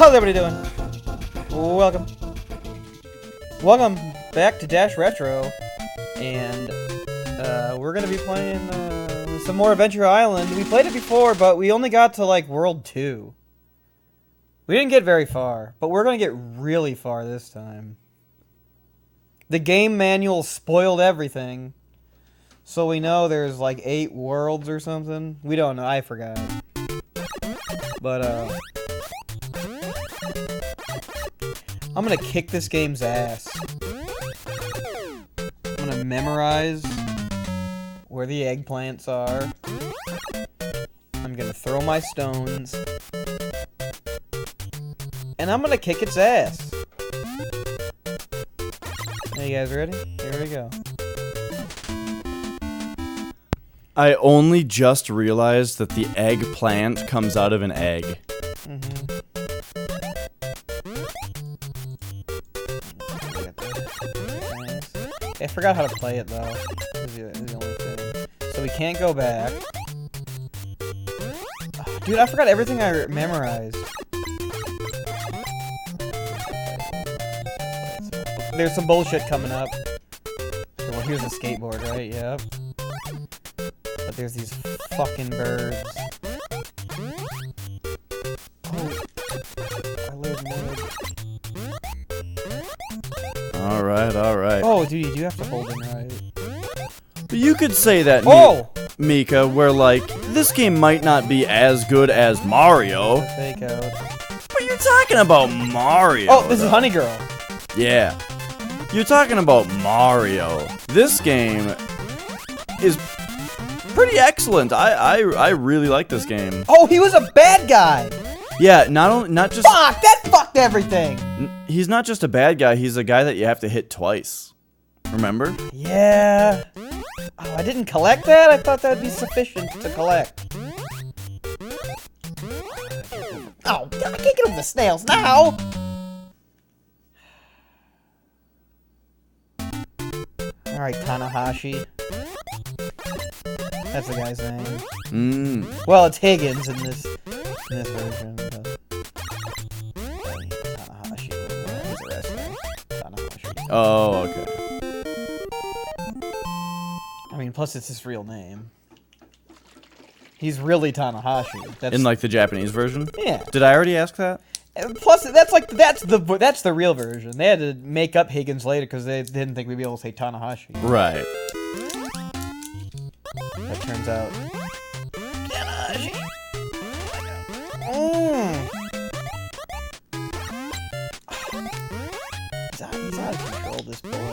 How's everybody doing? Welcome. Welcome back to Dash Retro. And we're going to be playing some more Adventure Island. We played it before, but we only got to like World 2. We didn't get very far, but we're going to get really far this time. The game manual spoiled everything. So we know there's like 8 worlds or something. We don't know. I forgot. But, I'm gonna kick this game's ass. I'm gonna memorize where the eggplants are. I'm gonna throw my stones. And I'm gonna kick its ass. Are you guys ready? Here we go. I only just realized that the eggplant comes out of an egg. I forgot how to play it though. Is the only thing. So we can't go back. Oh, dude, I forgot everything I memorized. There's some bullshit coming up. Okay, well, here's the skateboard, right? Yep. But there's these fucking birds. Oh, I live mid. Alright. Oh, dude, you do have to hold him right. You could say that, Mika, where, like, this game might not be as good as Mario. Fake out. But you're talking about Mario. Oh, this is Honey Girl. Yeah. You're talking about Mario. This game is pretty excellent. I really like this game. Oh, he was a bad guy. Yeah, not just... Fuck! That fucked everything! He's not just a bad guy, he's a guy that you have to hit twice. Remember? Yeah. Oh, I didn't collect that? I thought that would be sufficient to collect. Oh, I can't get over the snails now! Alright, Tanahashi. That's the guy's name. Well, it's Higgins in this version. Tanahashi. He's the rest guy. Tanahashi. Oh, okay. I mean, plus it's his real name. He's really Tanahashi. That's In like the Japanese version? Yeah. Did I already ask that? Plus, that's the real version. They had to make up Higgins later because they didn't think we'd be able to say Tanahashi. Right. That turns out. Tanahashi. He's out of control, this boy.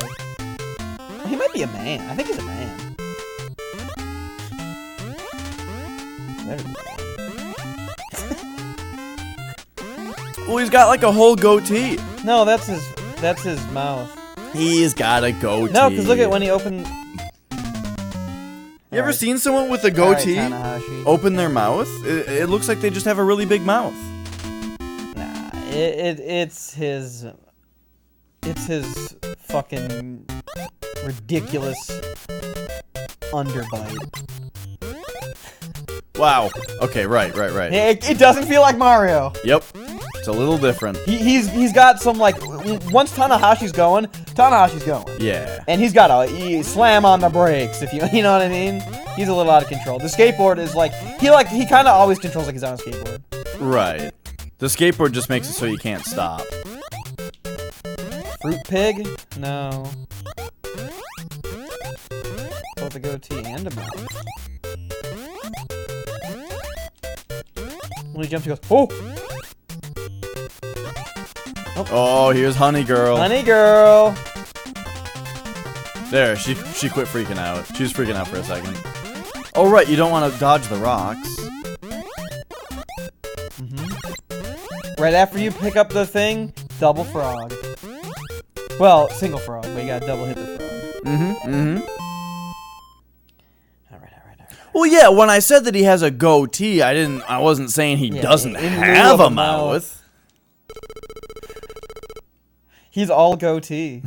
Well, he might be a man. I think he's a man. Better be a man. Well, he's got like a whole goatee. No, that's his mouth. He's got a goatee. No, because look at when he opened. You ever seen someone with a goatee open their mouth? It looks like they just have a really big mouth. Nah, it's his fucking ridiculous underbite. Wow. Okay, right. It doesn't feel like Mario. Yep. It's a little different. He's got some, like, once Tanahashi's going. Yeah. And he's got a slam on the brakes, if you know what I mean. He's a little out of control. The skateboard is like he kind of always controls like he's on a skateboard. Right. The skateboard just makes it so you can't stop. Fruit pig? No. Both a goatee and a mouth. When he jumps, he goes, oh! Oh, here's Honey Girl. Honey Girl! There, she quit freaking out. She was freaking out for a second. Oh, right, you don't want to dodge the rocks. Right after you pick up the thing, double frog. Well, single frog, but you gotta double hit the frog. Alright. Well, yeah, when I said that he has a goatee, I wasn't saying he doesn't have a mouth. He's all goatee.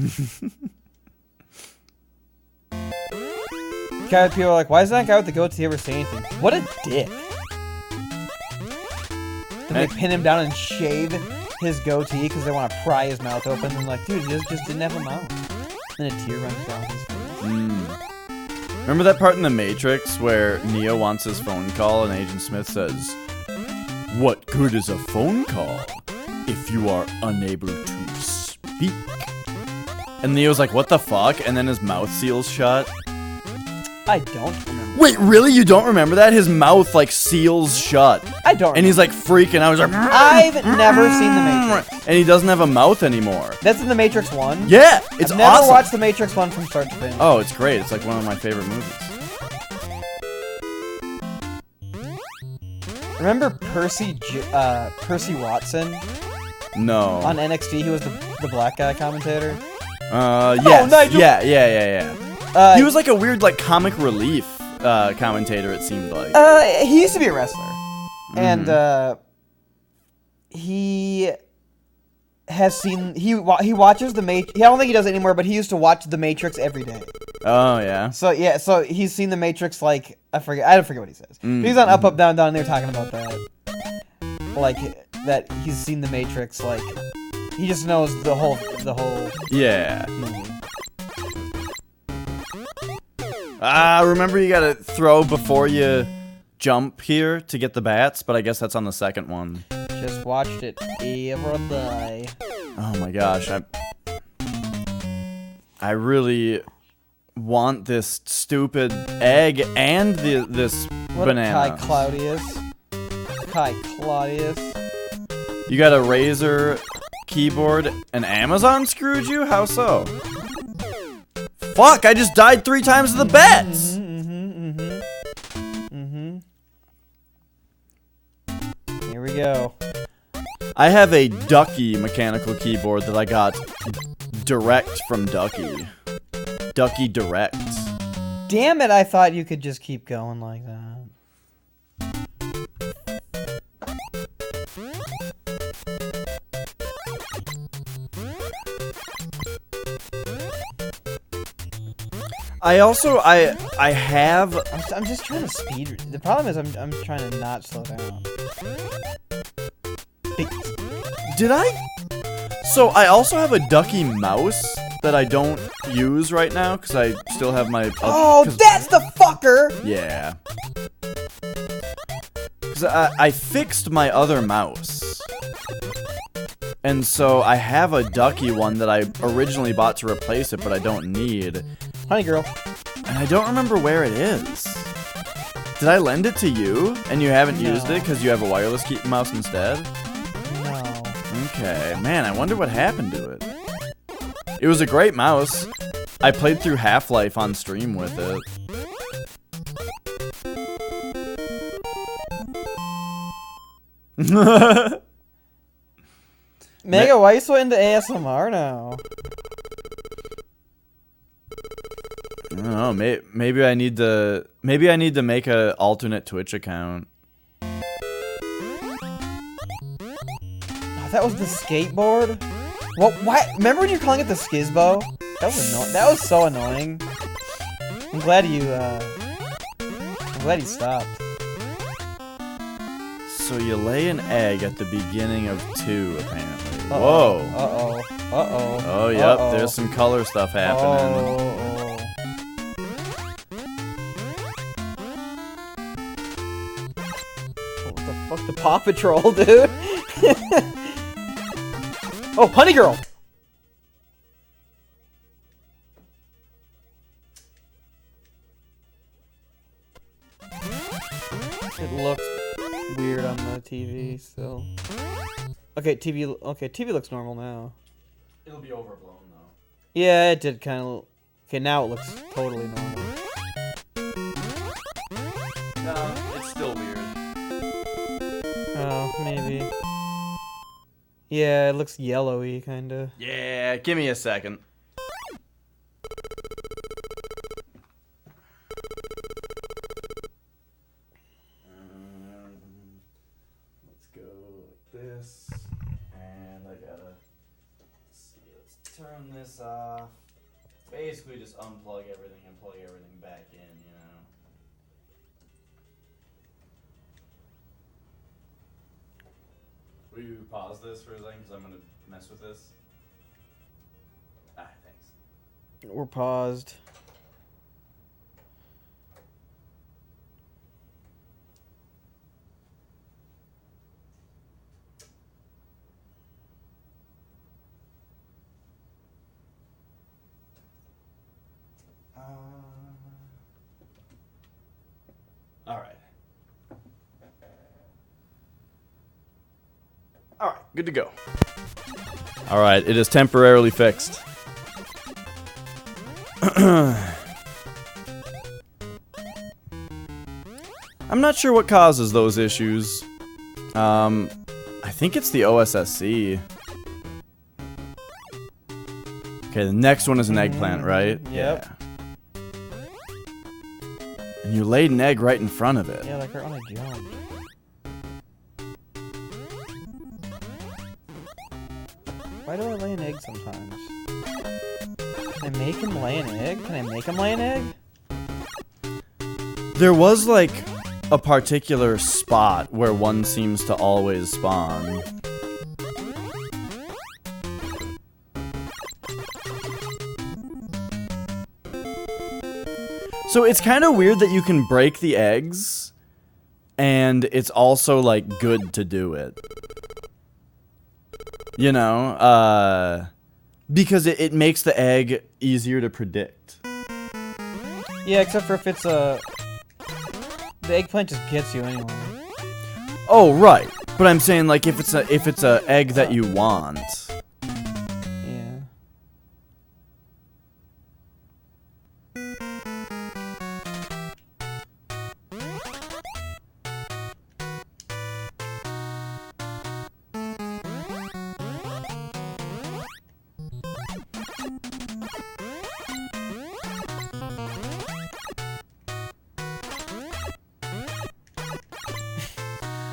People are like, why doesn't that guy with the goatee ever say anything? What a dick. Did they pin him down and shade? his goatee because they want to pry his mouth open. And like, dude, he just didn't have a mouth. Then a tear runs down his face. Remember that part in The Matrix where Neo wants his phone call and Agent Smith says, "What good is a phone call if you are unable to speak?" And Neo's like, "What the fuck?" And then his mouth seals shut. I don't remember. Wait, really? You don't remember that? His mouth, like, seals shut. I don't. And he's, like, freaking out. He's like, I've never seen The Matrix. And he doesn't have a mouth anymore. That's in The Matrix 1? Yeah, it's I've never awesome. watched The Matrix 1 from start to finish. Oh, it's great. It's, like, one of my favorite movies. Remember Percy Watson? No. On NXT, he was the black guy commentator. Yes. Nigel. Yeah. He was like a weird, like, comic relief commentator, it seemed like. He used to be a wrestler. And, he has seen, he watches The Matrix. I don't think he does it anymore, but he used to watch The Matrix every day. Oh, yeah. So, yeah, so he's seen The Matrix, like, I don't forget what he says. He's on Up, Up, Down, Down, and they're talking about that. Like, that he's seen The Matrix, like, he just knows the whole Yeah. movie. Remember you gotta throw before you jump here to get the bats, but I guess that's on the second one. Just watched it every day. Oh my gosh, I really want this stupid egg and this banana. Kai Claudius. You got a Razer keyboard and Amazon screwed you? How so? Fuck, I just died 3 times to the bats! Here we go. I have a Ducky mechanical keyboard that I got direct from Ducky. Ducky Direct. Damn it, I thought you could just keep going like that. I have. I'm just trying to speed. The problem is I'm trying to not slow down. Did I? So I also have a Ducky mouse that I don't use right now because I still have my. Oh, that's the fucker! Yeah. Because I fixed my other mouse. And so I have a Ducky one that I originally bought to replace it, but I don't need. Honey girl. And I don't remember where it is. Did I lend it to you, and you haven't used it because you have a wireless mouse instead? No. Okay, man, I wonder what happened to it. It was a great mouse. I played through Half-Life on stream with it. Mega, why are you so into ASMR now? I don't know. Maybe I need to. Maybe I need to make a alternate Twitch account. Oh, that was the skateboard. What? Why? Remember when you were calling it the Skizbo? That was annoying. That was so annoying. I'm glad you stopped. So you lay an egg at the beginning of 2, apparently. Uh-oh. Whoa. Uh-oh. Uh-oh. Oh, yep. There's some color stuff happening. What the fuck? The Paw Patrol, dude? Oh, Honey Girl! It looks weird on the TV still. Okay, TV looks normal now. It'll be overblown, though. Yeah, it did kind of... Okay, now it looks totally normal. No, it's still weird. Oh, maybe. Yeah, it looks yellowy, kinda. Yeah, give me a second. Let's go like this. And I gotta see, let's turn this off. Basically just unplug everything and plug everything back in, you know. we pause this for a second? Because I'm going to mess with this. Ah, thanks. We're paused. Alright. Alright, good to go. Alright, it is temporarily fixed. I'm not sure what causes those issues. I think it's the OSSC. Okay, the next one is an eggplant, right? Yep. Yeah. And you laid an egg right in front of it. Yeah, like right when I jumped. Why do I lay an egg sometimes? Can I make him lay an egg? Can I make him lay an egg? There was like a particular spot where one seems to always spawn. So it's kind of weird that you can break the eggs, and it's also like good to do it. You know, because it makes the egg easier to predict. Yeah, except for if it's a... The eggplant just gets you anyway. Oh, right. But I'm saying like if it's a egg that you want. Yeah.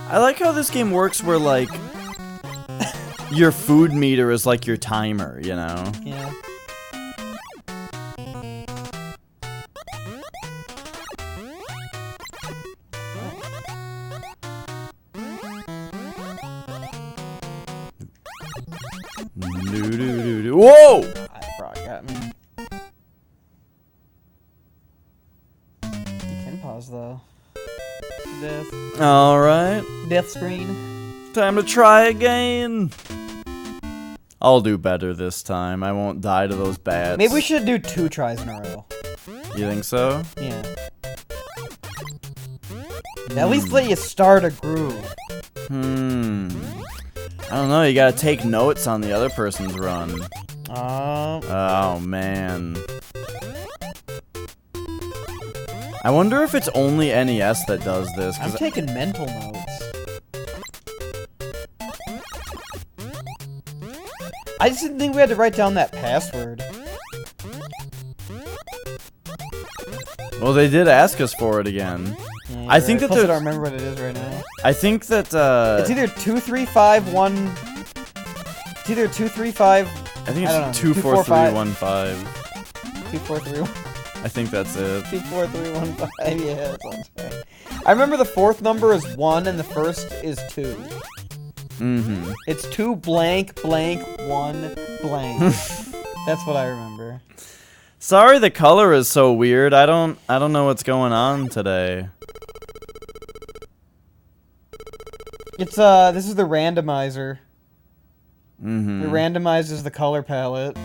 I like how this game works where, like, your food meter is like your timer, you know? Yeah. Whoa! That probably got me. You can pause, though. Death. Alright. Death screen. Time to try again. I'll do better this time. I won't die to those bats. Maybe we should do 2 tries in a row. You think so? Yeah. At least let you start a groove. I don't know, you gotta take notes on the other person's run. Oh, man. I wonder if it's only NES that does this. I'm taking mental notes. I just didn't think we had to write down that password. Well, they did ask us for it again. Yeah, I think that Plus, I there's... don't remember what it is right now. I think that, It's either 2351... It's either 235... I think I don't know, it's 24315. 243... I think that's it. 24315, yeah, that sounds right. I remember the 4th number is 1 and the 1st is 2. Mm-hmm. It's 2 blank blank 1 blank. That's what I remember. Sorry the color is so weird. I don't know what's going on today. It's this is the randomizer. Mm-hmm. It randomizes the color palette.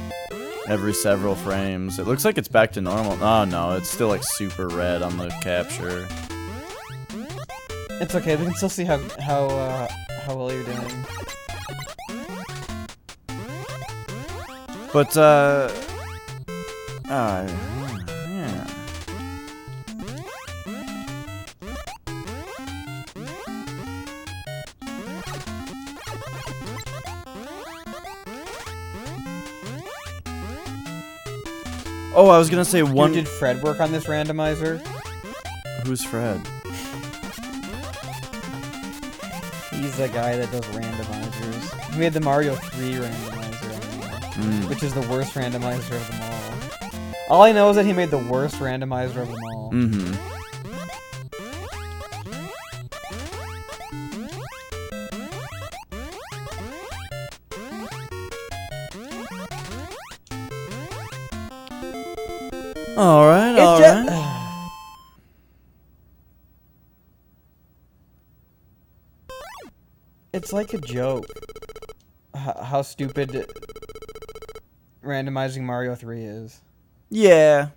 Every several frames. It looks like it's back to normal. Oh no, it's still like super red on the capture. It's okay, we can still see how well you're doing. But yeah. Oh, I was gonna say one. Did Fred work on this randomizer? Who's Fred? He's the guy that does randomizers. He made the Mario 3 randomizer, which is the worst randomizer of them all. All I know is that he made the worst randomizer of them all. Mm-hmm. Alright, alright. It's like a joke. How stupid randomizing Mario 3 is. Yeah.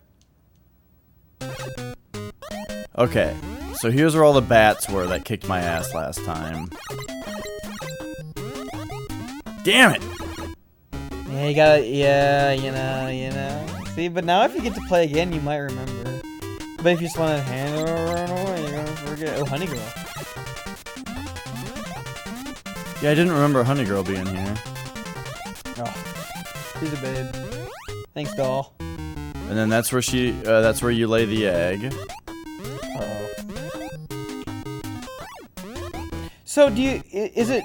Okay, so here's where all the bats were that kicked my ass last time. Damn it! Yeah, you gotta, yeah, you know. See, but now if you get to play again, you might remember. But if you just want to hand it run away, you're gonna forget. Oh, Honey Girl. Yeah, I didn't remember Honey Girl being here. Oh, she's a babe. Thanks, doll. And then that's where that's where you lay the egg. Uh-oh. So, is it,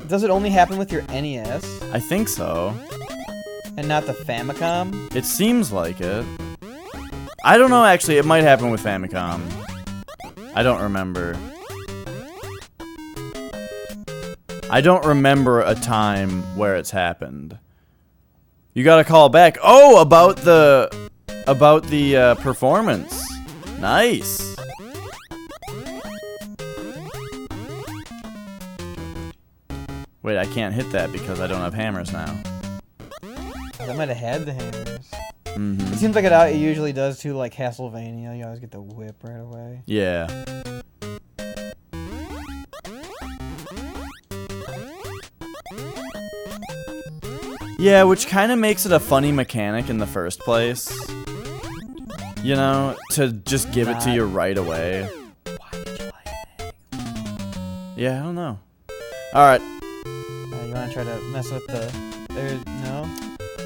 does it only happen with your NES? I think so. And not the Famicom? It seems like it. I don't know, actually. It might happen with Famicom. I don't remember. I don't remember a time where it's happened. You gotta call back. Oh, about the performance. Nice. Wait, I can't hit that because I don't have hammers now. I might have had the hammers. Mm-hmm. It seems like it usually does too, like Castlevania. You always get the whip right away. Yeah. Yeah, which kind of makes it a funny mechanic in the first place. You know, to just give it to you right away. Why did you lay an egg? Yeah, I don't know. Alright. You want to try to mess with the... no?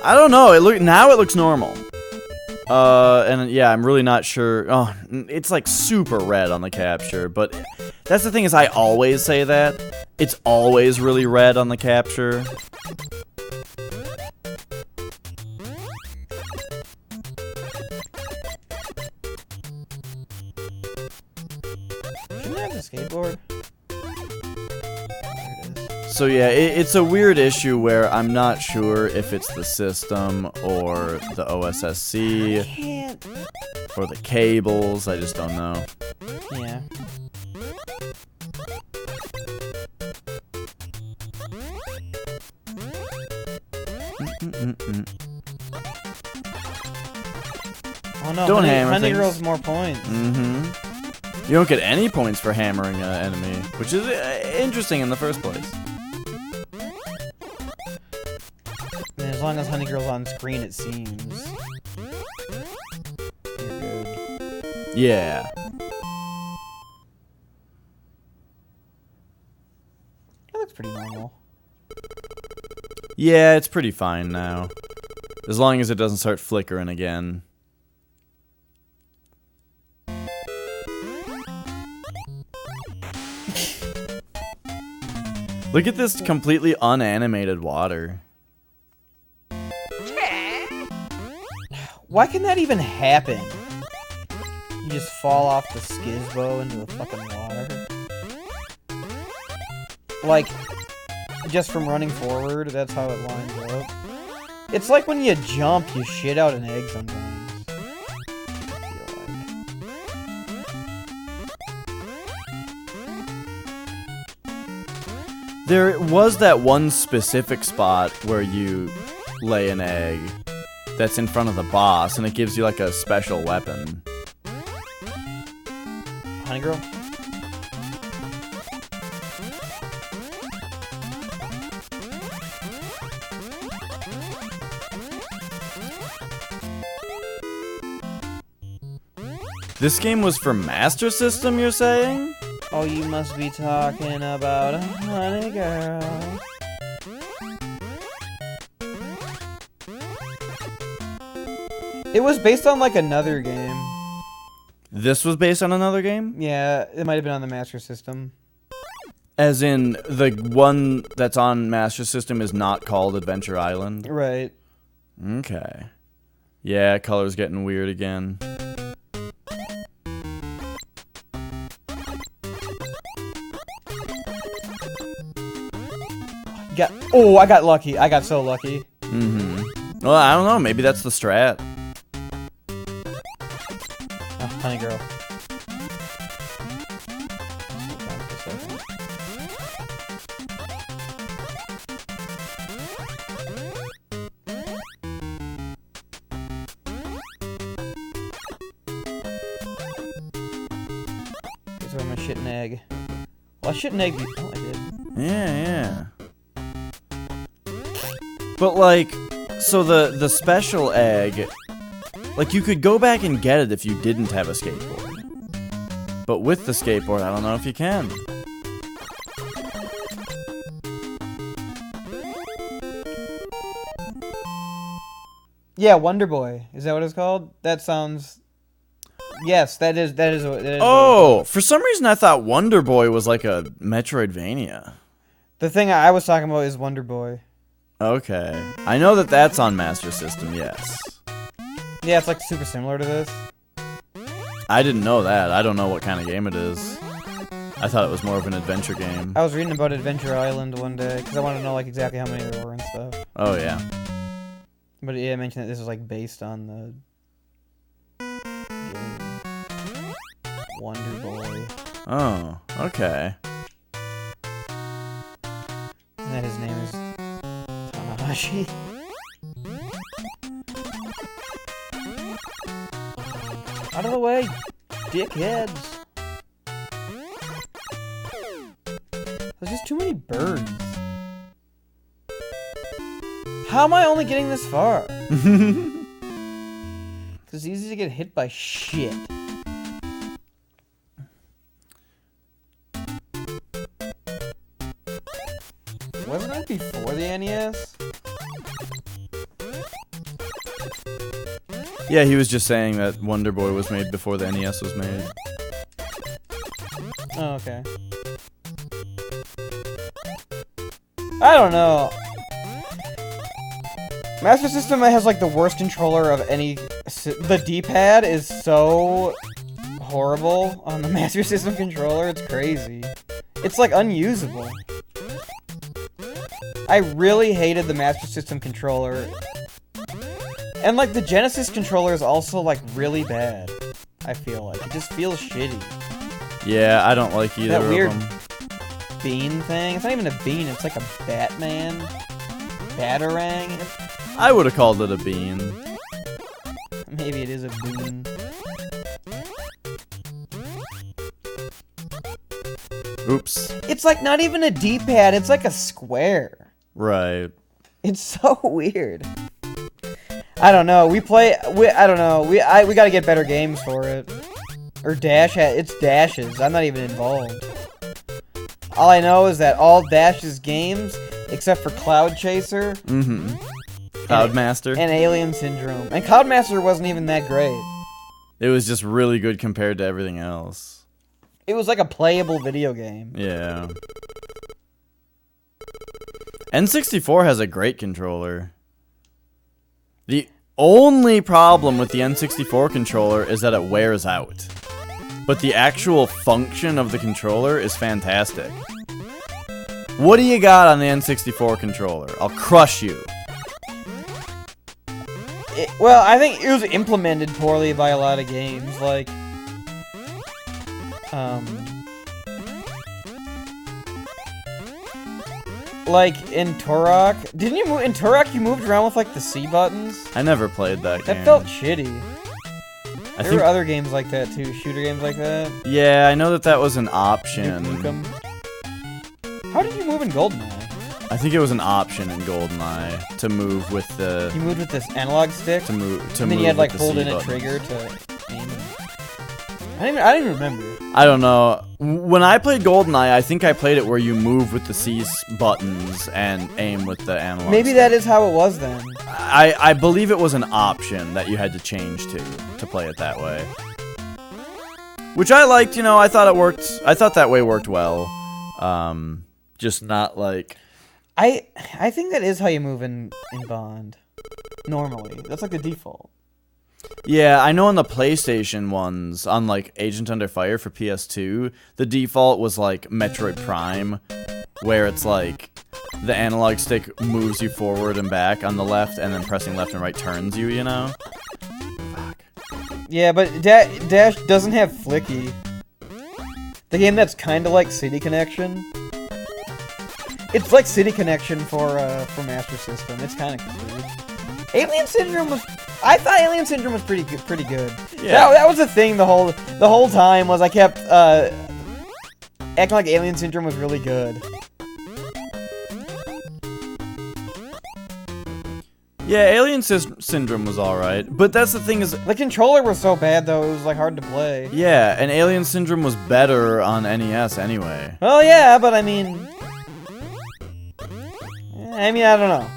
I don't know. Now it looks normal. And yeah, I'm really not sure. Oh, it's like super red on the capture, but that's the thing is I always say that. It's always really red on the capture. Shouldn't I have a skateboard? So yeah, it's a weird issue where I'm not sure if it's the system or the OSSC Can't. or the cables. I just don't know. Yeah. Oh no! Don't hammer Honey things. Girl's more points. Mm-hmm. You don't get any points for hammering an enemy, which is interesting in the first place. And as long as Honey Girl's on screen, it seems. You're good. Yeah. That looks pretty normal. Yeah, it's pretty fine now. As long as it doesn't start flickering again. Look at this completely unanimated water. Why can that even happen? You just fall off the skizbo into the fucking water. Like, just from running forward, that's how it lines up. It's like when you jump, you shit out an egg sometimes. I feel like. There was that one specific spot where you lay an egg that's in front of the boss, and it gives you like a special weapon. Honey Girl? This game was for Master System, you're saying? Oh, you must be talking about a Honey Girl. It was based on like another game. This was based on another game? Yeah, it might have been on the Master System. As in, the one that's on Master System is not called Adventure Island? Right. Okay. Yeah, color's getting weird again. Oh, I got lucky. I got so lucky. Mm-hmm. Well, I don't know. Maybe that's the strat. Oh, honey girl. So I'm gonna shit an egg. Well, I shit an egg. Oh, I did. Yeah. But like, so the special egg, like you could go back and get it if you didn't have a skateboard. But with the skateboard, I don't know if you can. Yeah, Wonder Boy. Is that what it's called? That sounds. Yes, that is what it is. Oh, for some reason I thought Wonder Boy was like a Metroidvania. The thing I was talking about is Wonder Boy. Okay. I know that that's on Master System, yes. Yeah, it's like super similar to this. I didn't know that. I don't know what kind of game it is. I thought it was more of an adventure game. I was reading about Adventure Island one day because I wanted to know like exactly how many there were and stuff. Oh, yeah. But yeah, I mentioned that this was like based on the game Wonder Boy. Oh, okay. And that his name is Tanahashi. Out of the way, dickheads. There's just too many birds. How am I only getting this far? Because it's easy to get hit by shit. Wasn't it before the NES? Yeah, he was just saying that Wonder Boy was made before the NES was made. Oh, okay. I don't know. Master System has like the worst controller of any. The D-pad is so horrible on the Master System controller. It's crazy. It's like unusable. I really hated the Master System controller. And like the Genesis controller is also like really bad. I feel like it just feels shitty. Yeah, I don't like either That weird of them. bean thing. It's not even a bean. It's like a Batman Batarang. I would have called it a bean. Maybe it is a bean. Oops. It's like not even a D-pad. It's like a square. Right. It's so weird. I don't know. I don't know. We gotta get better games for it. Or it's Dash's. I'm not even involved. All I know is that all Dash's games, except for Cloud Chaser, Mm-hmm. Cloudmaster. and Alien Syndrome, and Cloudmaster wasn't even that great. It was just really good compared to everything else. It was like a playable video game. Yeah. N64 has a great controller. The only problem with the N64 controller is that it wears out. But the actual function of the controller is fantastic. What do you got on the N64 controller? I'll crush you. Well, I think it was implemented poorly by a lot of games, like in Turok. Didn't you move in Turok? You moved around with like the C buttons. I never played that game. That felt shitty. I There think, were other games like that too, shooter games like that. yeah, I know that was an option. Nuke 'em. How did you move in GoldenEye? I think it was an option in GoldenEye to move with the You moved with this analog stick, to move and then you had like with the hold C in a buttons. trigger to aim. I didn't even remember. I don't know. When I played GoldenEye, I think I played it where you move with the C buttons and aim with the analog. Maybe that is how it was then. I believe it was an option that you had to change to play it that way. Which I liked, you know, I thought it worked. I thought that way worked well. Just not like... I think that is how you move in Bond. Normally. That's like the default. Yeah, I know on the PlayStation ones, on like Agent Under Fire for PS2, the default was like Metroid Prime, where it's like the analog stick moves you forward and back on the left, and then pressing left and right turns you, you know? Fuck. Yeah, but Dash doesn't have flicky. The game that's kind of like City Connection. It's like City Connection for Master System. It's kind of cool. Alien Syndrome was. I thought Alien Syndrome was pretty good. Yeah. That was the thing the whole time was I kept acting like Alien Syndrome was really good. Yeah, Alien Syndrome was alright, but that's the thing is... The controller was so bad, though, it was, like, hard to play. Yeah, and Alien Syndrome was better on NES anyway. Well, yeah, but I mean... I don't know.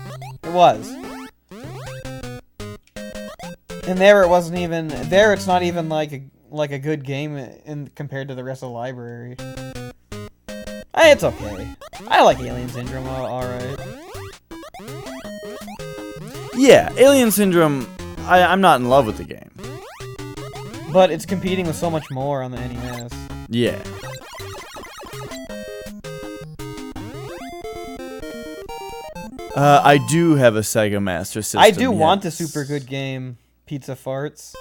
It was. And there it wasn't even... There it's not even, like a good game compared to the rest of the library. It's okay. I like Alien Syndrome, alright. Yeah, Alien Syndrome, I'm not in love with the game. But it's competing with so much more on the NES. Yeah. I do have a Sega Master System. I do want a super good game, Pizza Farts.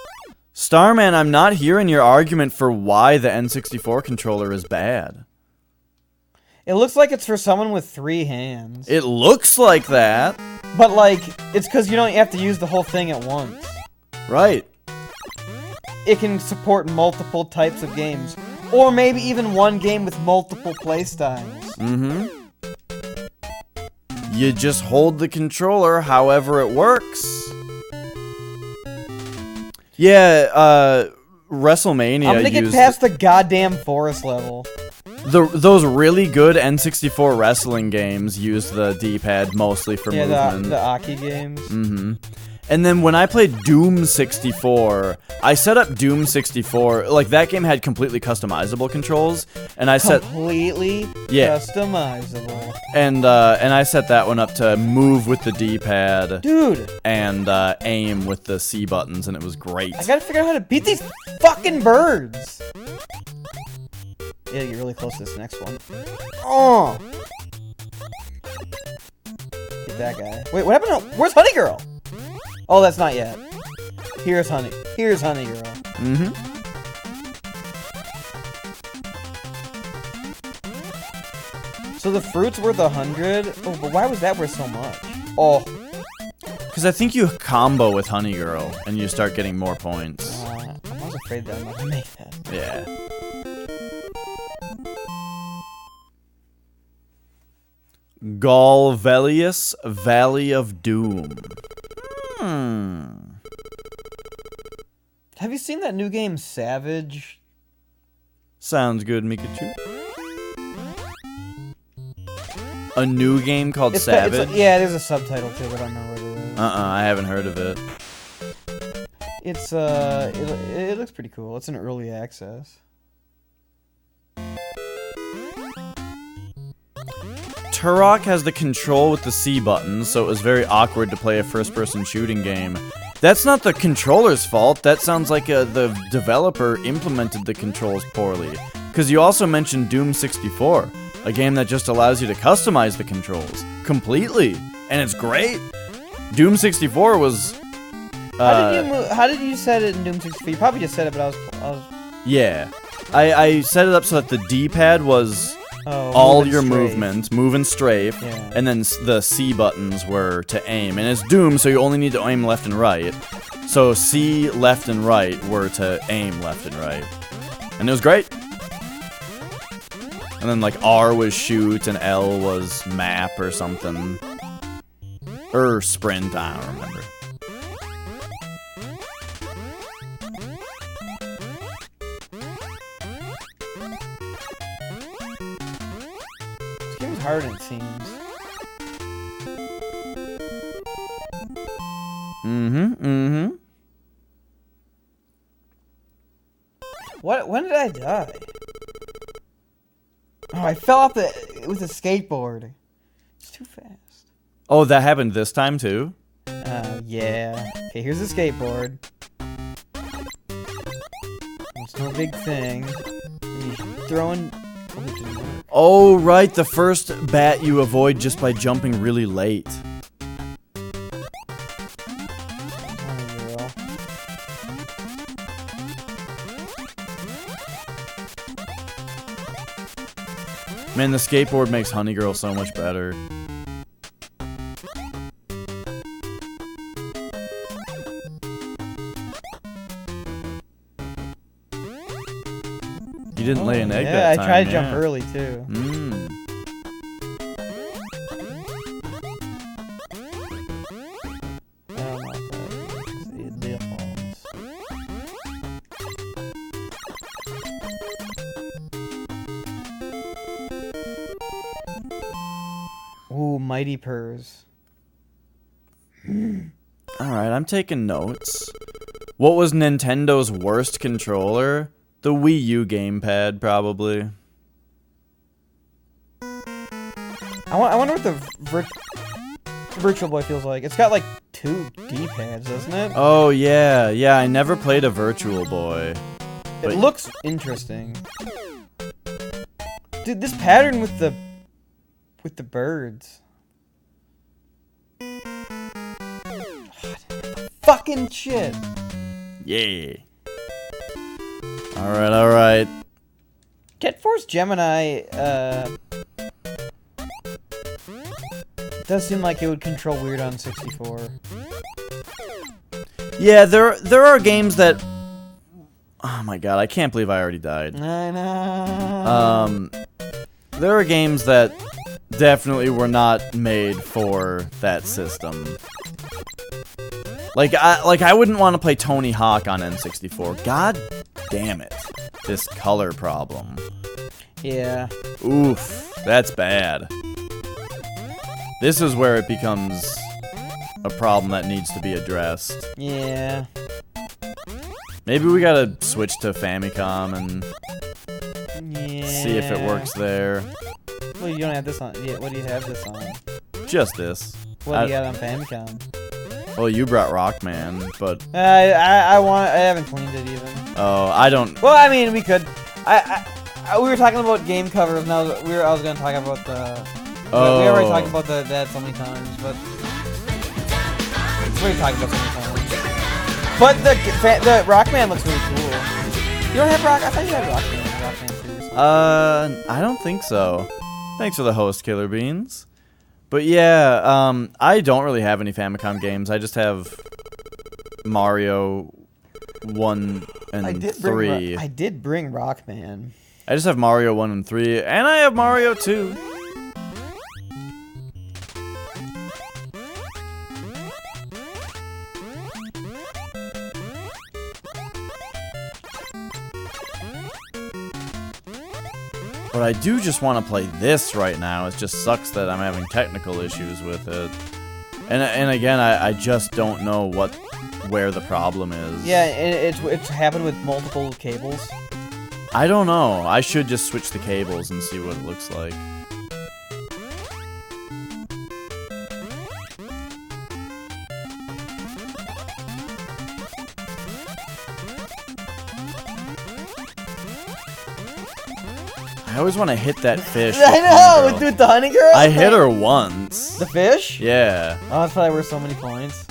Starman, I'm not hearing your argument for why the N64 controller is bad. It looks like it's for someone with 3 hands. It looks like that. But, like, it's because you don't have to use the whole thing at once. Right. It can support multiple types of games. Or maybe even one game with multiple playstyles. Mm-hmm. You just hold the controller however it works. Yeah, WrestleMania I'm gonna get past the goddamn forest level. Those really good N64 wrestling games use the D-pad mostly for movement. the Aki games. Mm-hmm. And then when I played Doom 64, I set up Doom 64, like that game had completely customizable controls, and I set completely customizable. And I set that one up to move with the D-pad, dude, and aim with the C buttons, and it was great. I gotta figure out how to beat these fucking birds. Yeah, get really close to this next one. Oh, get that guy. Wait, what happened? Where's Honey Girl? Oh, that's not yet. Here's Honey. Here's Honey Girl. Mm-hmm. So the fruit's worth 100. Oh, but why was that worth so much? Oh. Because I think you combo with Honey Girl, and you start getting more points. I was afraid that I'm not gonna make that. Yeah. Galvelius Valley of Doom. Have you seen that new game, Savage? Sounds good, Mikachu. A new game called Savage? Yeah, there's a subtitle to it, but I don't know what it is. I haven't heard of it. It's, it looks pretty cool. It's an early access. Turok has the control with the C button, so it was very awkward to play a first-person shooting game. That's not the controller's fault. That sounds like the developer implemented the controls poorly. Because you also mentioned Doom 64, a game that just allows you to customize the controls completely, and it's great. Doom 64 was... How did you set it in Doom 64? You probably just said it, but I was... Yeah. I set it up so that the D-pad was... all your movement, move and strafe, and then the C buttons were to aim. And it's Doom, so you only need to aim left and right. So C, left and right were to aim left and right. And it was great. And then like R was shoot and L was map or something. Or sprint, I don't remember. Harder than it seems. When did I die? Oh, I fell off with a skateboard. It's too fast. Oh, that happened this time too? Yeah. Okay, here's a skateboard. It's no big thing. And you're throwing... Oh, it didn't work. Oh, right, the first bat you avoid just by jumping really late. Man, the skateboard makes Honey Girl so much better. You didn't lay an egg that time. Yeah, I tried to jump early too. Mmm. I don't know if that defaults. Ooh, Mighty Purrs. Alright, I'm taking notes. What was Nintendo's worst controller? The Wii U gamepad, probably. I wonder what the Virtual Boy feels like. It's got like 2 D-pads, doesn't it? Oh, yeah. Yeah, I never played a Virtual Boy. It looks interesting. Dude, this pattern with the birds. Fucking shit. Yeah. Alright, alright. Jet Force Gemini, does seem like it would control weird on 64. Yeah, there are games that... Oh my god, I can't believe I already died. I know. There are games that definitely were not made for that system. Like I wouldn't want to play Tony Hawk on N64. God damn it. This color problem. Yeah. Oof, that's bad. This is where it becomes a problem that needs to be addressed. Yeah. Maybe we gotta switch to Famicom and see if it works there. Well, you don't have this on. Yeah, what do you have this on? Just this. What do you got on Famicom? Well, you brought Rockman, but I haven't cleaned it even. oh, I don't. Well, I mean, we could. We were talking about game covers, and I was gonna talk about the. Oh. We already talked about that so many times, but we already talked about so many times. But the Rockman looks really cool. You don't have Rock? I thought you had Rockman too. I don't think so. Thanks for the host, Killer Beans. But yeah, I don't really have any Famicom games. I just have Mario 1 and 3. I did bring Rockman. I just have Mario 1 and 3, and I have Mario 2. But I do just want to play this right now. It just sucks that I'm having technical issues with it. And again, I just don't know where the problem is. Yeah, it's happened with multiple cables. I don't know. I should just switch the cables and see what it looks like. I always want to hit that fish. I know, with the honey girl. I hit her once. The fish? Yeah. Oh, that's probably worth so many points.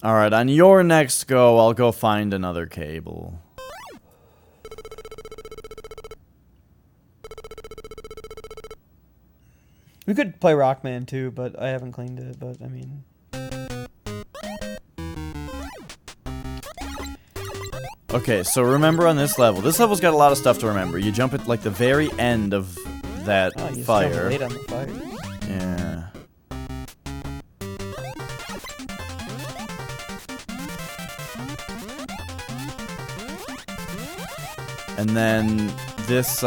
Alright, on your next go, I'll go find another cable. We could play Rockman too, but I haven't cleaned it, but I mean... Okay, so remember on this level's got a lot of stuff to remember. You jump at like the very end of that fire. Late on the fire. Yeah. And then this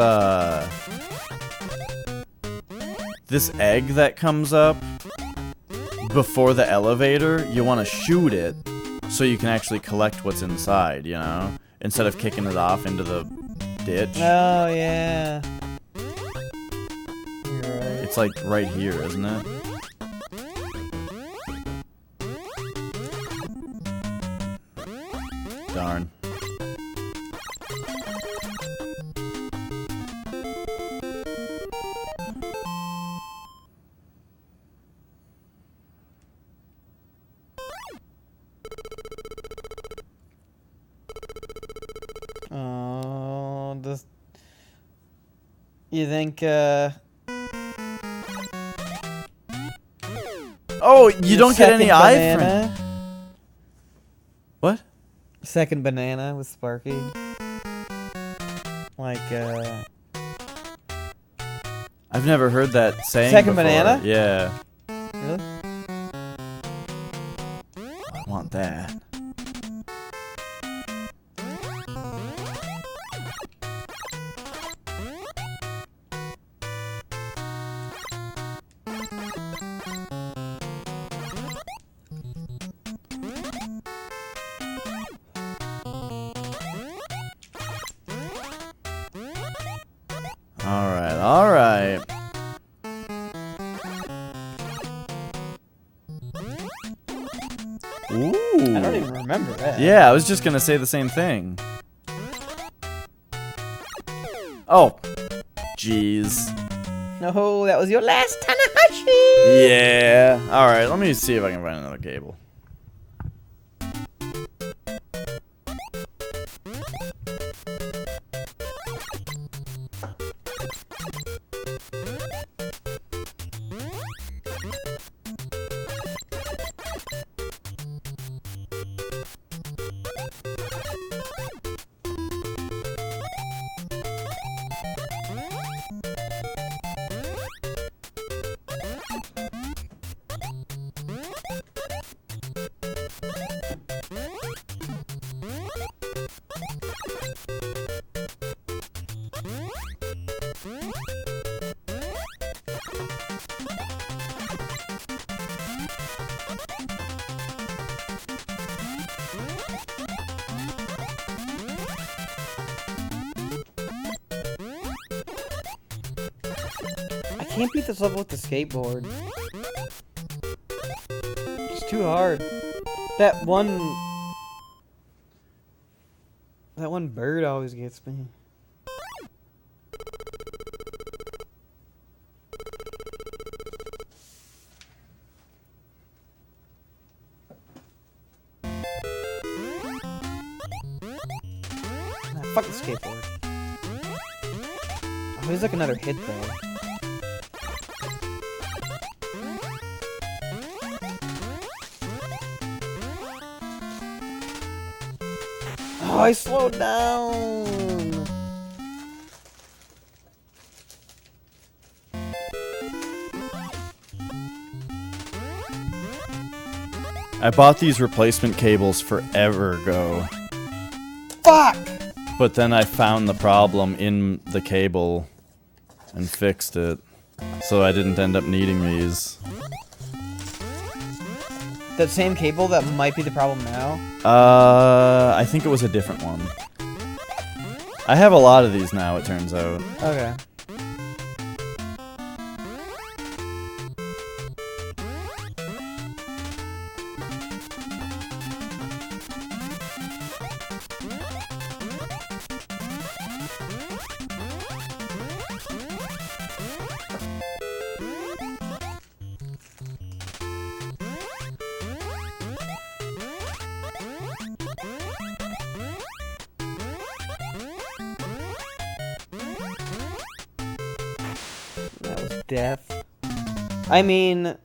this egg that comes up before the elevator, you want to shoot it so you can actually collect what's inside, you know? Instead of kicking it off into the ditch. Oh, yeah. You're right. It's like right here, isn't it? Darn. Oh, this. You think, Oh, you don't get any eye from. banana? What? Second banana with Sparky. Like, I've never heard that saying Second before. banana? Yeah. really? I want that. Alright, alright. Ooh. I don't even remember that. Yeah, I was just gonna say the same thing. Oh. Jeez. No, that was your last Tanahashi! Yeah. Alright, let me see if I can find another cable. I can't beat this level with the skateboard. It's too hard. That one bird always gets me. Nah, fuck the skateboard. Oh, there's like another hit though. Oh, I slowed down. I bought these replacement cables forever ago. Fuck! But then I found the problem in the cable and fixed it. So I didn't end up needing these. That same cable that might be the problem now. I think it was a different one. I have a lot of these now, it turns out. Okay. That was death. I mean...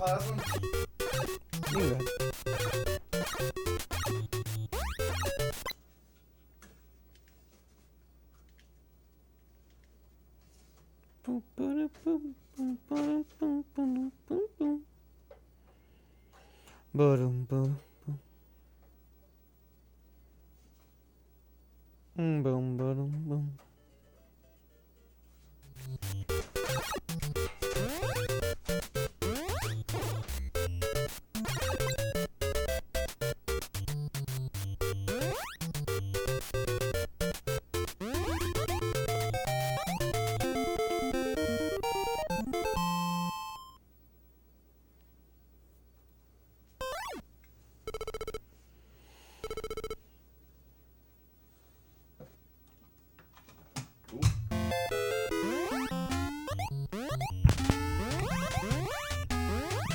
You go ahead. Boom, boom, boom, boom, boom, boom, boom, boom, boom. Boom, boom, boom. Boom, boom, boom.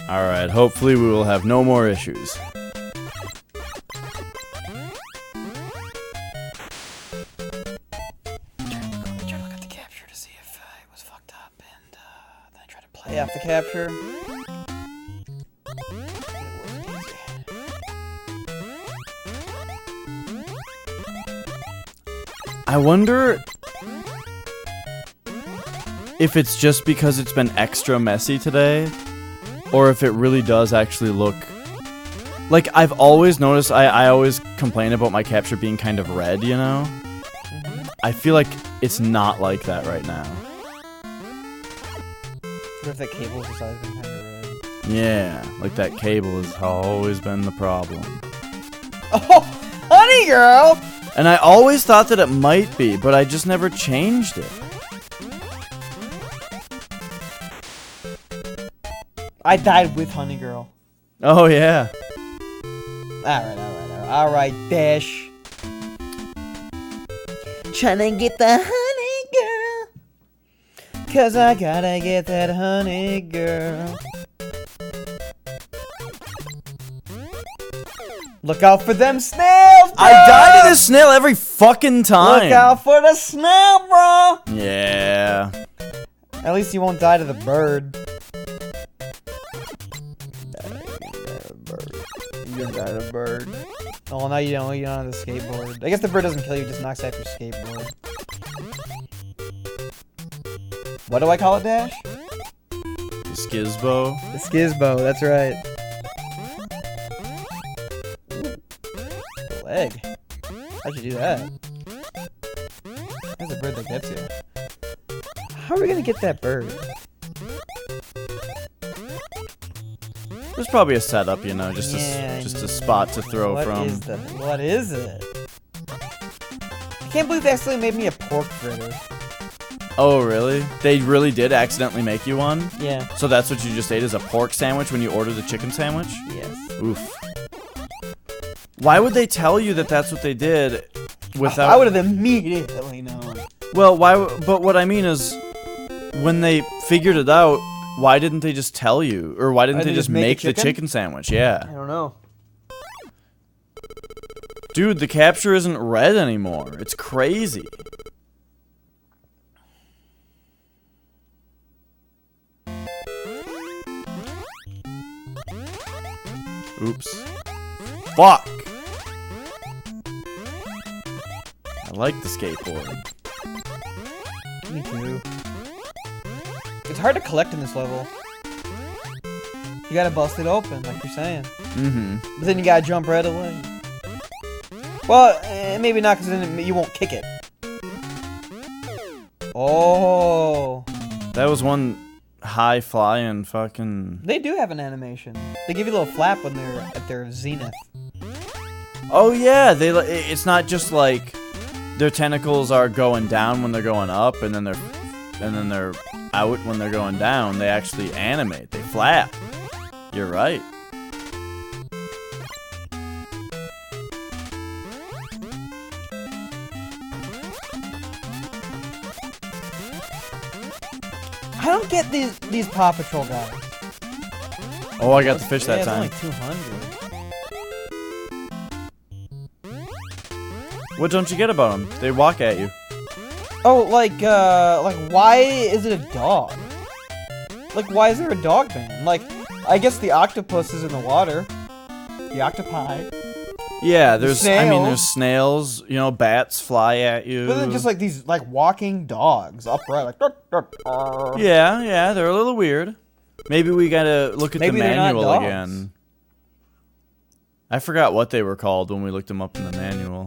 Alright, hopefully we will have no more issues. I'm trying to look at the capture to see if it was fucked up, and then I tried to play off the capture. I wonder if it's just because it's been extra messy today, or if it really does actually look... Like, I've always noticed, I always complain about my capture being kind of red, you know? I feel like it's not like that right now. What if that cable has always been kind of red? Yeah, like that cable has always been the problem. Oh, honey girl! And I always thought that it might be, but I just never changed it. I died with honey girl. Oh, yeah. Alright, Dash. Tryna get the honey girl. 'Cause I gotta get that honey girl. Look out for them snails, bro! I die to this snail every fucking time. Look out for the snail, bro! Yeah. At least you won't die to the bird. You're gonna die to the bird. Oh, now you don't have the skateboard. I guess the bird doesn't kill you, it just knocks out your skateboard. What do I call it, Dash? The Skizbo. The Skizbo, that's right. Ooh, leg. How'd you do that? There's a bird that gets you. How are we gonna get that bird? There's probably a setup, you know, just a spot to throw from. What is it? I can't believe they accidentally made me a pork fritter. Oh, really? They really did accidentally make you one? Yeah. So that's what you just ate, is a pork sandwich when you ordered the chicken sandwich? Yes. Oof. Why would they tell you that that's what they did without... I would have immediately known. Well, but what I mean is, when they figured it out, why didn't they just tell you? Or why didn't they just make the chicken sandwich? Yeah. I don't know. Dude, the capture isn't red anymore. It's crazy. Oops. Fuck! I like the skateboard. Me too. It's hard to collect in this level. You gotta bust it open, like you're saying. Mm-hmm. But then you gotta jump right away. Well, maybe not, because then you won't kick it. Oh. That was one high-flying fucking... They do have an animation. They give you a little flap when they're at their zenith. Oh yeah, it's not just like their tentacles are going down when they're going up, and then they're out when they're going down. They actually animate. They flap. You're right. I don't get these Paw Patrol guys. Oh, I got the fish that time. It's only 200. What don't you get about them? They walk at you. Oh, like why is it a dog? Like, why is there a dog ban? Like, I guess the octopus is in the water. The octopi. Yeah, there's Snails. snails, you know, bats fly at you. But then just like these like walking dogs upright like Yeah, they're a little weird. Maybe we gotta look at Maybe the they're not manual dogs. again. I forgot what they were called when we looked them up in the manual.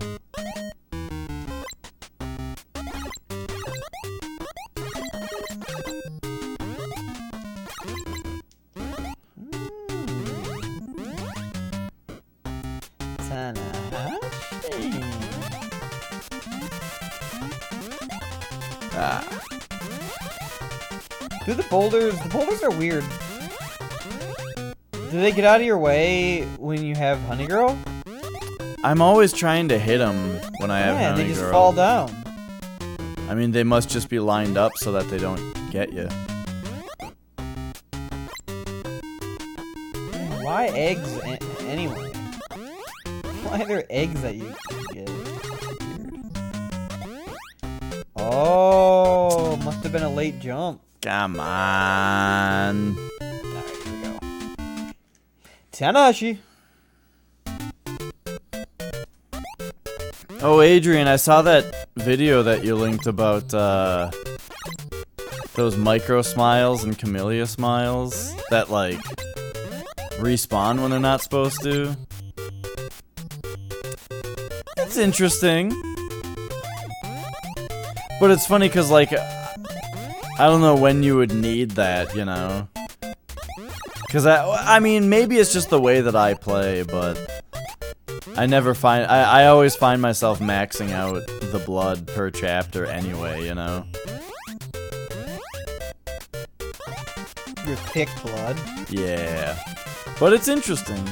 Ah. Do the boulders are weird. Do they get out of your way when you have Honey Girl? I'm always trying to hit them when I have Yeah, Honey they just Girl. fall down. I mean, they must just be lined up so that they don't get you. Why eggs anyway? Why are there eggs that you get? Oh, must have been a late jump. Come on. Alright, here we go. Tanahashi. Oh, Adrian, I saw that video that you linked about those micro smiles and camellia smiles that like respawn when they're not supposed to. It's interesting. But it's funny because, like, I don't know when you would need that, you know? Because, I mean, maybe it's just the way that I play, but I always find myself maxing out the blood per chapter anyway, you know? Your thick blood. Yeah. But it's interesting.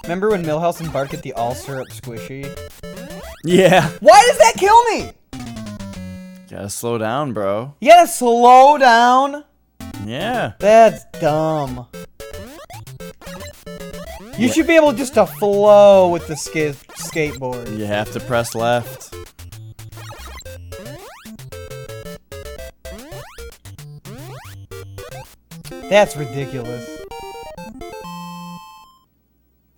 Remember when Milhouse and Bart get the all syrup squishy? Yeah. Why does that kill me? Gotta slow down, bro. You gotta slow down. Yeah. That's dumb. You should be able just to flow with the skateboard. You have to press left. That's ridiculous.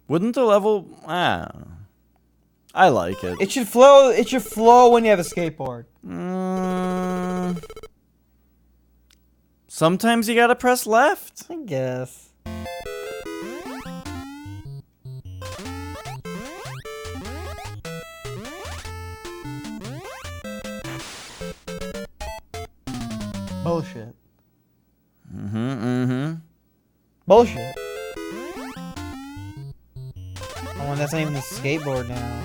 Wouldn't the level... I like it. It should flow. It should flow when you have a skateboard. Sometimes you gotta press left. I guess. Bullshit. Bullshit. Oh, and that's not even the skateboard now.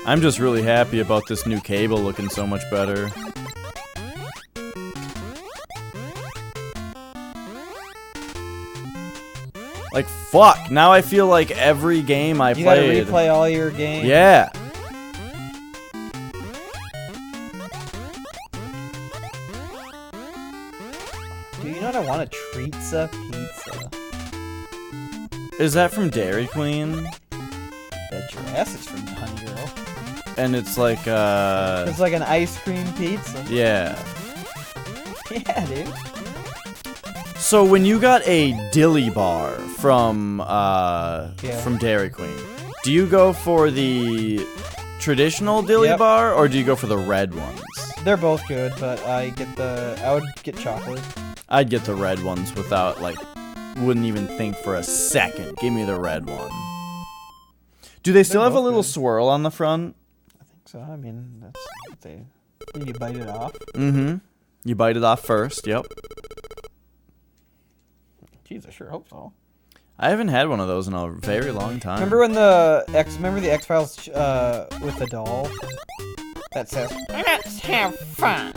I'm just really happy about this new cable looking so much better. Like, fuck, now I feel like every game I You gotta played... replay all your games. Yeah. Do you know what I want? A treatza pizza. Is that from Dairy Queen? Bet your ass it's from Honey Girl. And it's like, It's like an ice cream pizza. yeah. Yeah, dude. So when you got a dilly bar from Dairy Queen, do you go for the traditional dilly Yep. bar or do you go for the red ones? They're both good, but I would get chocolate. I'd get the red ones without, like, wouldn't even think for a second. Give me the red one. Do they still They're have a both little good. swirl on the front? I think so. I mean, that's when you bite it off. Mm-hmm. You bite it off first, yep. Jeez, I sure hope so. I haven't had one of those in a very long time. Remember the X-Files with the doll that says "Let's have fun."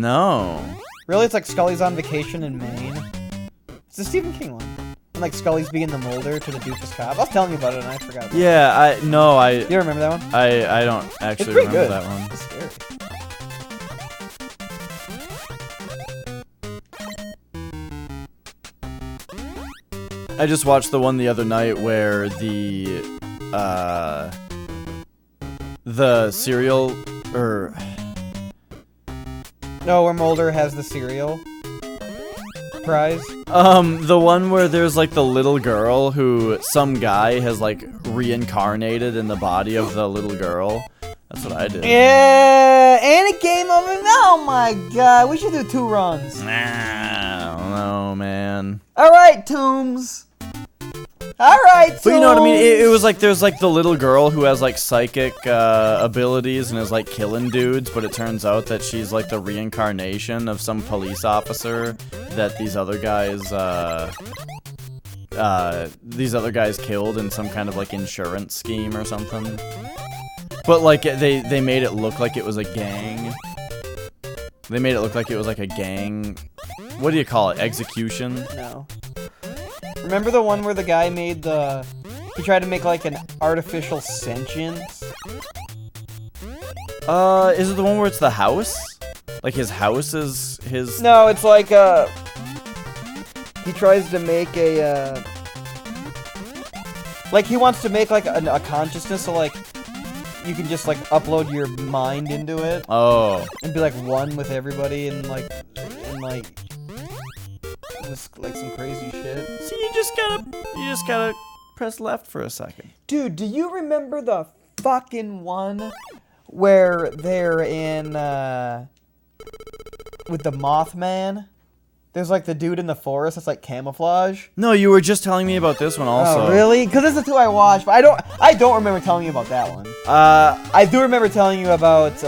No. Really, it's like Scully's on vacation in Maine. It's a Stephen King one. And like Scully's being the molder to the doofus cop. I was telling you about it and I forgot about it. Yeah, You remember that one? I don't actually pretty remember good. that one. It's scary. I just watched the one the other night where the the cereal, or No, where Mulder has the cereal prize. the one where there's like the little girl who some guy has like reincarnated in the body of the little girl. That's what I did. Yeah, and a game of it. Oh my god, we should do 2 runs. Nah, I don't know, man. All right, Toombs. All right, Toombs. But you know what I mean? It was like there's like the little girl who has like psychic abilities and is like killing dudes, but it turns out that she's like the reincarnation of some police officer that these other guys killed in some kind of like insurance scheme or something. But like they made it look like it was a gang. They made it look like it was like a gang. What do you call it? Execution? No. Remember the one where the guy made the... He tried to make like an artificial sentience? Is it the one where it's the house? Like his house is his... No, it's like he tries to make a like he wants to make like a consciousness, so like you can just like upload your mind into it. Oh. And be like one with everybody and like just like some crazy shit. So you just gotta press left for a second. Dude, do you remember the fucking one where they're in with the Mothman? There's like the dude in the forest that's like camouflage. No, you were just telling me about this one also. Oh, really? Because this is the 2 I watched, but I don't remember telling you about that one. I do remember telling you about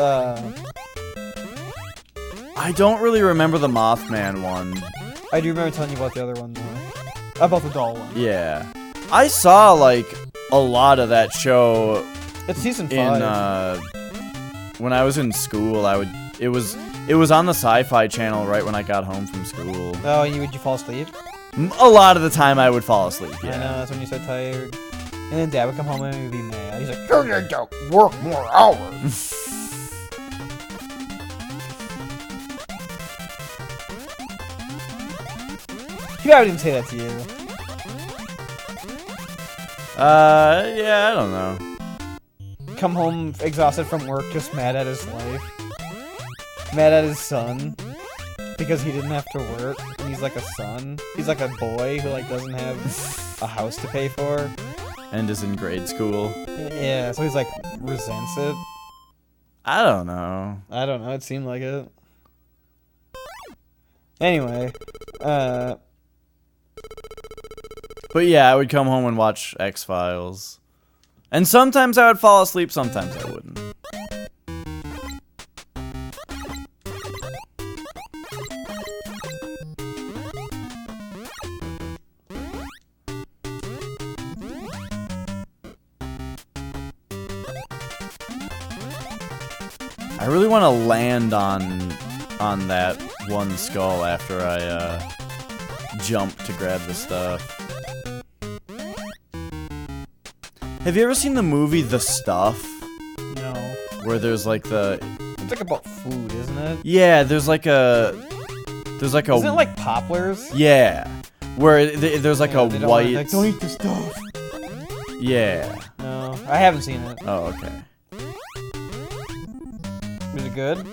I don't really remember the Mothman one. I do remember telling you about the other one though. About the doll one. Yeah. I saw like a lot of that show It's season 5. When I was in school. It was on the Sci-Fi Channel right when I got home from school. Oh, would you fall asleep? A lot of the time I would fall asleep, yeah. I know, that's when you so tired. And then Dad would come home and he'd be mad. He's like, "You need to work more hours." He probably didn't say that to you. Yeah, I don't know. Come home exhausted from work, just mad at his life. Mad at his son. Because he didn't have to work. And he's like a son. He's like a boy who like doesn't have a house to pay for. And is in grade school. Yeah, so he's like resents it. I don't know. I don't know, it seemed like it. Anyway, But yeah, I would come home and watch X-Files. And sometimes I would fall asleep, sometimes I wouldn't. I really want to land on that one skull after I jump to grab the stuff. Have you ever seen the movie The Stuff? no. Where there's like the... It's like about food, isn't it? Yeah, there's like a... Isn't it like Poplars? Yeah. Where there's like a They don't white... like, don't eat the stuff. Yeah. No, I haven't seen it. Oh, okay. Was it good?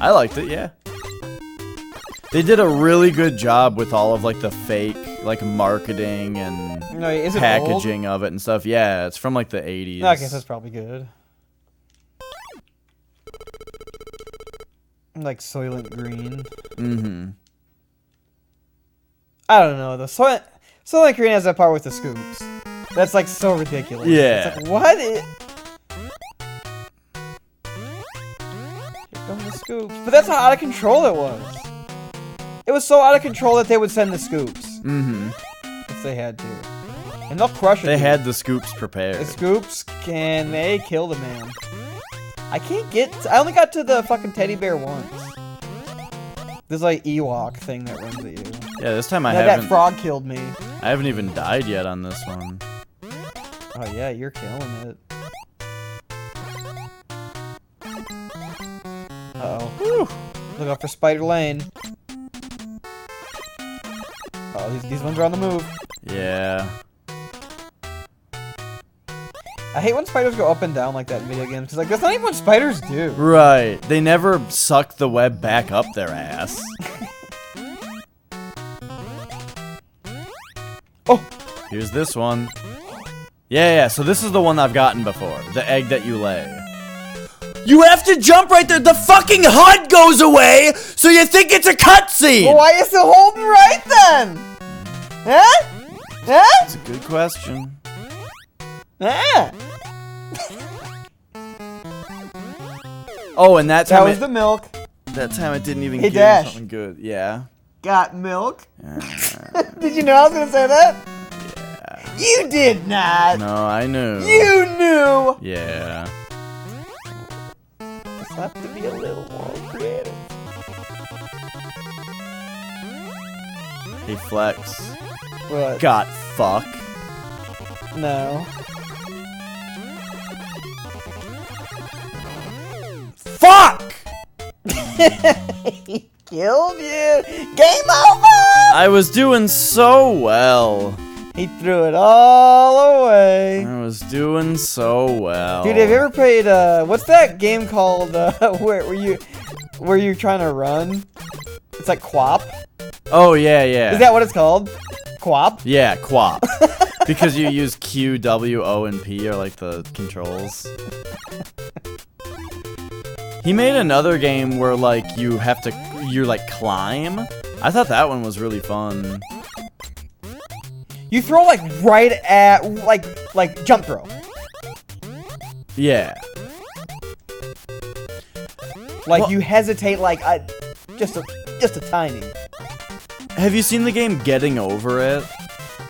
I liked it, yeah. They did a really good job with all of like the fake like marketing and No, is it packaging of it and stuff. Yeah, it's from like the 80s. No, I guess that's probably good. Like Soylent Green. Mm-hmm. I don't know. The Soylent Green has that part with the scoops. That's like so ridiculous. Yeah. It's like, what? Here come the scoops. But that's how out of control it was. It was so out of control that they would send the scoops. Mm-hmm. If they had to. And they'll crush it. They dude. had the scoops prepared. The scoops, can they kill the man? I can't get... I only got to the fucking teddy bear once. This like Ewok thing that runs at you. Yeah, this time I No, haven't... that frog killed me. I haven't even died yet on this one. Oh yeah, you're killing it. Uh-oh. Whew. Look out for Spider Lane. Oh, these ones are on the move. Yeah. I hate when spiders go up and down like that in video games, because like that's not even what spiders do. Right. They never suck the web back up their ass. Oh! Here's this one. Yeah, so this is the one I've gotten before. The egg that you lay. You have to jump right there. The fucking HUD goes away, so you think it's a cutscene. Well, why are you still holding right then? Huh? Huh? That's a good question. Ah. Oh, and that time That was the milk. that time it didn't even Hey, give me Dash. something good. Yeah. Got milk? Did you know I was gonna say that? Yeah. You did not. No, I knew. You knew. Yeah. Just have to be a little more creative. Hey, Flex. What? Got fuck. No. Fuck! He killed you. Game over. I was doing so well. He threw it all away. I was doing so well. Dude, have you ever played what's that game called where you're trying to run? It's like Quap. Oh, yeah. Is that what it's called? Quap? Yeah, Quap. Because you use Q, W, O, and P are like the controls. He made another game where like you like climb. I thought that one was really fun. You throw like right at like jump throw. Yeah. Like Well- you hesitate like just a tiny. Have you seen the game Getting Over It?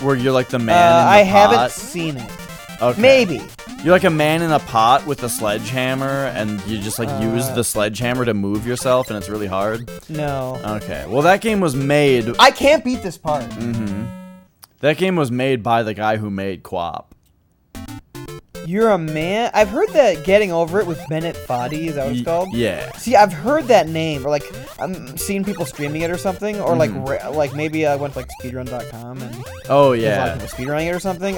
Where you're like the man in the I pot? haven't seen it. Okay. Maybe. You're like a man in a pot with a sledgehammer, and you just like use the sledgehammer to move yourself, and it's really hard. No. Okay. Well, that game was made. I can't beat this part. Mm-hmm. That game was made by the guy who made Quap. You're a man. I've heard that Getting Over It with Bennett Foddy. Is that what it's called? Yeah. See, I've heard that name, or like I'm seeing people streaming it or something, or Mm-hmm. like maybe I went to like speedrun.com and Oh there's a lot yeah. of people speedrunning it or something.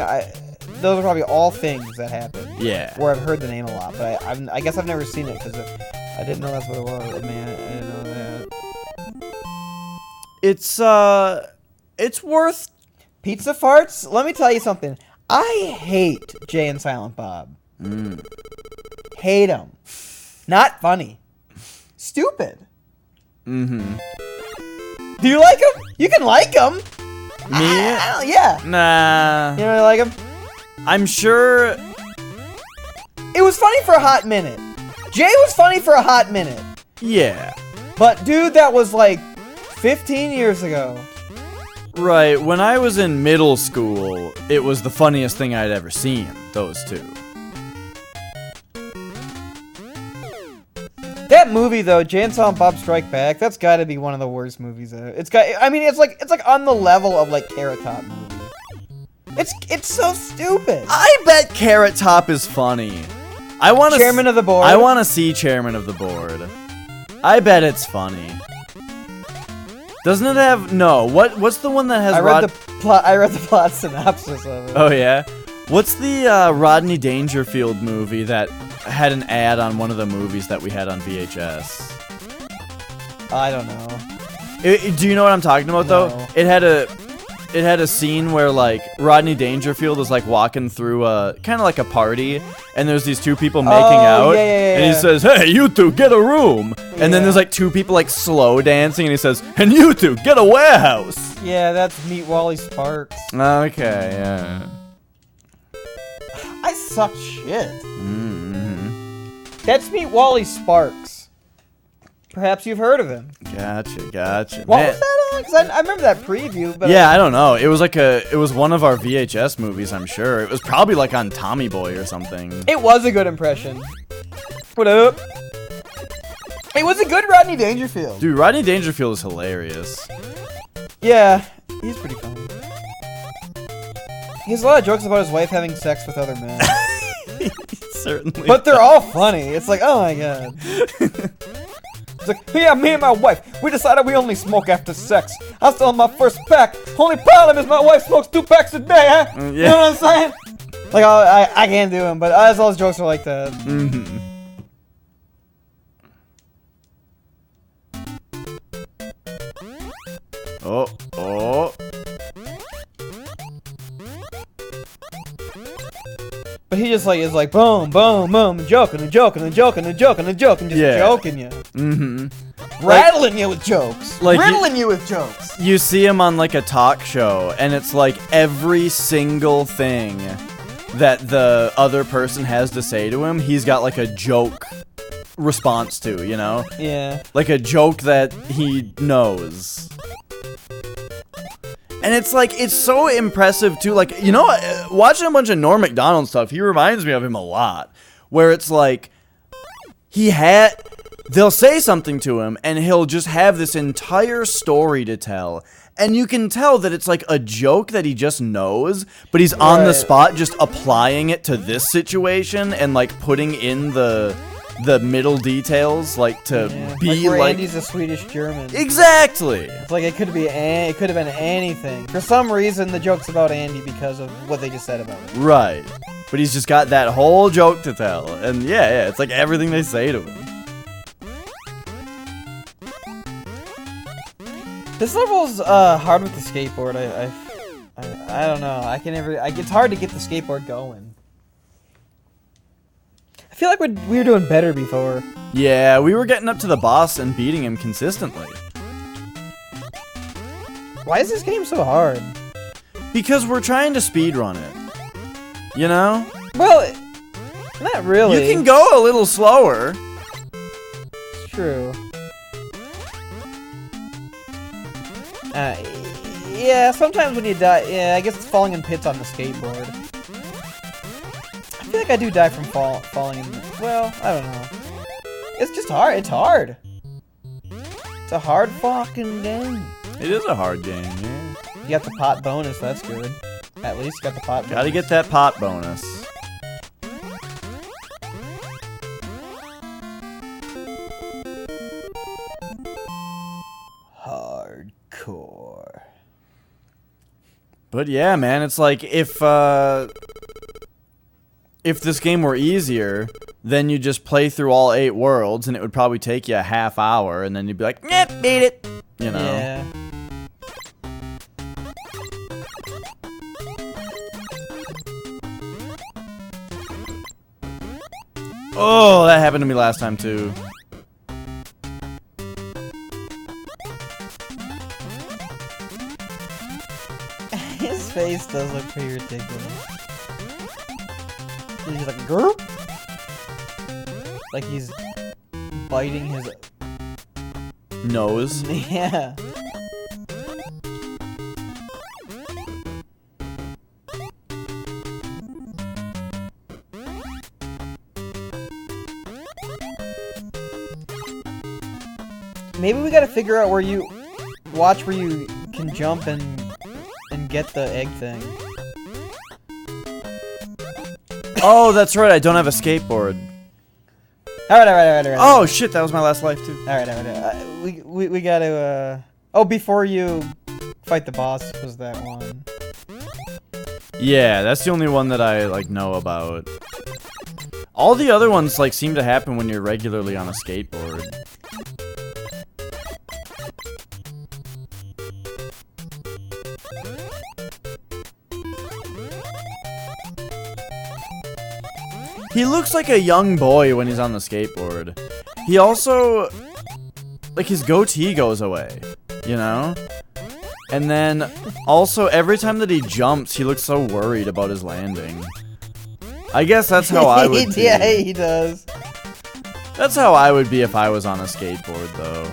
Those are probably all things that happen. Yeah. Where I've heard the name a lot, but I guess I've never seen it because I didn't know that's what it was. Man, I didn't know that. It's worth. Pizza farts. Let me tell you something. I hate Jay and Silent Bob. Hate them. Not funny. Stupid. Mm-hmm. Do you like them? You can like them. Me? Yeah. Nah. You don't really like them? I'm sure. It was funny for a hot minute. Jay was funny for a hot minute. Yeah. But dude, that was like 15 years ago. Right. When I was in middle school, it was the funniest thing I'd ever seen. Those two. That movie though, Jay and Silent Bob Strike Back, that's got to be one of the worst movies ever. It's like on the level of like Carrot Top movie. It's so stupid. I bet Carrot Top is funny. I want to. Chairman of the board. I want to see Chairman of the Board. I bet it's funny. Doesn't it have no? What's the one that has? I read the plot synopsis of it. Oh yeah. What's the Rodney Dangerfield movie that had an ad on one of the movies that we had on VHS? I don't know. Do you know what I'm talking about though? No. It had a scene where like Rodney Dangerfield is like walking through a kind of like a party, and there's these two people making out, and he says, "Hey, you two, get a room." And then there's like two people like slow dancing, and he says, "And you two, get a warehouse." Yeah, that's Meet Wally Sparks. Okay, yeah. I suck shit. Mm-hmm. That's Meet Wally Sparks. Perhaps you've heard of him. Gotcha. What Man. was that on? Because I remember that preview, but Yeah, I don't know. It was one of our VHS movies, I'm sure. It was probably like on Tommy Boy or something. it was a good impression. What up? It was a good Rodney Dangerfield. Dude, Rodney Dangerfield is hilarious. Yeah, he's pretty funny. He has a lot of jokes about his wife having sex with other men. Certainly. But they're all funny. It's like, oh my god. It's like, yeah, me and my wife, we decided we only smoke after sex. I was still on my first pack. Only problem is my wife smokes 2 packs a day, huh? Yeah. You know what I'm saying? Like, I can't do him, but as all his jokes are like that. Mm-hmm. Oh. But he just like is like boom, boom, boom, joking and joking and joking and joking and joking, just joking you. Mm-hmm. Rattling you with jokes. Like riddling you with jokes. You see him on like a talk show, and it's like every single thing that the other person has to say to him, he's got like a joke response to, you know? Yeah. Like a joke that he knows. And it's like, it's so impressive too. Like, you know, watching a bunch of Norm Macdonald stuff, he reminds me of him a lot. Where it's like, they'll say something to him, and he'll just have this entire story to tell. And you can tell that it's like a joke that he just knows, but he's on the spot just applying it to this situation and like putting in the middle details, like to be like, like Andy's a Swedish German. Exactly. It's like it could have been anything. For some reason, the joke's about Andy because of what they just said about it. Right. But he's just got that whole joke to tell, and yeah, it's like everything they say to him. This level's hard with the skateboard. I don't know. It's hard to get the skateboard going. I feel like we were doing better before. Yeah, we were getting up to the boss and beating him consistently. Why is this game so hard? Because we're trying to speedrun it. You know? Well, not really. You can go a little slower. It's true. Yeah, sometimes when you die, yeah, I guess it's falling in pits on the skateboard. I feel like I do die from falling in. Well, I don't know. It's just hard. It's hard. It's a hard fucking game. It is a hard game, yeah. You got the pot bonus. That's good. At least you got the pot bonus. Gotta get that pot bonus. Hardcore. But yeah, man, it's like if this game were easier, then you just play through all 8 worlds, and it would probably take you a half hour, and then you'd be like, "Yep, beat it," you know. Yeah. Oh, that happened to me last time too. His face does look pretty ridiculous. He's like, grr? Like he's biting his Nose. Yeah. Maybe we gotta figure out where you can jump and get the egg thing. Oh, that's right. I don't have a skateboard. Alright. Oh shit, that was my last life too. Alright. We gotta, oh, before you fight the boss was that one. Yeah, that's the only one that I, like, know about. All the other ones, like, seem to happen when you're regularly on a skateboard. He looks like a young boy when he's on the skateboard. He also, like, his goatee goes away, you know? And then, also, every time that he jumps, he looks so worried about his landing. I guess that's how I would be. Yeah, he does. That's how I would be if I was on a skateboard, though.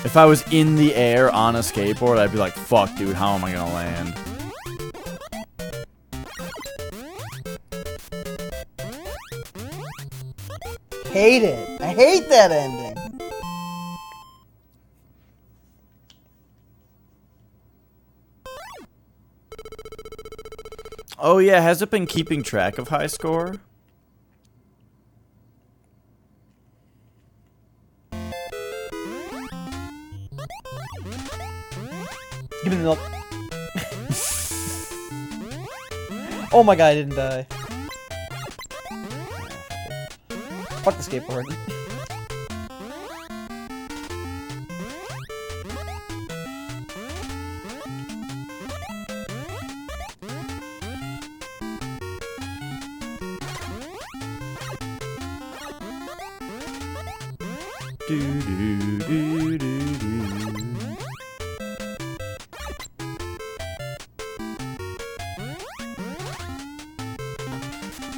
If I was in the air on a skateboard, I'd be like, fuck, dude, how am I gonna land? Hate it. I hate that ending. Oh yeah, has it been keeping track of high score? Give me the milk. Oh my god, I didn't die. Fuck the skateboard.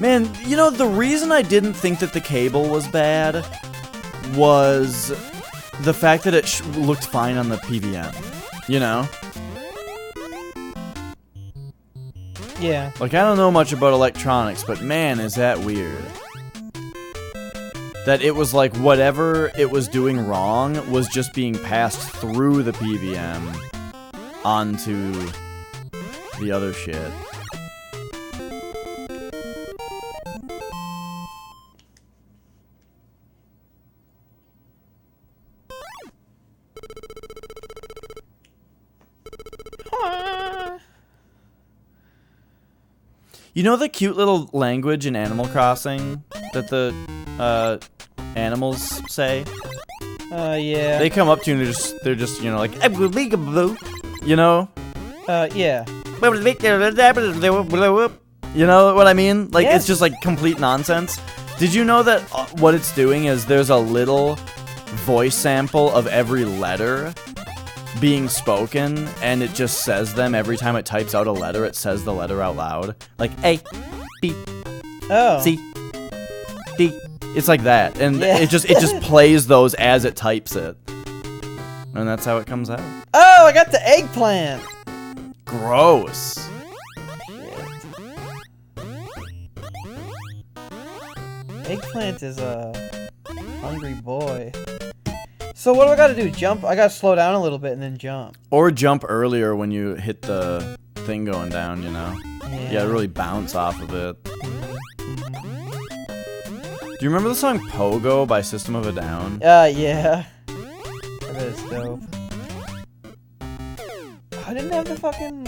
Man, you know, the reason I didn't think that the cable was bad was the fact that it looked fine on the PVM, you know? Yeah. Like, I don't know much about electronics, but man, is that weird. That it was like whatever it was doing wrong was just being passed through the PVM onto the other shit. You know the cute little language in Animal Crossing that the animals say? Yeah. They come up to you and they're just you know, like, you know? Yeah. You know what I mean? Like, Yes. It's just like complete nonsense. Did you know that what it's doing is there's a little voice sample of every letter being spoken, and it just says them every time it types out a letter. It says the letter out loud, like A, B, Oh. C, D. It's like that, and Yeah. it just plays those as it types it, and that's how it comes out. Oh, I got the eggplant. Gross. Eggplant is a hungry boy. So what do I gotta do? Jump? I gotta slow down a little bit and then jump. Or jump earlier when you hit the thing going down. You know. Yeah, really bounce off of it. Do you remember the song Pogo by System of a Down? Yeah. I bet it's dope. I didn't have the fucking,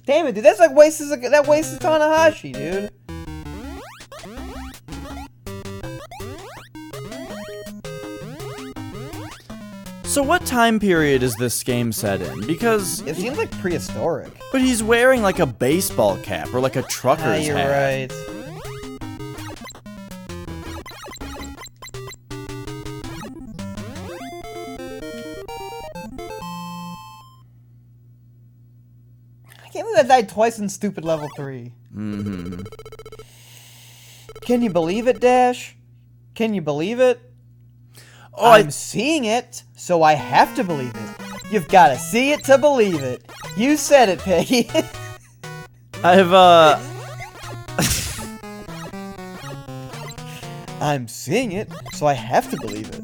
damn it, dude, that's like wastes Tanahashi, dude. So what time period is this game set in? Because It seems like prehistoric. but he's wearing like a baseball cap or like a trucker's You're hat. right. I can't believe I died twice in stupid level 3. Mm-hmm. Can you believe it, Dash? Can you believe it? Oh, I'm seeing it, so I have to believe it. You've gotta see it to believe it. You said it, Peggy. I've I'm seeing it, so I have to believe it.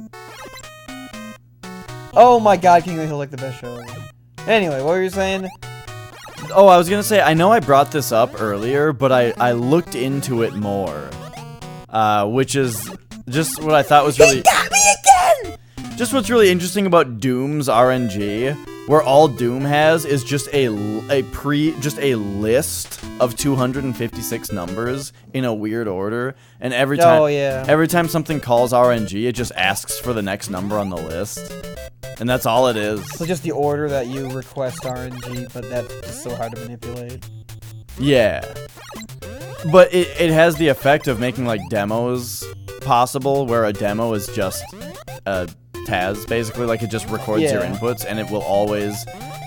Oh my god, King of the Hill like the best show ever. Anyway, what were you saying? Oh, I was gonna say, I know I brought this up earlier, but I looked into it more. Which is just what I thought was really... He got me again! Just what's really interesting about Doom's RNG, where all Doom has is just a list of 256 numbers in a weird order, and every time something calls RNG, it just asks for the next number on the list. And that's all it is. So just the order that you request RNG, but that's just so hard to manipulate. Yeah. But it has the effect of making like demos possible, where a demo is just a Taz, basically. Like, it just records your inputs, and it will always,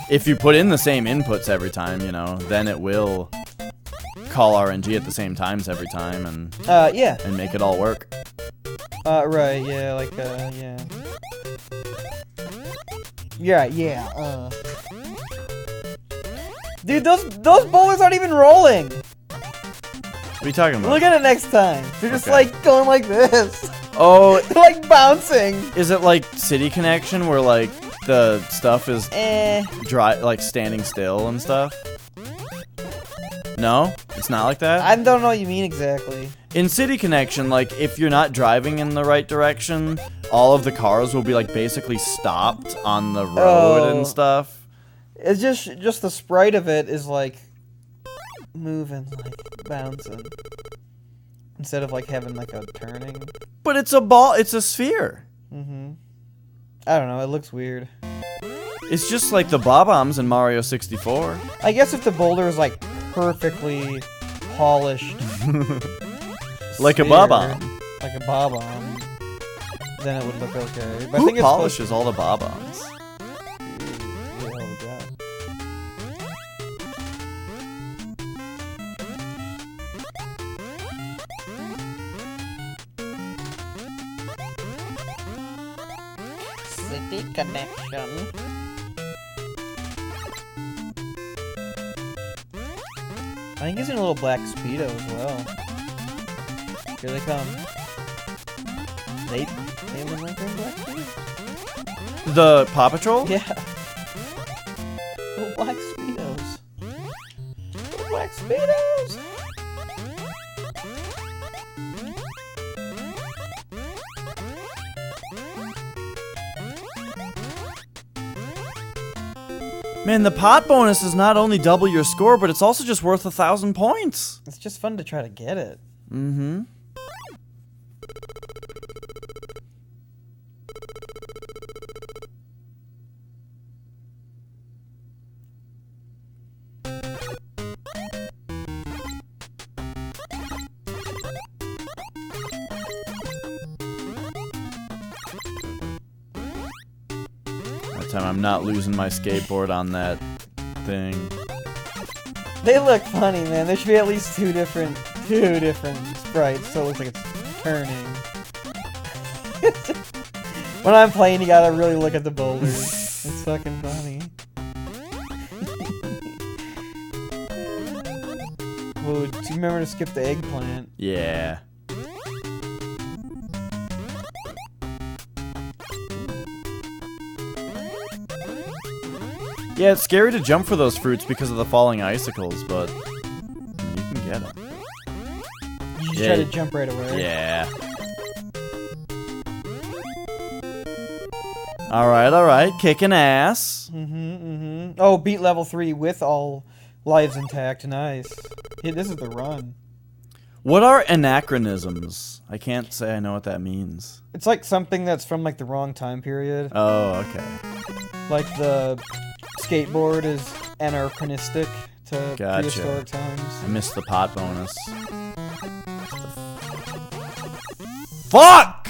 if you put in the same inputs every time, you know, then it will call RNG at the same times every time, and and make it all work. Right, yeah, like, yeah. Yeah. Dude, those boulders aren't even rolling! What are you talking about? Look at it next time. They're just, Okay. like, going like this. Oh, They're, like, bouncing. is it like City Connection, where, like, the stuff is dry, like, standing still and stuff? No? It's not like that? I don't know what you mean exactly. In City Connection, like, if you're not driving in the right direction, all of the cars will be, like, basically stopped on the road and stuff. It's just the sprite of it is like moving, like bouncing, instead of like having like a turning. But it's a ball. It's a sphere. Mm-hmm. I don't know. It looks weird. It's just like the Bob-ombs in Mario 64. I guess if the boulder is like perfectly polished, Like a sphere, Bob-omb. like a Bob-omb, then it would look okay. But I Who think polishes all the Bob-ombs? City connection. I think he's in a little black Speedo as well. Here they come. They even like in black Speedo? The Paw Patrol? Yeah. Little black Speedos. Little black Speedos! Man, the pot bonus is not only double your score, but it's also just worth 1,000 points. It's just fun to try to get it. Mm-hmm. Time I'm not losing my skateboard on that thing. They look funny, man. There should be at least two different sprites, so it looks like it's turning. When I'm playing, you gotta really look at the boulders. It's fucking funny. Whoa, do you remember to skip the eggplant? Yeah. Yeah, it's scary to jump for those fruits because of the falling icicles, but I mean, you can get them. You just try to jump right away. Yeah. Alright, kicking ass. Oh, beat level 3 with all lives intact. Nice. Hey, this is the run. What are anachronisms? I can't say I know what that means. It's like something that's from like the wrong time period. Oh, okay. Like the skateboard is anachronistic to Gotcha. prehistoric times. I missed the pot bonus. Fuck!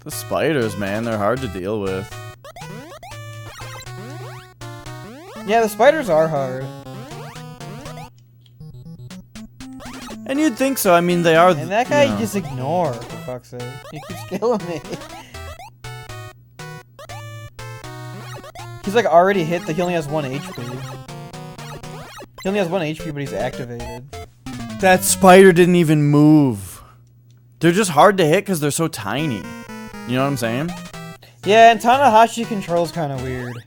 The spiders, man, they're hard to deal with. Yeah, the spiders are hard. And you'd think so. I mean, they are. And that guy you know. just ignore, for fuck's sake. He keeps killing me. He's like already hit he only has 1 HP. He only has 1 HP, but he's activated. That spider didn't even move. They're just hard to hit because they're so tiny. You know what I'm saying? Yeah, and Tanahashi controls kind of weird.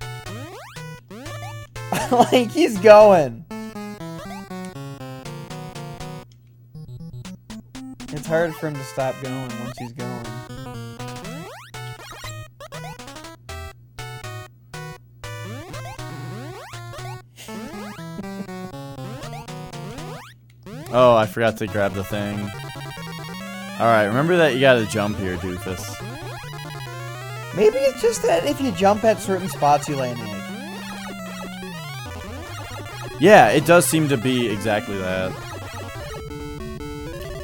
Like, he's going. It's hard for him to stop going once he's going. Oh, I forgot to grab the thing. Alright, remember that you gotta jump here, doofus. Maybe it's just that if you jump at certain spots, you lay an egg. Yeah, it does seem to be exactly that.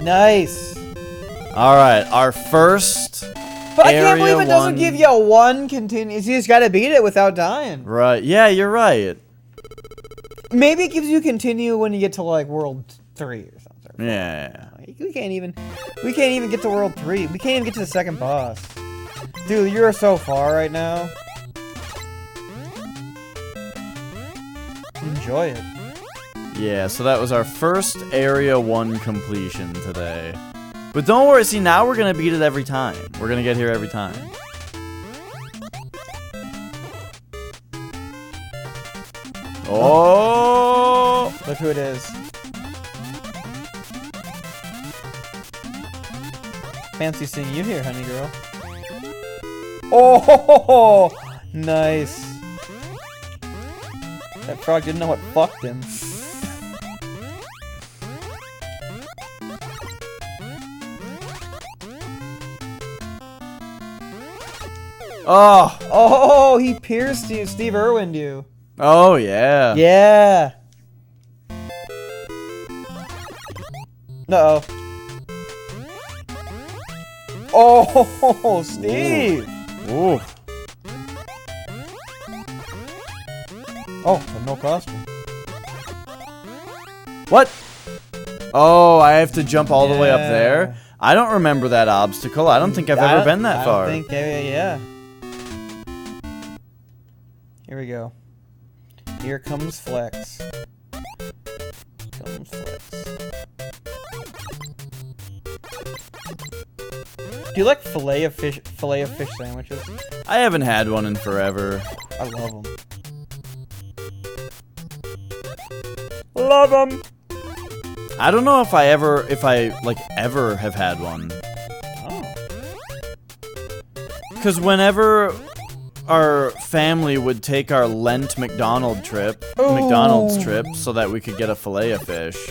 Nice. Alright, our first But I can't believe it Area doesn't 1. give you a 1 continuous. You just gotta beat it without dying. Right, yeah, you're right. Maybe it gives you continue when you get to like World 3 or something. Yeah. We can't even get to World 3. We can't even get to the second boss. Dude, you're so far right now. Enjoy it. Yeah, so that was our first Area 1 completion today. But don't worry, see, now we're gonna beat it every time. We're gonna get here every time. Oh! Look who it is. Fancy seeing you here, honey girl. Oh, nice. That frog didn't know what fucked him. Oh, he pierced you. Steve Irwin'd you. Oh, yeah. Yeah. Uh-oh. Oh, Steve. Ooh. Oh, no costume. What? Oh, I have to jump all the way up Yeah. there? I don't remember that obstacle. I don't think I've ever been that far. I don't think, yeah. Here we go. Here comes Flex. Do you like fillet of fish sandwiches? I haven't had one in forever. I love them. Love them. I don't know if I ever have had one. Oh. Because whenever our family would take our Lent McDonald's trip so that we could get a fillet of fish,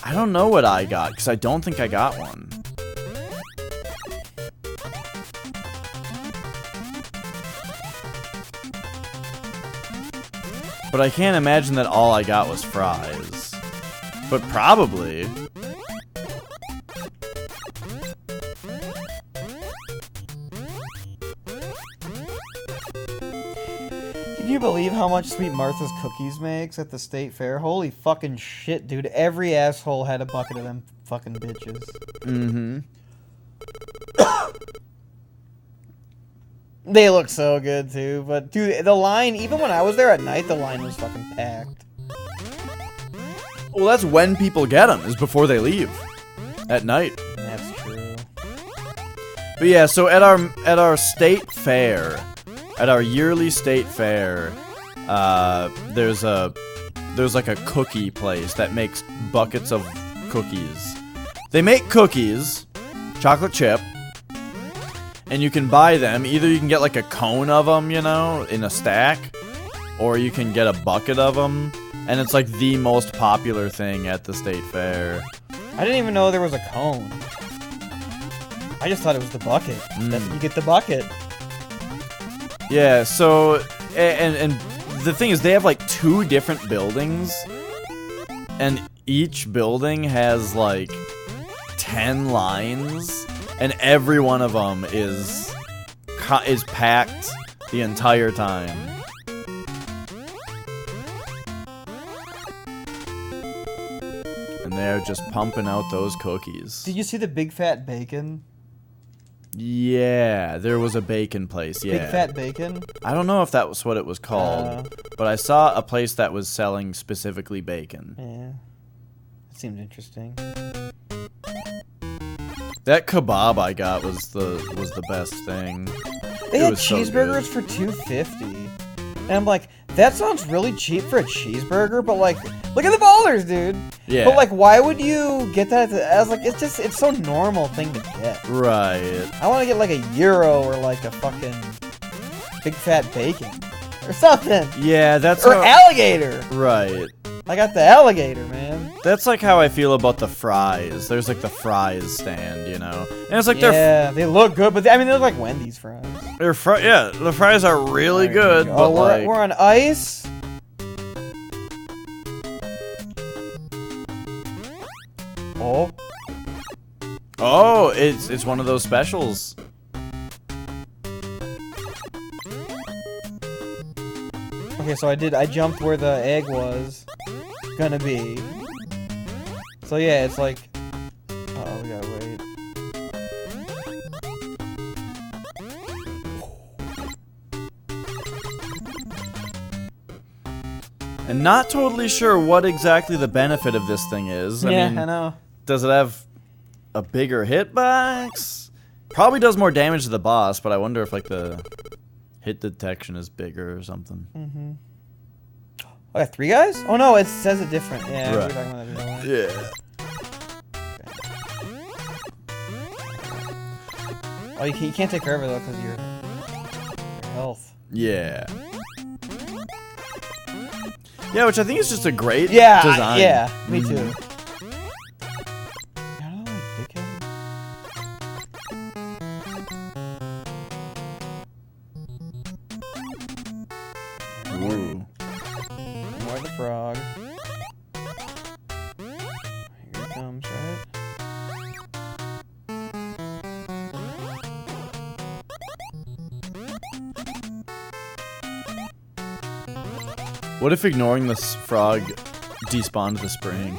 I don't know what I got, because I don't think I got one. But I can't imagine that all I got was fries. But probably. Can you believe how much Sweet Martha's Cookies makes at the state fair? Holy fucking shit, dude. Every asshole had a bucket of them fucking bitches. Mm-hmm. They look so good, too. But, dude, the line, even when I was there at night, the line was fucking packed. Well, that's when people get them, is before they leave. At night. That's true. But yeah, so at our state fair, at our yearly state fair, there's like a cookie place that makes buckets of cookies. They make cookies, chocolate chip, and you can buy them. Either you can get like a cone of them, you know, in a stack, or you can get a bucket of them, and it's like the most popular thing at the state fair. I didn't even know there was a cone. I just thought it was the bucket. You get the bucket. Yeah, so, and the thing is, they have like 2 different buildings, and each building has like 10 lines, and every one of them is packed the entire time. And they're just pumping out those cookies. Did you see the Big Fat Bacon? Yeah, there was a bacon place, yeah. Big Fat Bacon? I don't know if that was what it was called, but I saw a place that was selling specifically bacon. Yeah. That seemed interesting. That kebab I got was the best thing. They had cheeseburgers for $2.50. And I'm like, that sounds really cheap for a cheeseburger, but like, look at the ballers, dude. Yeah. But like, why would you get that? As like, it's so normal thing to get. Right. I want to get like a gyro or like a fucking Big Fat Bacon or something. Yeah, that's or alligator. Right. I got the alligator, man. That's like how I feel about the fries. There's like the fries stand, you know, and it's like they look good, but I mean they look like Wendy's fries. Yeah, the fries are really good. Oh, but we're on ice. Oh, it's one of those specials. Okay, so I jumped where the egg was gonna be. So yeah, it's like, uh-oh, we gotta wait. And not totally sure what exactly the benefit of this thing is. I I know. Does it have a bigger hitbox? Probably does more damage to the boss, but I wonder if like the hit detection is bigger or something. Mm-hmm. Oh, I got 3 guys? Oh no, it says it different. Yeah, right. we're talking about that one. Yeah. Oh, you can't take care of it though, because you're... health. Yeah. Yeah, which I think is just a great Yeah, design. yeah, me too. I don't know, like, dickhead. Ooh. More the frog. Here it comes, right? What if ignoring this frog despawned the spring?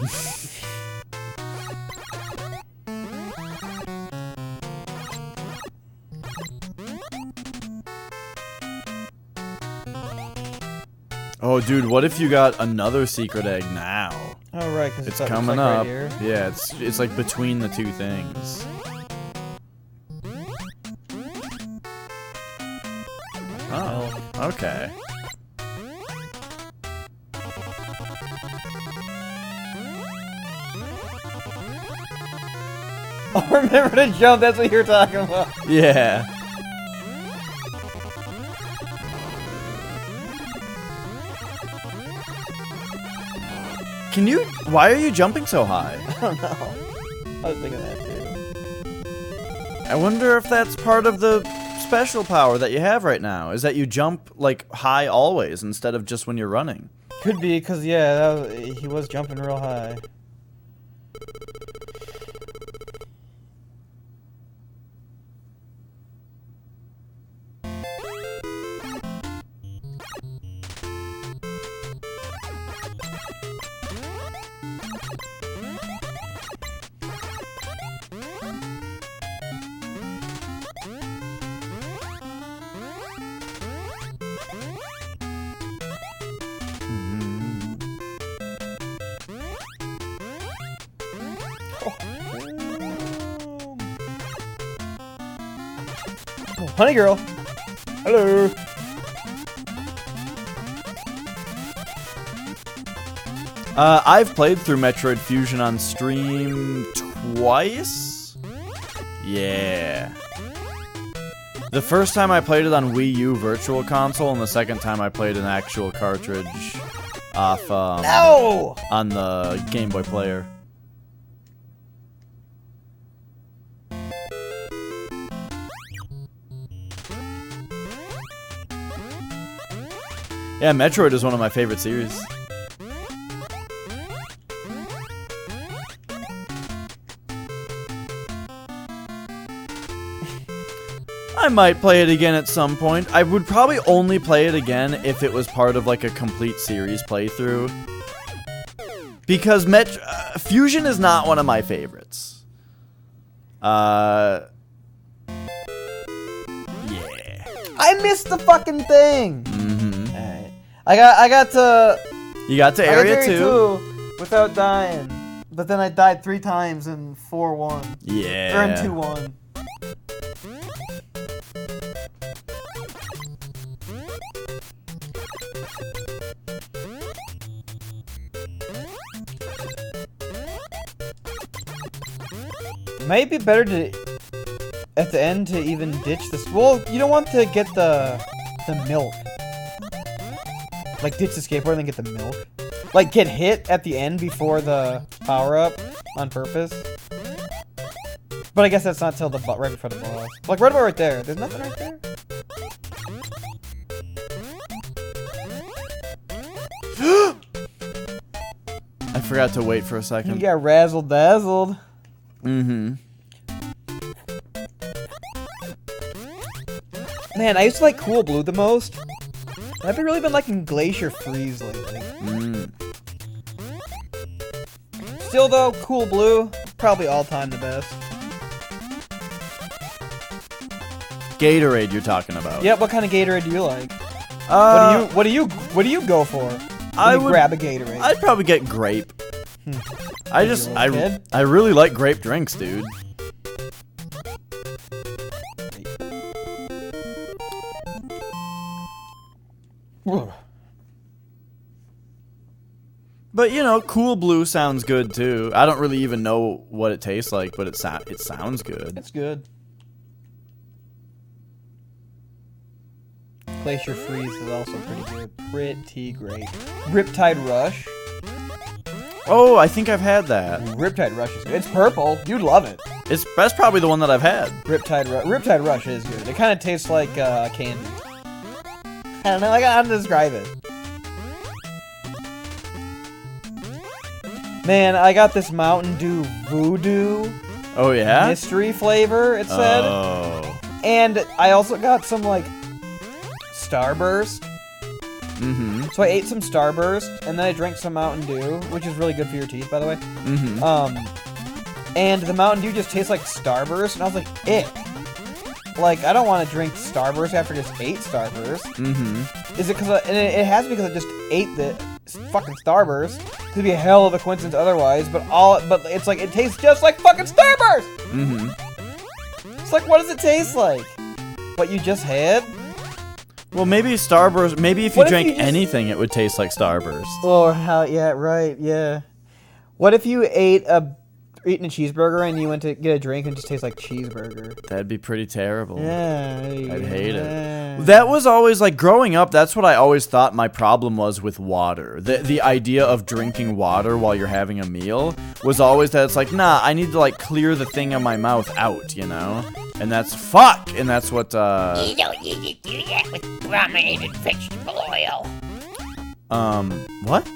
Oh, dude, what if you got another secret egg now? Oh, right, because It's like coming right up. here. Yeah, it's like between the two things. Oh, okay. Oh, remember to jump, that's what you're talking about. Yeah. Can you? Why are you jumping so high? I don't know. I was thinking that too. I wonder if that's part of the special power that you have right now, is that you jump like high always instead of just when you're running. Could be, because, yeah, he was jumping real high. Oh, honey girl. Hello. I've played through Metroid Fusion on stream twice. Yeah. The first time I played it on Wii U Virtual Console, and the second time I played an actual cartridge off No! on the Game Boy Player. Yeah, Metroid is one of my favorite series. I might play it again at some point. I would probably only play it again if it was part of like a complete series playthrough. Because Fusion is not one of my favorites. Yeah. I missed the fucking thing. Mm-hmm. Alright. I got to You got to Area 2. without dying. But then I died 3 times in 4-1. Yeah. Or in 2-1. Might be better to, at the end, to even ditch this. Well, you don't want to get the milk. Like, ditch the skateboard and then get the milk. Like, get hit at the end before the power-up on purpose. But I guess that's not till the right before the boss. Like, right about right there. There's nothing right there. I forgot to wait for a You second. got razzle-dazzled. Mm-hmm. Man, I used to like Cool Blue the most. I've really been liking Glacier Freeze lately. Mm. Still though, Cool Blue, probably all time the best. Gatorade you're talking about. Yeah, what kind of Gatorade do you like? Uh, What do you go for? When I you would grab a Gatorade. I'd probably get grape. I just you a little kid? I really like grape drinks, dude. But you know, Cool Blue sounds good too. I don't really even know what it tastes like, but it sounds good. It's good. Place Your Freeze is also pretty good. Pretty great. Riptide Rush. Oh, I think I've had that. Riptide Rush is good. It's purple. You'd love it. That's probably the one that I've had. Riptide Rush is good. It kind of tastes like candy. I don't know how to describe it. Man, I got this Mountain Dew Voodoo. Oh, yeah? Mystery flavor, it said. Oh. And I also got some, like, Starburst. Mm-hmm. So I ate some Starburst, and then I drank some Mountain Dew, which is really good for your teeth, by the way. Mm-hmm. And the Mountain Dew just tastes like Starburst, and I was like, ick. Like, I don't want to drink Starburst after I just ate Starburst. Mm-hmm. Is it because and it has to be because I just ate the fucking Starburst. It'd be a hell of a coincidence otherwise, but it's like, it tastes just like fucking Starburst! Mm-hmm. It's like, what does it taste like? What you just had? Well, maybe Starburst, maybe if you drank anything, it would taste like Starburst. Oh, yeah, right, yeah. What if you eating a cheeseburger and you went to get a drink and it just tastes like cheeseburger? That'd be pretty terrible. Yeah. I'd hate it. That was always, like, growing up, that's what I always thought my problem was with water. The idea of drinking water while you're having a meal was always that it's like, nah, I need to, like, clear the thing in my mouth out, you know? And that's fuck! And that's what, You don't need to do that with brominated vegetable oil. What?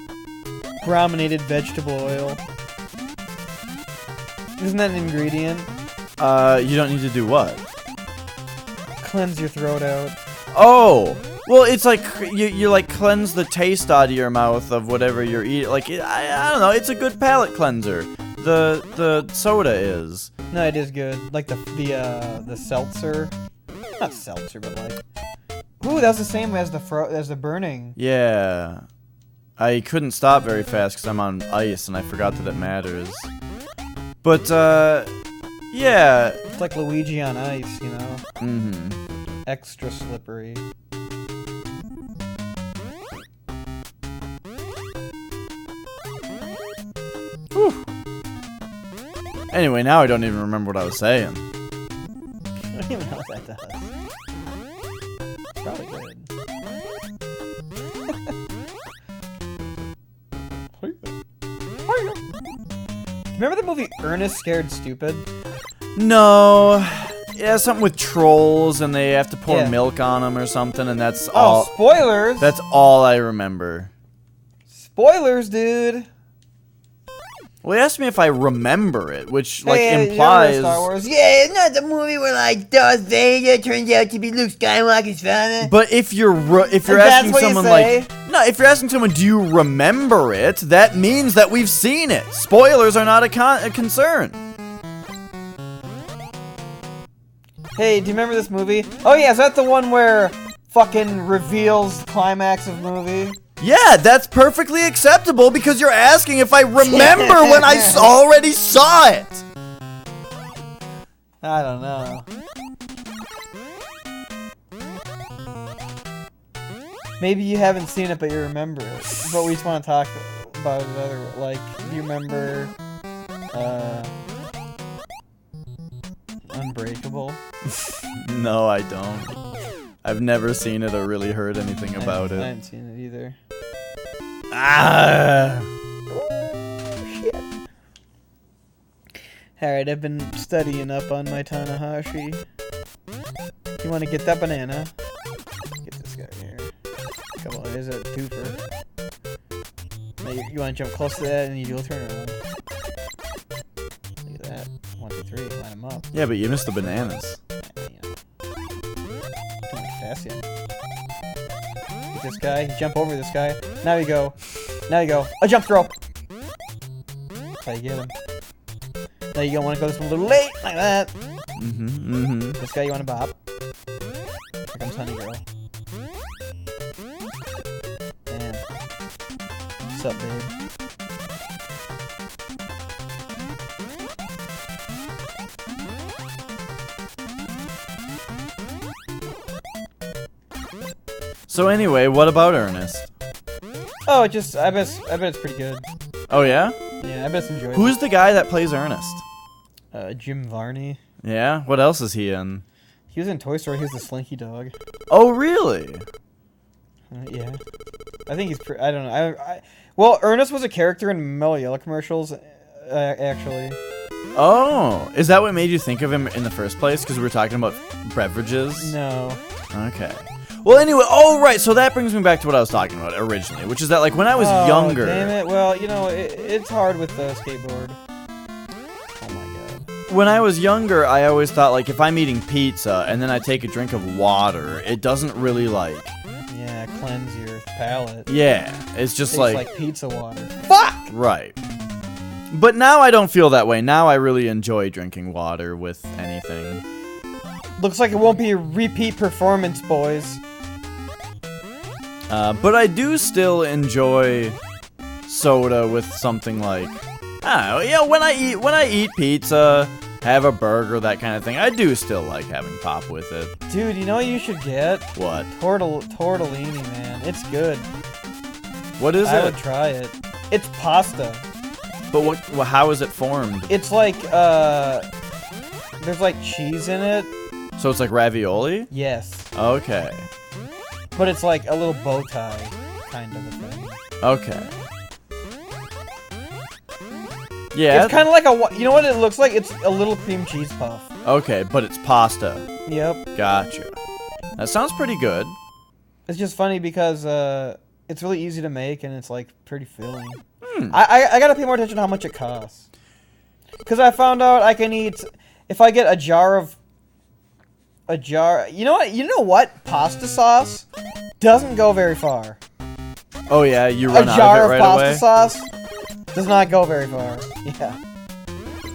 Brominated vegetable oil. Isn't that an ingredient? You don't need to do what? Cleanse your throat out. Oh! Well, it's like, you like, cleanse the taste out of your mouth of whatever you're eating. Like, I don't know, it's a good palate cleanser. The soda is. No, it is good. Like the seltzer. Not seltzer, but like. Ooh, that was the same as the burning. Yeah. I couldn't stop very fast because I'm on ice and I forgot that it matters. But, yeah. It's like Luigi on ice, you know? Mm-hmm. Extra slippery. Whew. Anyway, now I don't even remember what I was saying. I don't even know what that does. It's probably good. Remember the movie Ernest Scared Stupid? No. Yeah, something with trolls and they have to pour Yeah. milk on them or something, and that's all. Oh, spoilers! That's all I remember. Spoilers, dude! Well, he asked me if I remember it, which like Hey, implies. Star Wars. Yeah, it's not the movie where like Darth Vader turns out to be Luke Skywalker's father. But if you're That's asking what you someone say? like if you're asking someone, do you remember it? That means that we've seen it. Spoilers are not a concern. Hey, do you remember this movie? Oh yeah, is that the one where fucking reveals climax of movie? Yeah, that's perfectly acceptable because you're asking if I remember when I already saw it. I don't know. Maybe you haven't seen it, but you remember it. But we just want to talk about it other, like, do you remember, Unbreakable? No, I don't. I've never seen it or really heard anything about I it. haven't seen it either. Ah! Shit. Alright, I've been studying up on my Tanahashi. You want to get that banana? Get this guy here. Come on, there's a twofer. Now you want to jump close to that and you do a turnaround. Look at that. 1, 2, 3, line them up. Yeah, but you missed the bananas. You know. Too much potassium. Get this guy. You jump over this guy. Now you go. Now you go. A jump throw. That's how you get him. Now you don't want to go this one a little late, like that. Mm-hmm, mm-hmm. This guy you want to bop. Here comes Honey Girl. Damn. What's up, babe? So anyway, what about Ernest? Oh, it just, I bet it's pretty good. Oh yeah? Yeah, I bet it's enjoyable. Who's the guy that plays Ernest? Jim Varney. Yeah? What else is he in? He was in Toy Story, he was the Slinky Dog. Oh really? Yeah. I think he's I don't know. Well, Ernest was a character in Mellow Yellow commercials, actually. Oh, is that what made you think of him in the first place? Because we were talking about beverages? No. Okay. Well, anyway, oh, right, so that brings me back to what I was talking about originally, which is that, like, when I was younger... damn it. Well, you know, it's hard with the skateboard. Oh, my God. When I was younger, I always thought, like, if I'm eating pizza and then I take a drink of water, it doesn't really, like... Yeah, cleanse your palate. Yeah, it's just Tastes like pizza water. Fuck! Right. But now I don't feel that way. Now I really enjoy drinking water with anything. Looks like it won't be a repeat performance, boys. But I do still enjoy soda with something like, I don't know, yeah, when I eat pizza, have a burger, that kind of thing, I do still like having pop with it. Dude, you know what you should get? What? Tortellini, man. It's good. What is it? I would try it. It's pasta. But how is it formed? It's like, there's like cheese in it. So it's like ravioli? Yes. Okay. But it's like a little bow tie kind of a thing. Okay. Yeah. It's kind of like you know what it looks like? It's a little cream cheese puff. Okay, but it's pasta. Yep. Gotcha. That sounds pretty good. It's just funny because it's really easy to make and it's like pretty filling. I gotta pay more attention to how much it costs. Because I found out I can eat, if I get a jar, you know what? Pasta sauce doesn't go very far. Oh yeah, you run A out jar of it of right pasta away? sauce does not go very far. Yeah.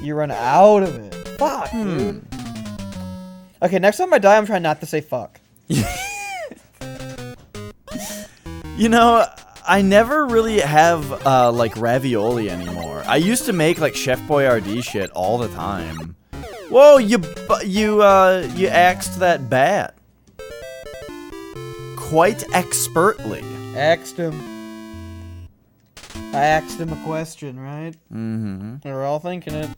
You run out of it. Fuck, dude. Okay, next time I die, I'm trying not to say fuck. You know, I never really have, like, ravioli anymore. I used to make, like, Chef Boyardee shit all the time. Whoa, you axed that bat. Quite expertly. Asked him. I asked him a question, right? Mm-hmm. We're all thinking it.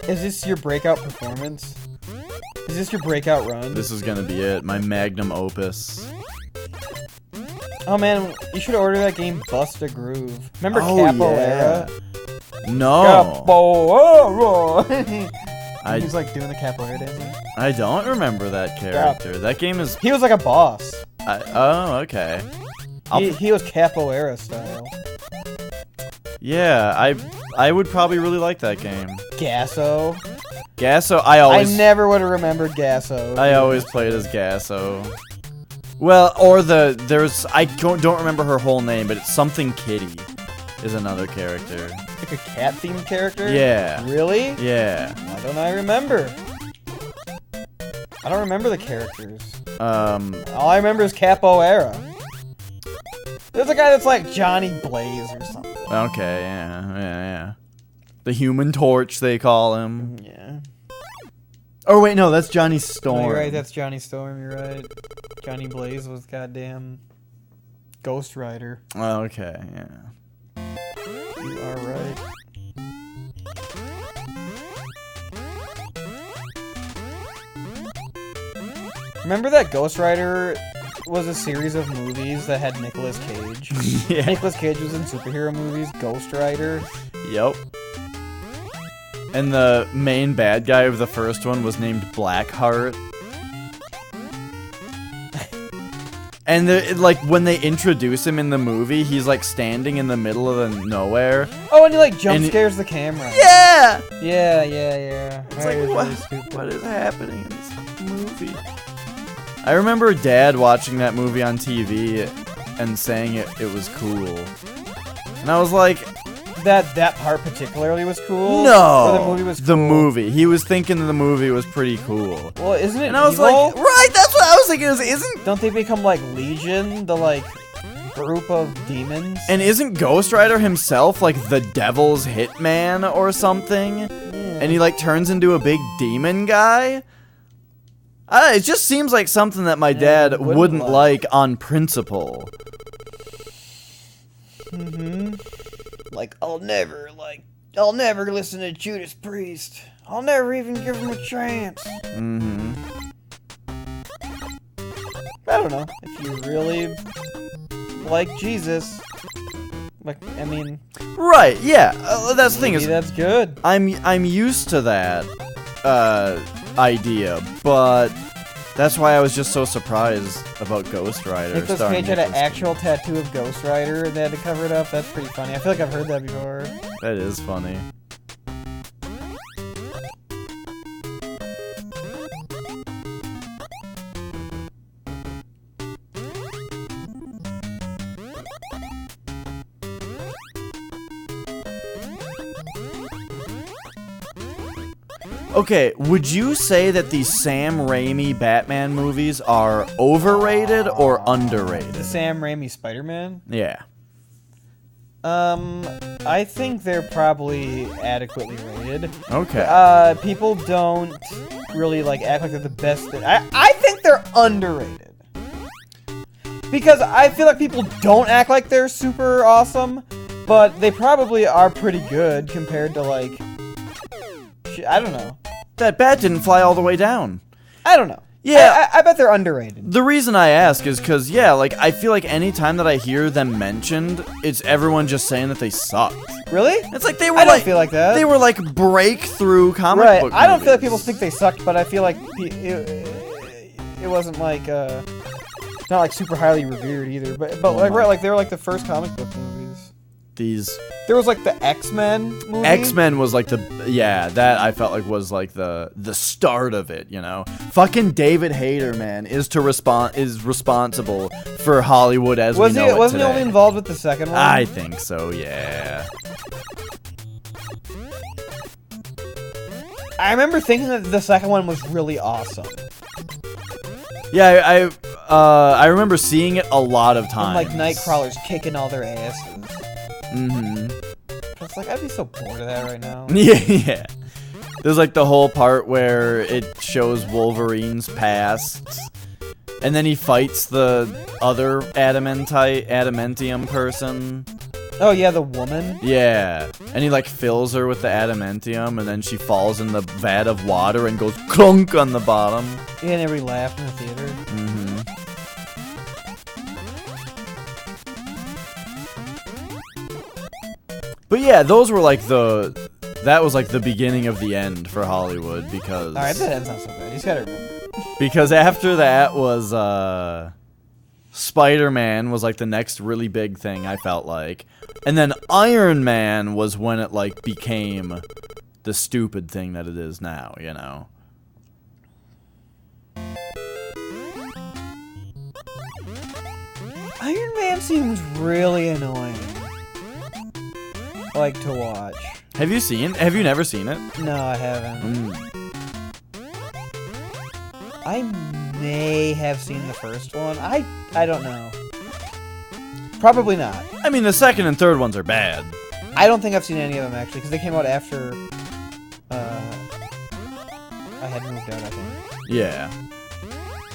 Is this your breakout performance? Is this your breakout run? This is gonna be it, my magnum opus. Oh man, you should order that game Bust a Groove. Remember Oh, Capoeira? yeah. No. Capoeira! I- He's like doing the capoeira dance. I don't remember that character. That game is... He was like a boss. oh, okay. He was capoeira style. Yeah, I would probably really like that game. Gasso. Gasso, I never would have remembered Gasso. I always played as Gasso. Well, or I don't remember her whole name, but it's something Kitty is another character. Like a cat-themed character? Yeah. Really? Yeah. Why don't I remember? I don't remember the characters. All I remember is Capoeira. There's a guy that's like Johnny Blaze or something. Okay, yeah. The Human Torch, they call him. Yeah. Oh, wait, no, that's Johnny Storm. No, you're right, that's Johnny Storm, you're right. Johnny Blaze was goddamn Ghost Rider. Okay, yeah. You are right. Remember that Ghost Rider was a series of movies that had Nicolas Cage? Yeah. Nicolas Cage was in superhero movies, Ghost Rider. Yep. And the main bad guy of the first one was named Blackheart. And like when they introduce him in the movie, he's like standing in the middle of the nowhere. Oh, and he like jump scares the camera. Yeah. Yeah. It's like what is happening in this movie? I remember Dad watching that movie on TV and saying it was cool, and I was like, that part particularly was cool. No, or the movie was cool? The movie. He was thinking the movie was pretty cool. Well, isn't it? And I was evil? like, right, that's what I was thinking. Isn't Don't they become like Legion, the like group of demons? and isn't Ghost Rider himself like the devil's hitman or something? Yeah. And he like turns into a big demon guy. It just seems like something that my dad wouldn't like on principle. Mm-hmm. Like, I'll never listen to Judas Priest. I'll never even give him a chance. Mm-hmm. don't know. If you really like Jesus, like, I mean, Right, yeah. That's the thing maybe is, that's good. I'm used to that idea, but that's why I was just so surprised about Ghost Rider. Nicolas starring Cage had an Nicolas Cage. actual tattoo of Ghost Rider and they had to cover it up. That's pretty funny. I feel like I've heard that before. That is funny. Okay, would you say that the Sam Raimi Batman movies are overrated or underrated? The Sam Raimi Spider-Man? Yeah. I think they're probably adequately rated. Okay. People don't really, like, act like they're the best. I think they're underrated. Because I feel like people don't act like they're super awesome, but they probably are pretty good compared to, like, I don't know. That bat didn't fly all the way down. I don't know. Yeah. I bet they're underrated. The reason I ask is because, yeah, like, I feel like any time that I hear them mentioned, it's everyone just saying that they sucked. Really? It's like they were I don't like, feel like that. They were like breakthrough comic Right. book I don't feel like movies. people think they sucked, but I feel like it wasn't like not like super highly revered either. But like my. right, like they were like the first comic book movies. These There was like the X-Men movie. X-Men was like that I felt like was like the start of it, you know. Fucking David Hayter, man, is responsible for Hollywood as we know it Wasn't he today. only involved with the second one? I think so, yeah. I remember thinking that the second one was really awesome. Yeah, I remember seeing it a lot of times. And like Nightcrawler's kicking all their asses. Mm-hmm. It's like I'd be so bored of that right now. Yeah. There's like the whole part where it shows Wolverine's past, and then he fights the other adamantium person. Oh yeah, the woman. Yeah, and he like fills her with the adamantium, and then she falls in the vat of water and goes clunk on the bottom. Yeah, and everybody laughed in the theater. Mm-hmm. But yeah, those were like that was like the beginning of the end for Hollywood because Alright, that ends not so bad. You just gotta remember. because after that was Spider-Man was like the next really big thing, I felt like. And then Iron Man was when it like became the stupid thing that it is now, you know. Iron Man seems really annoying. Like to watch. Have you never seen it? No, I haven't. Mm. I may have seen the first one. I don't know. Probably not. I mean, the second and third ones are bad. I don't think I've seen any of them actually, because they came out after I had moved out, I think. Yeah.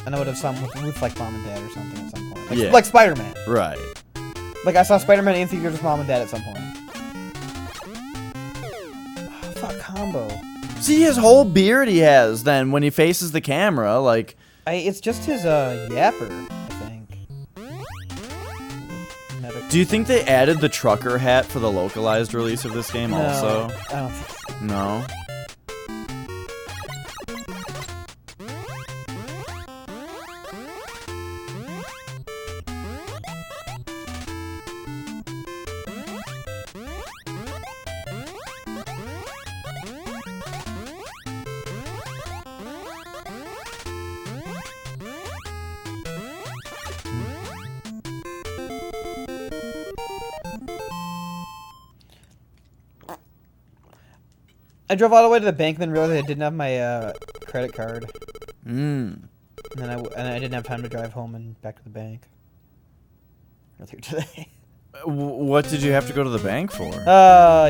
And I would have saw them with like mom and dad or something at some point. Like, Yeah. like Spider-Man. Right. Like I saw Spider-Man in theaters with mom and dad at some point. Oh, fuck combo. See his whole beard he has then when he faces the camera, like It's just his yapper, I think. do you think they added the trucker hat for the localized release of this game No, also? I don't think so. No. I drove all the way to the bank and then realized I didn't have my credit card. Mm. And then I didn't have time to drive home and back to the bank. Earlier today. What did you have to go to the bank for?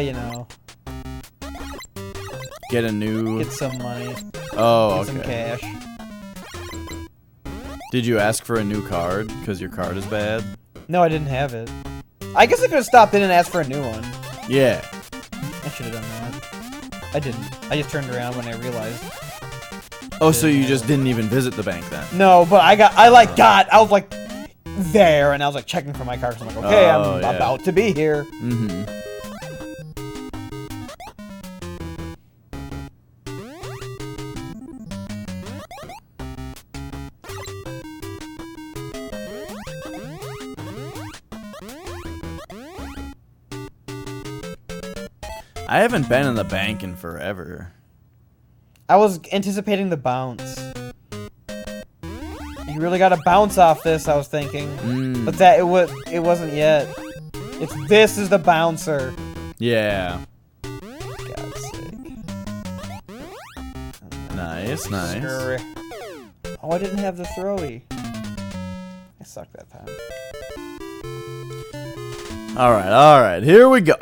You know, Get a new... get some money, Oh, get some okay. cash. Did you ask for a new card because your card is bad? No, I didn't have it. I guess I could have stopped in and asked for a new one. Yeah. I should have done that. I didn't. I just turned around when I realized Oh, so you just didn't even visit the bank then? No, but I was like there, and I was like checking for my car. So I'm like, okay, Oh, I'm yeah. about to be here. Mm-hmm. I haven't been in the bank in forever. I was anticipating the bounce. You really got to bounce off this, I was thinking. But that it wasn't yet. This is the bouncer. Yeah. God's sake. Nice, nice. Screwy. Oh, I didn't have the throwy. I sucked that time. All right. Here we go.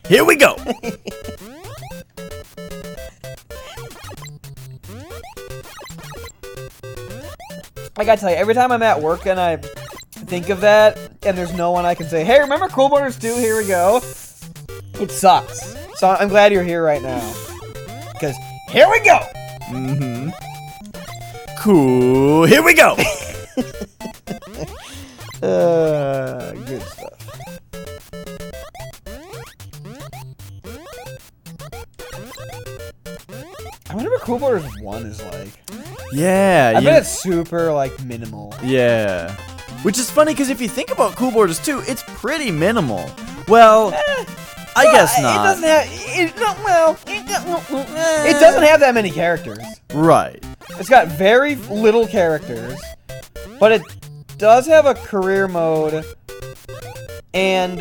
Here we go. I gotta tell you, every time I'm at work and I think of that, and there's no one I can say, hey, remember Cool Borders 2? Here we go. It sucks. So I'm glad you're here right now. Because here we go. Mm-hmm. Cool. Here we go. Good stuff. I wonder what Cool Borders 1 is like. Yeah. I bet it's super, like, minimal. Yeah. Which is funny because if you think about Cool Borders 2, it's pretty minimal. Well, I guess not. It doesn't have. It doesn't have that many characters. Right. It's got very little characters, but it does have a career mode and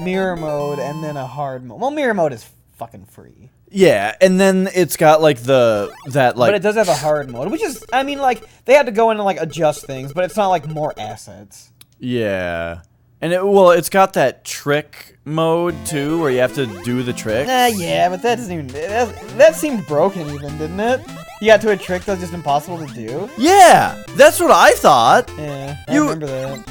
mirror mode, and then a hard mode. Well, mirror mode is fucking free. Yeah, and then it's got like that But it does have a hard mode, which is, I mean, like they had to go in and like adjust things, but it's not like more assets. Yeah. And it's got that trick mode too, where you have to do the trick. Yeah, but that doesn't even. That seemed broken, even, didn't it? You got to a trick that's just impossible to do. Yeah, that's what I thought. Yeah, I remember that.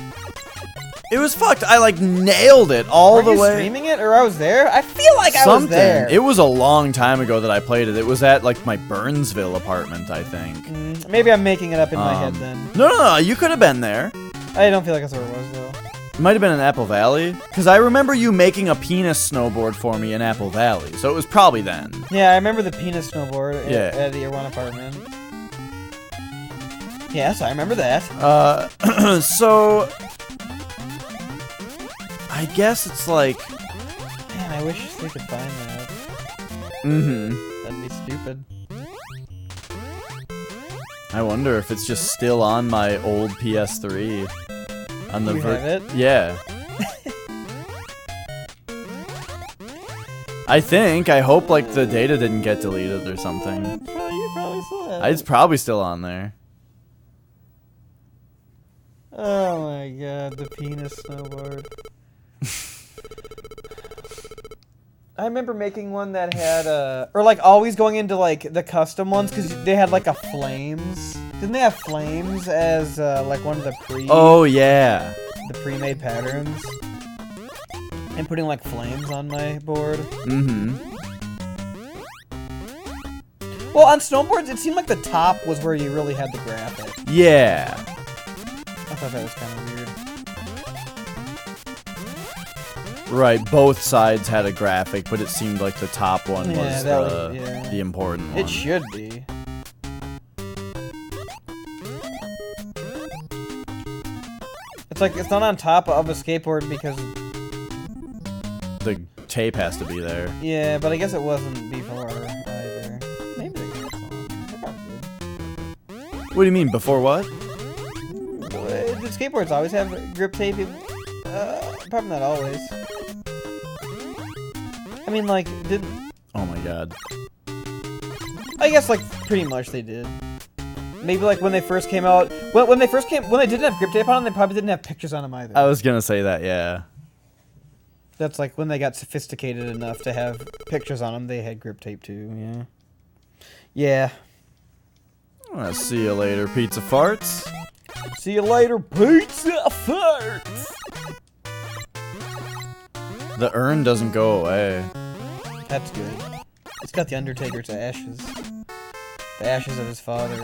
It was fucked. I like nailed it all the Were you way. streaming it, or I was there? I feel like I was there. It was a long time ago that I played it. It was at like my Burnsville apartment, I think. Maybe I'm making it up in my head then. No, you could have been there. I don't feel like that's where it was though. It might have been in Apple Valley, because I remember you making a penis snowboard for me in Apple Valley, so it was probably then. Yeah, I remember the penis snowboard Yeah. at the Year 1 apartment. Yes, I remember that. So I guess it's like, Man, I wish we could find that. That'd be stupid. I wonder if it's just still on my old PS3. On the You have it? Yeah. I hope like the data didn't get deleted or something. You probably still have It's probably still on there. Oh my god, the penis snowboard. I remember making one that had or like always going into like the custom ones because they had like a flames. Didn't they have flames as like one of the Oh yeah. the pre-made patterns? And putting like flames on my board. Well, on snowboards, it seemed like the top was where you really had the graphic. Yeah. I thought that was kind of weird. Right, both sides had a graphic, but it seemed like the top one Yeah, was that the, was- yeah. the important one. It should be. It's like it's not on top of a skateboard because The tape has to be there. yeah, but I guess it wasn't before either. Maybe they got some. They probably What do you mean, before what? did. The skateboards always have grip tape. Probably not always. I mean, like, didn't. Oh my god. I guess like pretty much they did. Maybe like when they first came out, when they didn't have grip tape on them, they probably didn't have pictures on them either. I was gonna say that, yeah. That's like when they got sophisticated enough to have pictures on them, they had grip tape too. Yeah. Yeah. I'll see you later, pizza farts. See you later, pizza farts. The urn doesn't go away. That's good. It's got the Undertaker's ashes. The ashes of his father.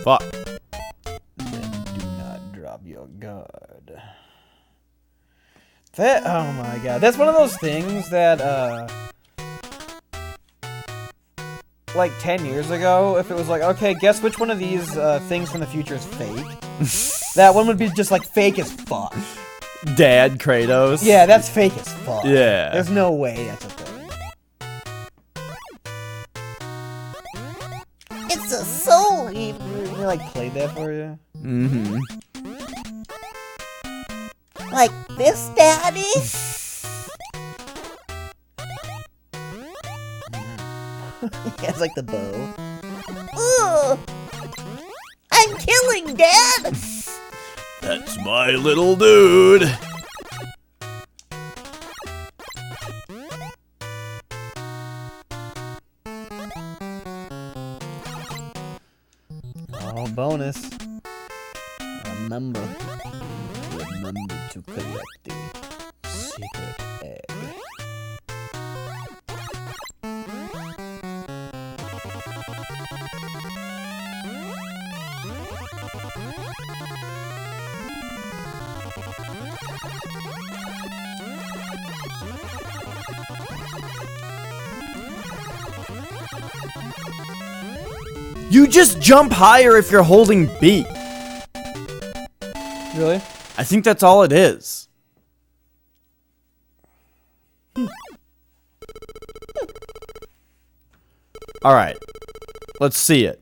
Fuck. Then do not drop your guard. That, oh my god. That's one of those things that, like 10 years ago, if it was like, okay, guess which one of these things from the future is fake? That one would be just like fake as fuck. Dad Kratos. Yeah, that's fake as fuck. Yeah. There's no way that's a thing. It's a soul They like played that for you? Mm-hmm. like this, Daddy. He has like the bow. Ooh, I'm killing Dad. That's my little dude. Oh, bonus. Remember to collect the secret egg. You just jump higher if you're holding B. Really? I think that's all it is. Alright. Let's see it.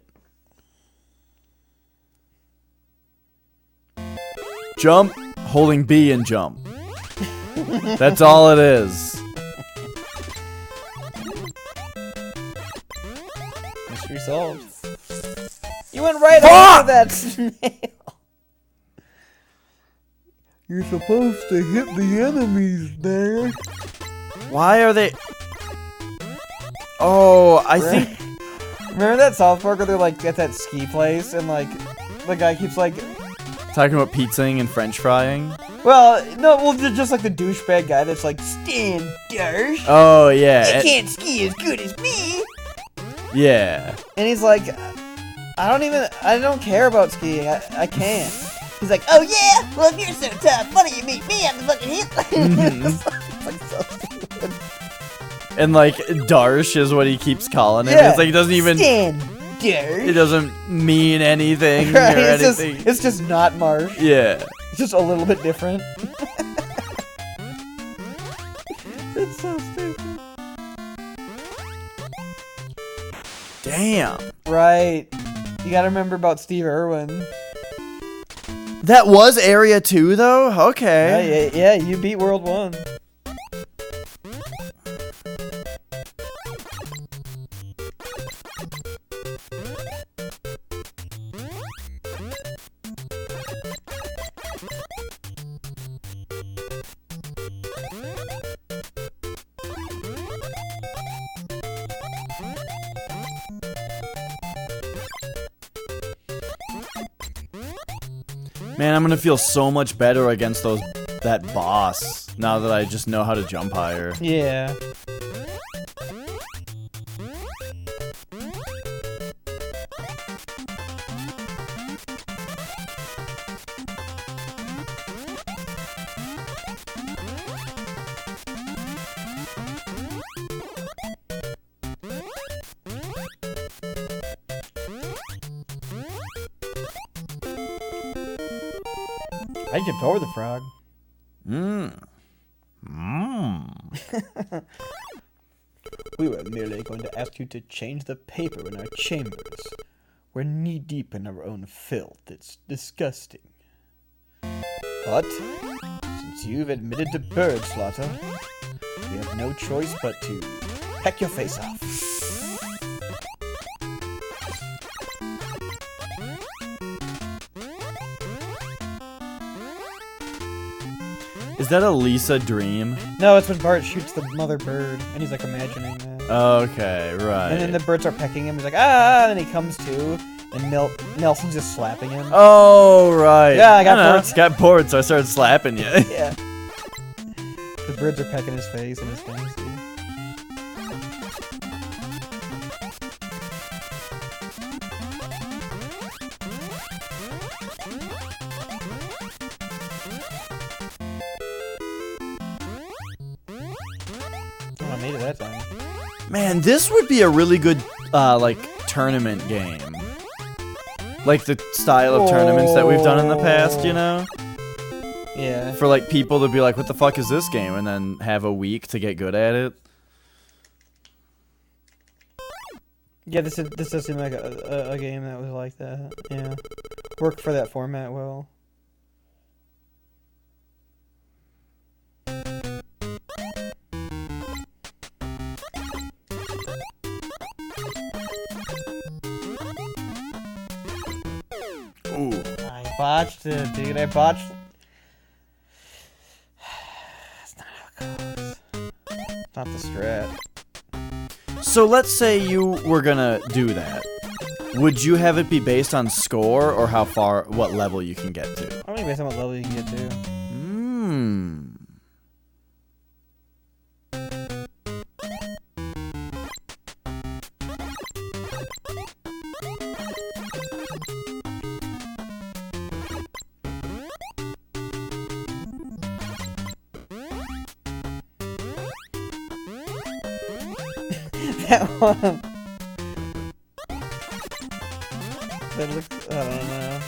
Jump, holding B and jump. That's all it is. Mystery solved. You went right Fuck! over that snail. You're supposed to hit the enemies there. Why are they... Oh, I think... Remember that South Park where they're like at that ski place and like the guy keeps like... Talking about pizzaing and french frying? Well, no, well, just like the douchebag guy that's like, stand, Darsh. Oh, yeah. You can't ski as good as me. Yeah. And he's like, I don't care about skiing. I can't. He's like, oh yeah? Well, if you're so tough, why don't you meet me? I'm the fucking Hitler. It's like so stupid. And like, Darsh is what he keeps calling him. Yeah. It's like, he doesn't even... Stand, Darsh. It doesn't mean anything Right, or it's anything. it's just not Marsh. Yeah. It's just a little bit different. It's so stupid. Damn. Right. You gotta remember about Steve Irwin. That was Area 2, though? Okay. Yeah, you beat World 1. Man, I'm gonna feel so much better against that boss now that I just know how to jump higher. Yeah. I jumped over the frog. We were merely going to ask you to change the paper in our chambers. We're knee-deep in our own filth. It's disgusting. But, since you've admitted to bird slaughter, we have no choice but to peck your face off. Is that a Lisa dream? No, it's when Bart shoots the mother bird, and he's like imagining that. Okay, right. And then the birds are pecking him. He's like, ah, and then he comes to, and Nelson's just slapping him. Oh, right. Yeah, I got bored. Got bored, so I started slapping you. Yeah. The birds are pecking his face and his fancy. Oh, I made it that time. Man, this would be a really good, like, tournament game. Like the style of tournaments that we've done in the past, you know? Yeah. For, like, people to be like, what the fuck is this game? And then have a week to get good at it. Yeah, this does seem like a game that was like that. Yeah. Worked for that format well. Ooh. I botched it, dude. I botched. That's not how it goes. It's not the strat. So let's say you were gonna do that. Would you have it be based on score or how far, what level you can get to? I don't think based on what level you can get to. Hmm. That one. That looks. I don't know.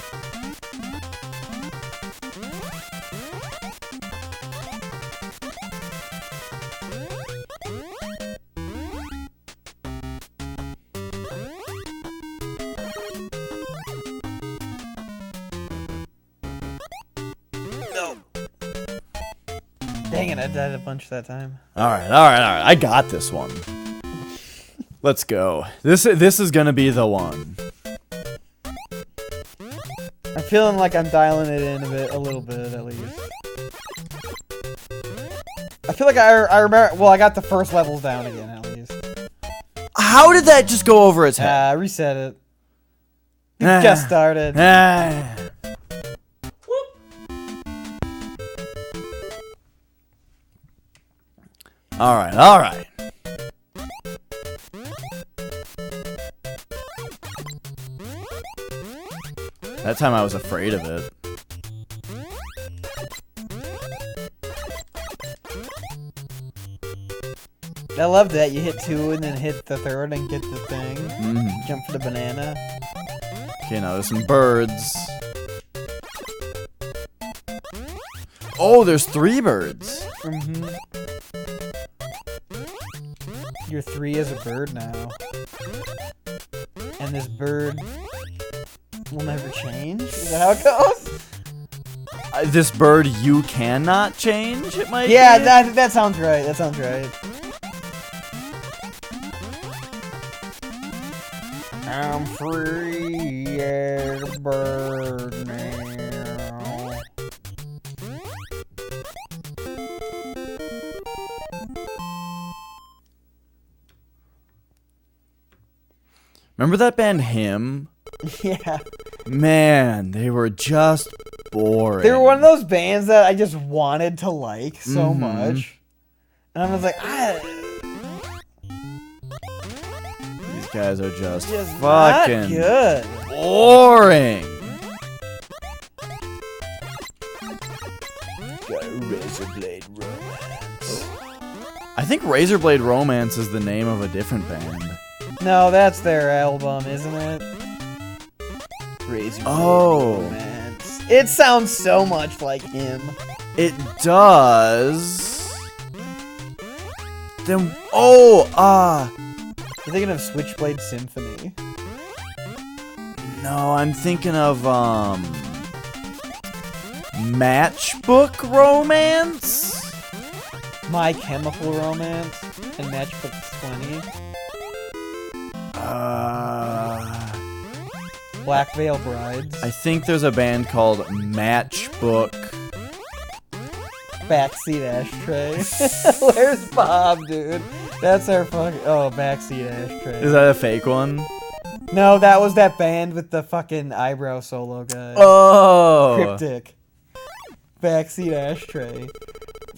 No. Dang it! I died a bunch that time. All right. I got this one. Let's go. This is gonna be the one. I'm feeling like I'm dialing it in a little bit at least. I feel like I remember. Well, I got the first levels down again at least. How did that just go over its head? Reset it. We just started. All right. That time I was afraid of it. I love that you hit 2 and then hit the 3rd and get the thing. Mm. Jump for the banana. Okay, now there's some birds. Oh, there's 3 birds. Mm-hmm. You're 3 as a bird now. And this bird will never change? Is that how it goes? This bird you cannot change, it might Yeah, be? that sounds right. That sounds right. I'm free as a bird now. Remember that band Him? Yeah. Man, they were just boring. They were one of those bands that I just wanted to like so much. And I was like, These guys are just not fucking good. boring. Got a Razorblade Romance. I think Razorblade Romance is the name of a different band. No, that's their album, isn't it? Razorblade Romance. It sounds so much like him. It does. Then You're thinking of Switchblade Symphony. no, I'm thinking of Matchbook Romance. My Chemical Romance and Matchbook 20. Black Veil Brides. I think there's a band called Matchbook. Backseat Ashtray. Where's Bob, dude? That's our fucking... Oh, Backseat Ashtray. Is that a fake one? No, that was that band with the fucking eyebrow solo guy. Oh. Cryptic. Backseat Ashtray.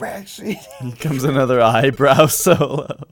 backseat. Here comes another eyebrow solo.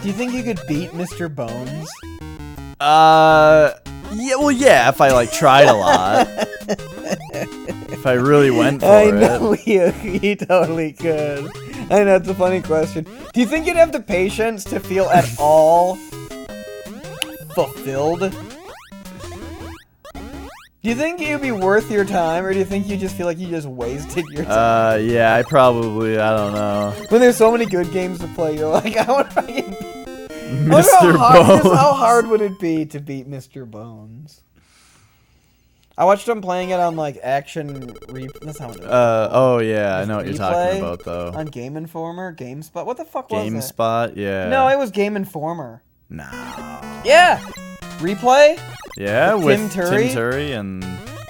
Do you think you could beat Mr. Bones? Yeah, well, yeah, if I, like, tried a lot. If I really went for I it. know you totally could. I know, it's a funny question. Do you think you'd have the patience to feel at all fulfilled? Do you think it'd be worth your time, or do you think you just feel like you just wasted your time? Yeah, I don't know. When there's so many good games to play, you're like, I want to fucking... Mr. Just Bones. how hard would it be to beat Mr. Bones? I watched him playing it on, like, That's not what it is. Oh yeah, I know what you're Replay talking about, though. On Game Informer? GameSpot? What the fuck was it? GameSpot, yeah. No, it was Game Informer. No. Yeah! Replay? Yeah, With with Tim Curry? Tim Curry and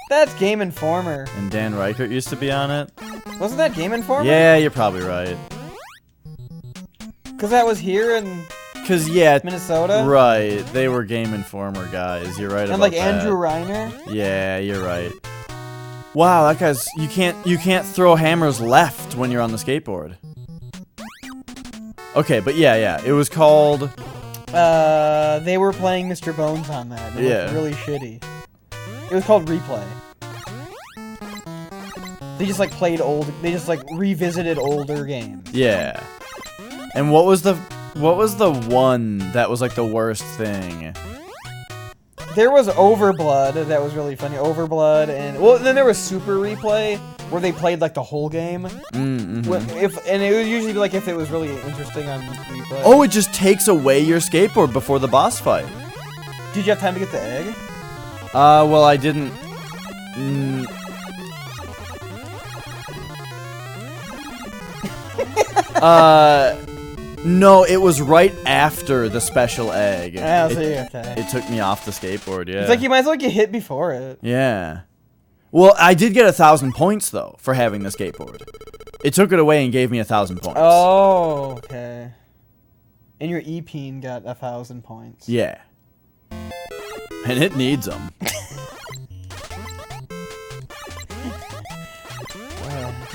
That's Game Informer. Dan Reichert used to be on it. Wasn't that Game Informer? Yeah, you're probably right. Because that was here in 'Cause yeah, Minnesota? right, they were Game Informer guys. You're right And about like that. Andrew Reiner? Yeah, you're right. Wow, that guy's you can't throw hammers left when you're on the skateboard. Okay, but yeah, it was called. They were playing Mr. Bones on that. It Yeah. looked really shitty. It was called Replay. They just like they just like revisited older games. Yeah. And what was the one that was like the worst thing? There was Overblood that was really funny. Overblood and then there was Super Replay where they played like the whole game. Mm-hmm. And it would usually be like if it was really interesting on Replay. Oh, it just takes away your skateboard before the boss fight. Did you have time to get the egg? Well, I didn't. No, it was right after the special egg. Ah, so okay. It took me off the skateboard, yeah. It's like you might as well get hit before it. Yeah. Well, I did get 1,000 points, though, for having the skateboard. It took it away and gave me 1,000 points. Oh, okay. And your E-Peen got 1,000 points. Yeah. And it needs them.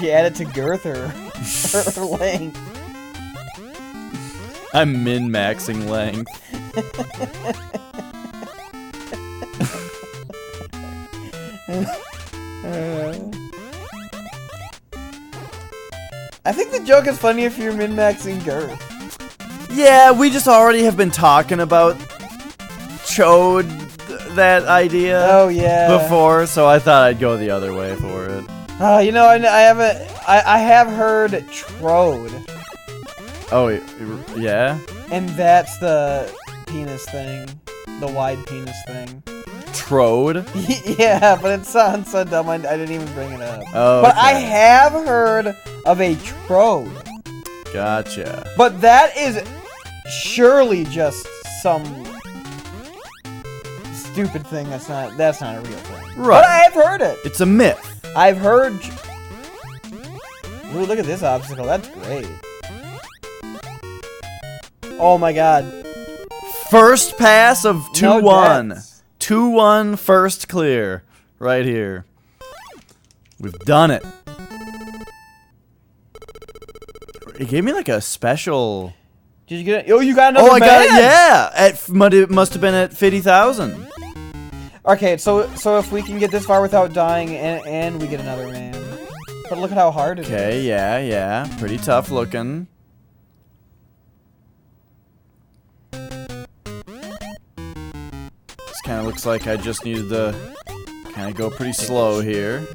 You add it to girth or length. I'm min-maxing length. I think the joke is funny if you're min-maxing girth. Yeah, we just already have been talking about Chode that idea Oh yeah. before, so I thought I'd go the other way for it. You know, I have heard Trode, Oh, yeah? and that's the penis thing, the wide penis thing. Trode? Yeah, but it sounds so dumb. I didn't even bring it up. Oh, But I okay. have heard of a Trode. Gotcha. But that is surely just some stupid thing that's not a real thing. Right. But I've heard it. It's a myth. I've heard. Ooh, look at this obstacle. That's great. Oh my god. First pass of 2-1. No deaths. 2-1 first clear. Right here. We've done it. It gave me like a special... Did you get it? Oh, you got another Oh, I got it, badge? yeah! It must have been at 50,000. Okay, so if we can get this far without dying and we get another man. But look at how hard it is. Okay, yeah. Pretty tough looking. This kind of looks like I just needed to kind of go pretty slow here.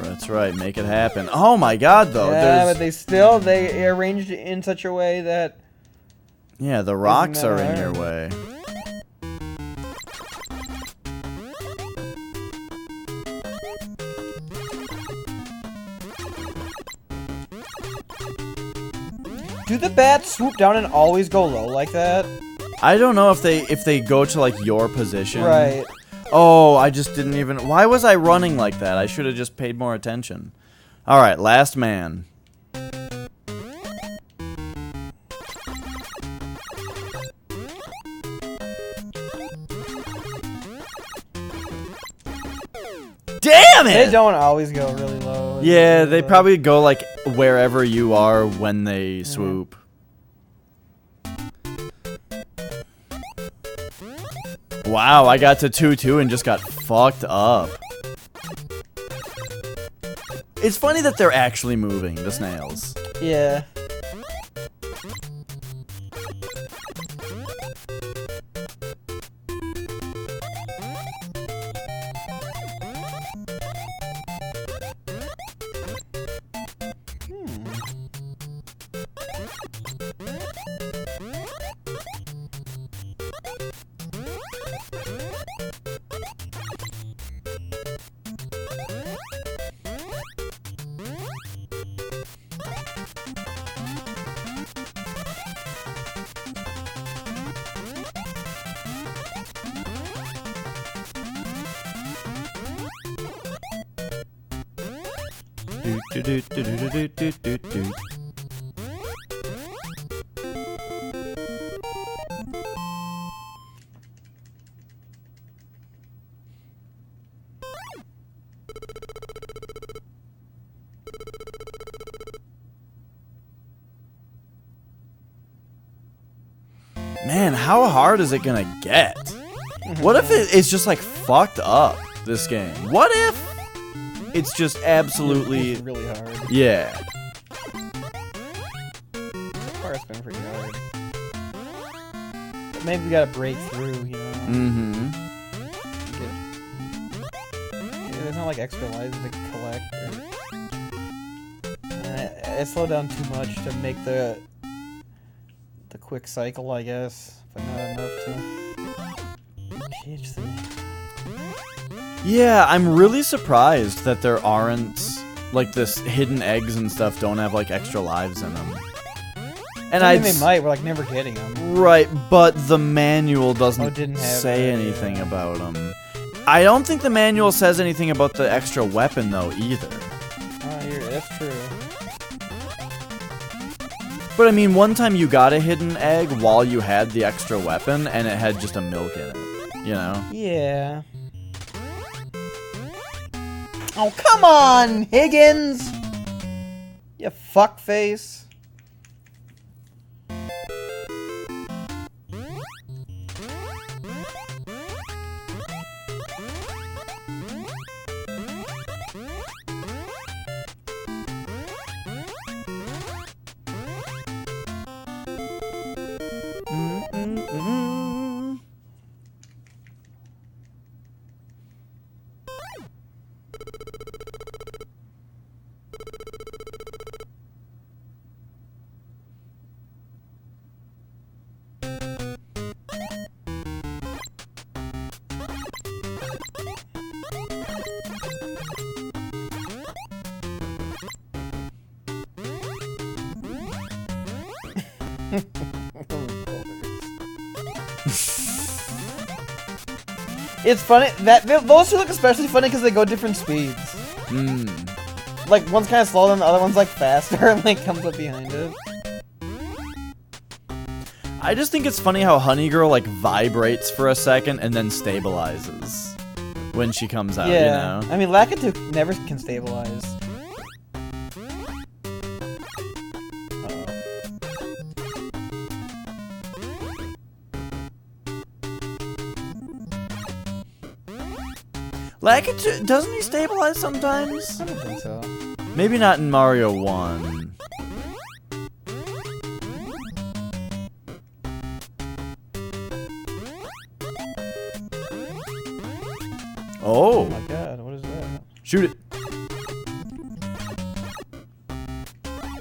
That's right, make it happen. Oh my god, though. Yeah, there's, but they arranged it in such a way that... yeah, the rocks that are in hard? your way. Do the bats swoop down and always go low like that? I don't know if they go to like your position. Right. Oh, I just didn't even. Why was I running like that? I should have just paid more attention. All right, last man. Damn it! They don't always go really low. Yeah, they probably go like wherever you are when they swoop. Wow, I got to 2-2 and just got fucked up. It's funny that they're actually moving, the snails. Yeah. Man, how hard is it gonna get? What if it's just like fucked up, this game? What if it's just absolutely... It's really hard. Yeah. So far it's been pretty hard. But maybe we gotta break through, you know? Mm-hmm. Yeah, there's not like extra lives to collect. It slowed down too much to make the quick cycle, I guess, but not enough to PhD. Yeah, I'm really surprised that there aren't, like, this hidden eggs and stuff don't have, like, extra lives in them. And I mean, they might, we're, like, never getting them. Right, but the manual doesn't didn't have say that, anything yeah. about them. I don't think the manual says anything about the extra weapon, though, either. That's true. But, I mean, one time you got a hidden egg while you had the extra weapon, and it had just a milk in it, you know? Yeah. Oh, come on, Higgins! You fuckface. It's funny that those two look especially funny because they go different speeds. Like one's kind of slow, and the other one's like faster, and like comes up behind it. I just think it's funny how Honey Girl like vibrates for a second and then stabilizes when she comes out. Yeah, You know? I mean Lakitu never can stabilize. Lakitu, doesn't he stabilize sometimes? I don't think so. Maybe not in Mario 1. Oh Oh, my god, what is that? shoot it.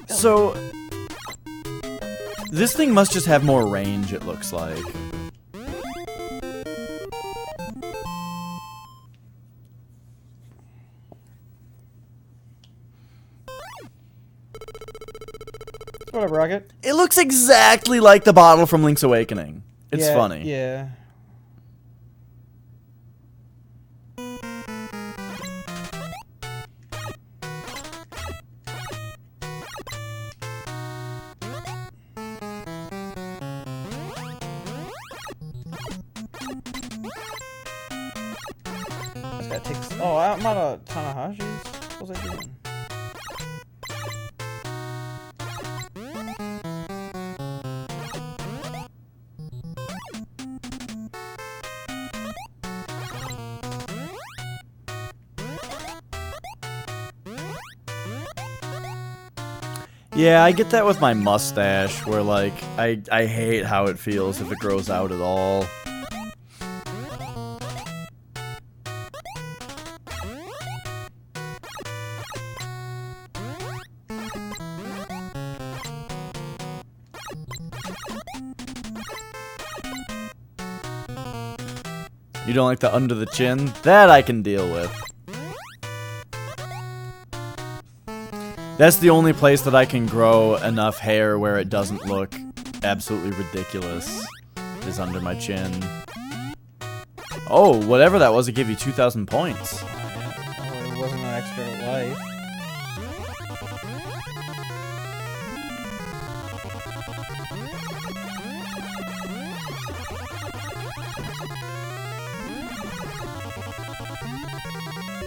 So, this thing must just have more range, it looks like. up, Rocket? It looks exactly like the bottle from Link's Awakening. It's Yeah, funny. Yeah. This guy takes. Oh, I'm out of Tanahashi's. What was I doing? Yeah, I get that with my mustache, where, like, I hate how it feels if it grows out at all. You don't like the under the chin? That I can deal with. That's the only place that I can grow enough hair where it doesn't look absolutely ridiculous, is under my chin. Oh, whatever that was, it gave you 2,000 points. Oh, it wasn't an extra life.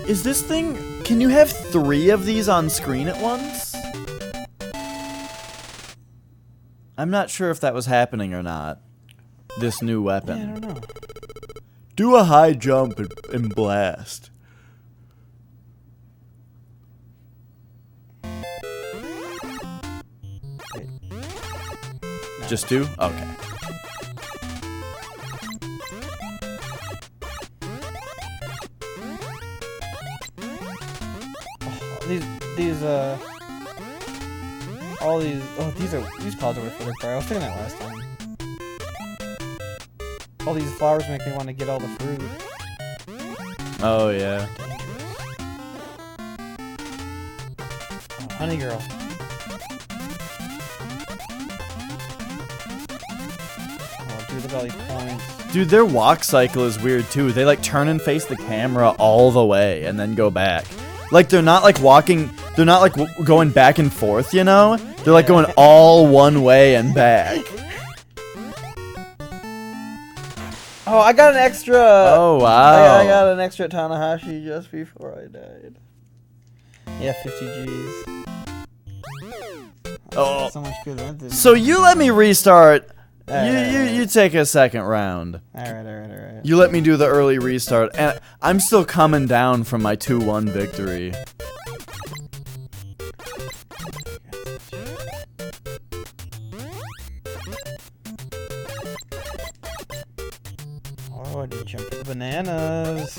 Is this thing... Can you have 3 of these on screen at once? I'm not sure if that was happening or not. This new weapon. Yeah, I don't know. Do a high jump and blast. Wait. No. Just 2? Okay. All these, these clouds are for the fire. I was thinking that last time. All these flowers make me want to get all the fruit. Oh, yeah. Oh, honey girl. Oh, dude, look at all these points. Dude, their walk cycle is weird, too. They, like, turn and face the camera all the way and then go back. Like, they're not, like, walking... They're not, like, going back and forth, you know? They're, like, going all one way and back. Oh, I got an extra... Oh, wow. I got an extra Tanahashi just before I died. Yeah, 50 Gs. Oh. So much good at this. So you let me restart. Alright. You take a second round. Alright. You let me do the early restart. And I'm still coming down from my 2-1 victory. Oh, I did jump with bananas.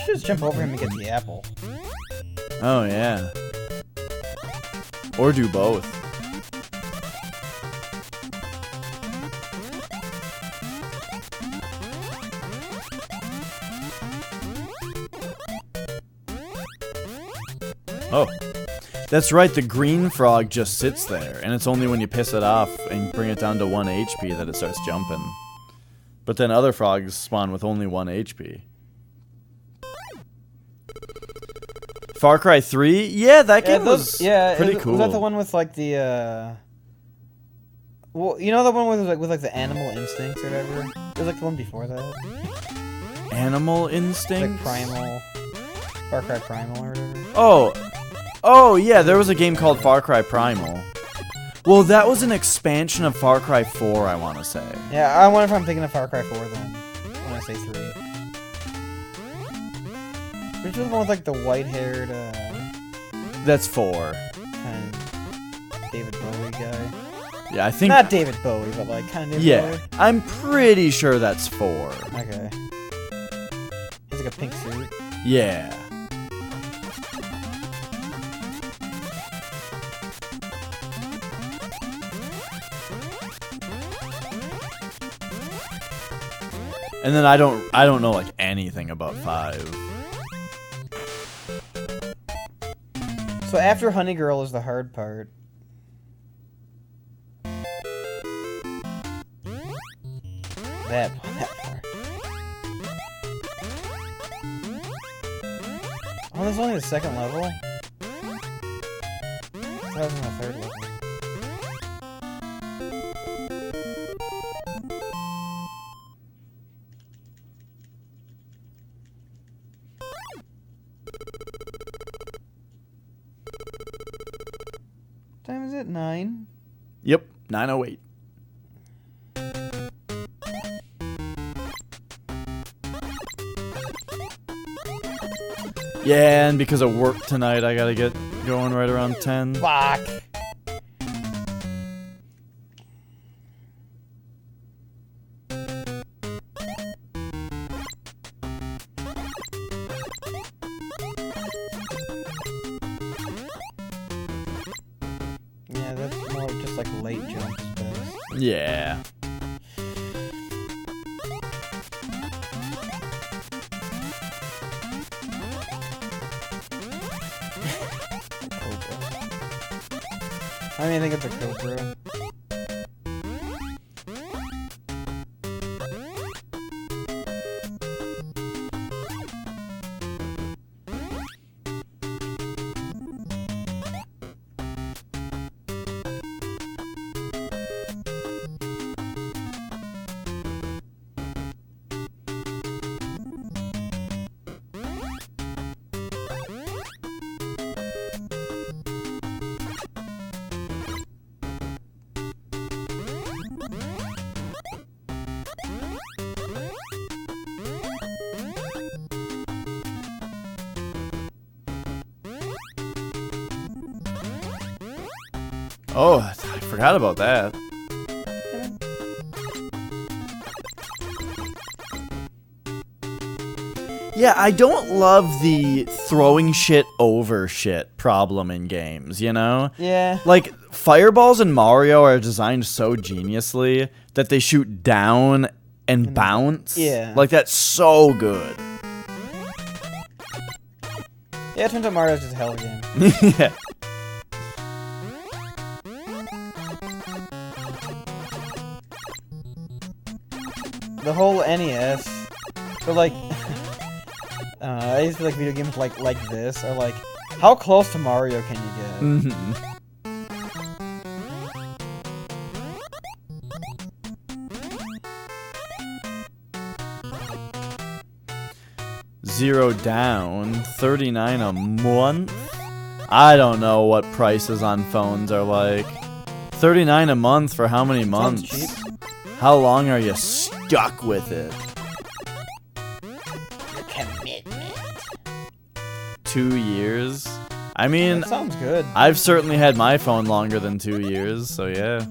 Just jump over him and get the apple. Oh, yeah. Or do both. Oh. That's right, the green frog just sits there, and it's only when you piss it off and bring it down to 1 HP that it starts jumping. But then other frogs spawn with only 1 HP. Far Cry 3? Yeah, that game was pretty cool. Was that the one with like the well, you know the one with the animal instincts or whatever? It was like the one before that. Animal Instinct? Like Primal. Far Cry Primal or whatever. Oh yeah, there was a game called Far Cry Primal. Well, that was an expansion of Far Cry 4, I want to say. Yeah, I wonder if I'm thinking of Far Cry 4 then, when I say 3. Which was the one with like the white-haired, That's 4. kind of David Bowie guy. Yeah, I think... Not David Bowie, but like kind of David Yeah, Bowie. I'm pretty sure that's 4. Okay. He's like a pink suit. And then I don't know like anything about 5. So after Honey Girl is the hard part. That part. Oh, this is only the 2nd level? That was in the 3rd level. What time is it? 9? Yep, 9:08. Yeah, and because of work tonight, I gotta get going right around 10. Fuck! Yeah, that's more just like late jumps. Yeah. I mean, I think it's a Cobra. Oh, I forgot about that. Yeah, I don't love the throwing shit over shit problem in games, you know? Yeah. Like, fireballs in Mario are designed so geniusly that they shoot down and bounce. Yeah. Like, that's so good. Yeah, it turns out Mario's just a hell of a game. Yeah. The whole NES, but like, I used to like video games like this, or like, how close to Mario can you get? Mm-hmm. Zero down, 39 a month? I don't know what prices on phones are like. 39 a month for how many months? Sounds cheap. How long are you stuck with it? Commitment. 2 years? I mean, That sounds good. I've certainly had my phone longer than 2 years, so yeah.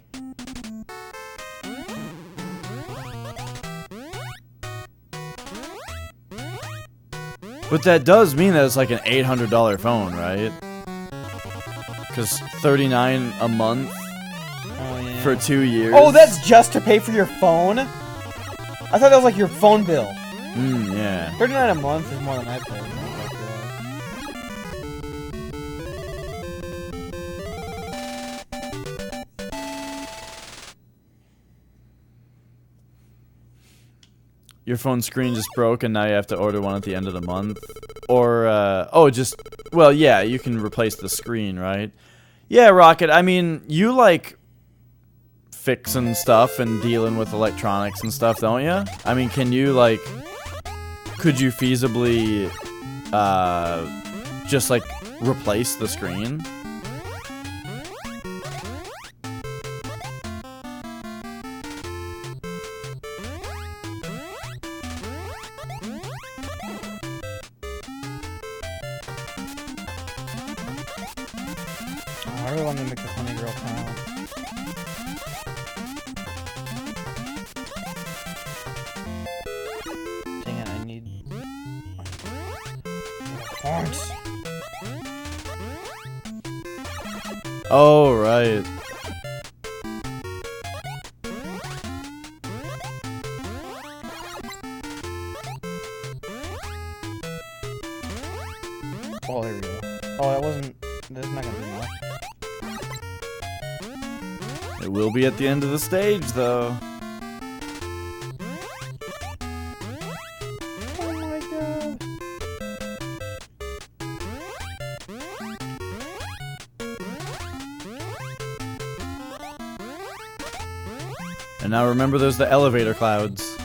But that does mean that it's like an $800 phone, right? Because 39 a month Oh, yeah. for 2 years. Oh, that's just to pay for your phone? I thought that was like your phone bill. Yeah. 39 a month is more than I pay. Your phone screen just broke and now you have to order one at the end of the month. Or, well, yeah, you can replace the screen, right? Yeah, Rocket, I mean, you like fixing stuff and dealing with electronics and stuff, don't you? I mean, can you, like, could you feasibly, just, like, replace the screen? I really want to make this Honey Girl count. Dang it, I need horns. Oh, right. Oh, there we go. Oh, that wasn't... That's not gonna be enough. It will be at the end of the stage, though. Oh my god. And now remember, there's the elevator clouds.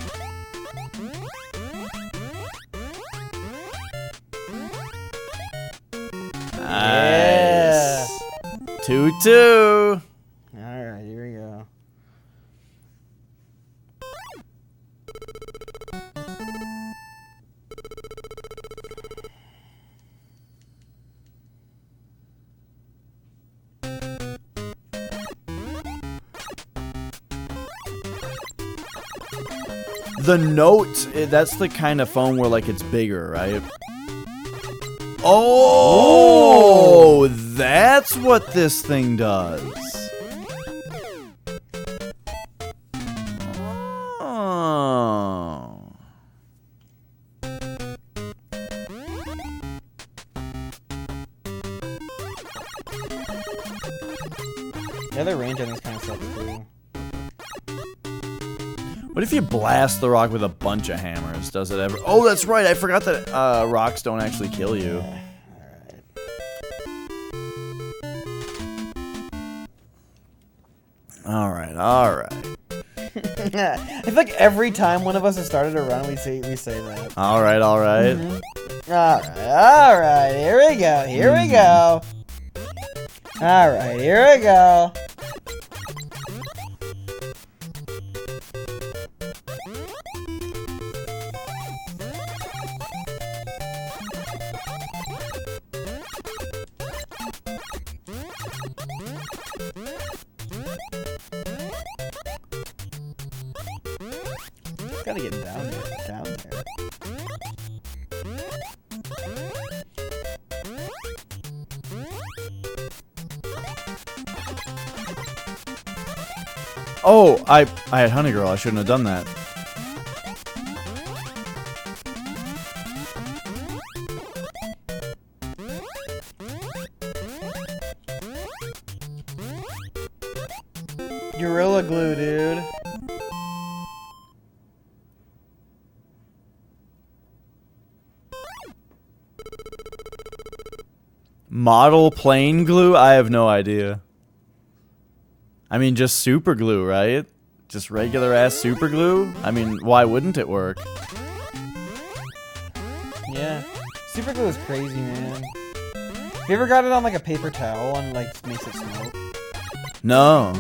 Yeah. Nice. 2-2. Alright, here we go. The note, that's the kind of phone where, like, it's bigger, right? Oh, that's what this thing does. Oh. Yeah, the range on this kind of sucks too. What if you blast the rock with a bunch of hammers? Does it ever? Oh, that's right. I forgot that rocks don't actually kill you. All right. I feel like every time one of us has started a run, we say that. All right. All right, here we go. All right, here we go. Gotta get down there. Oh, I had Honey Girl. I shouldn't have done that. Gorilla Glue, dude. Model plane glue? I have no idea. I mean, just super glue, right? Just regular ass super glue? I mean, why wouldn't it work? Yeah. Super glue is crazy, man. Have you ever got it on like a paper towel and like makes it smoke? No.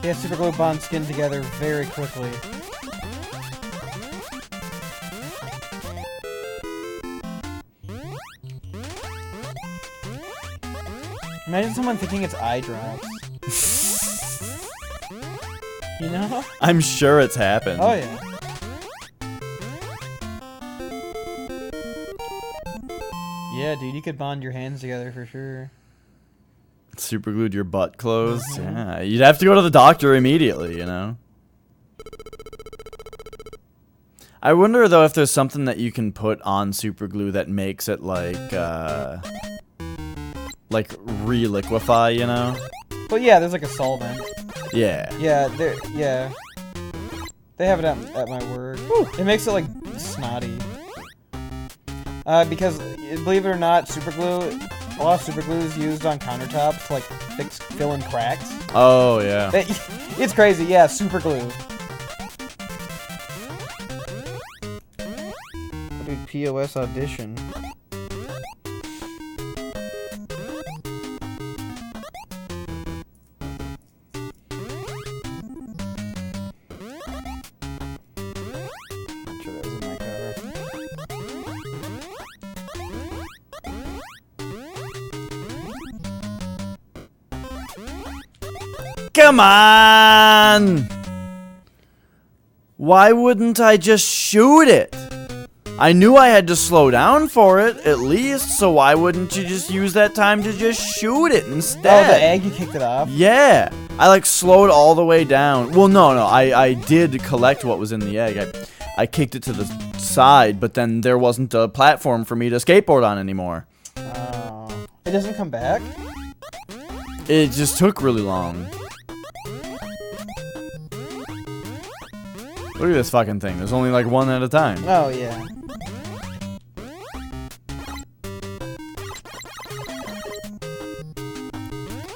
Yeah, super glue bonds skin together very quickly. Imagine someone thinking it's eye drops. You know? I'm sure it's happened. Oh yeah. Yeah, dude, you could bond your hands together for sure. Super glued your butt closed? Yeah, you'd have to go to the doctor immediately, you know? I wonder, though, if there's something that you can put on super glue that makes it, like re-liquefy, you know? Well, yeah, there's like a solvent. Yeah. Yeah, yeah. They have it at my work. It makes it, like, snotty. Because, believe it or not, super glue... A lot of super glue is used on countertops to like fill in cracks. Oh yeah. It's crazy, yeah. Super glue. Dude, POS audition. Come on! Why wouldn't I just shoot it? I knew I had to slow down for it, at least, so why wouldn't you just use that time to just shoot it instead? Oh, the egg, you kicked it off? Yeah. I, like, slowed all the way down. Well, no, I did collect what was in the egg. I kicked it to the side, but then there wasn't a platform for me to skateboard on anymore. Oh. It doesn't come back? It just took really long. Look at this fucking thing. There's only, like, one at a time. Oh, yeah.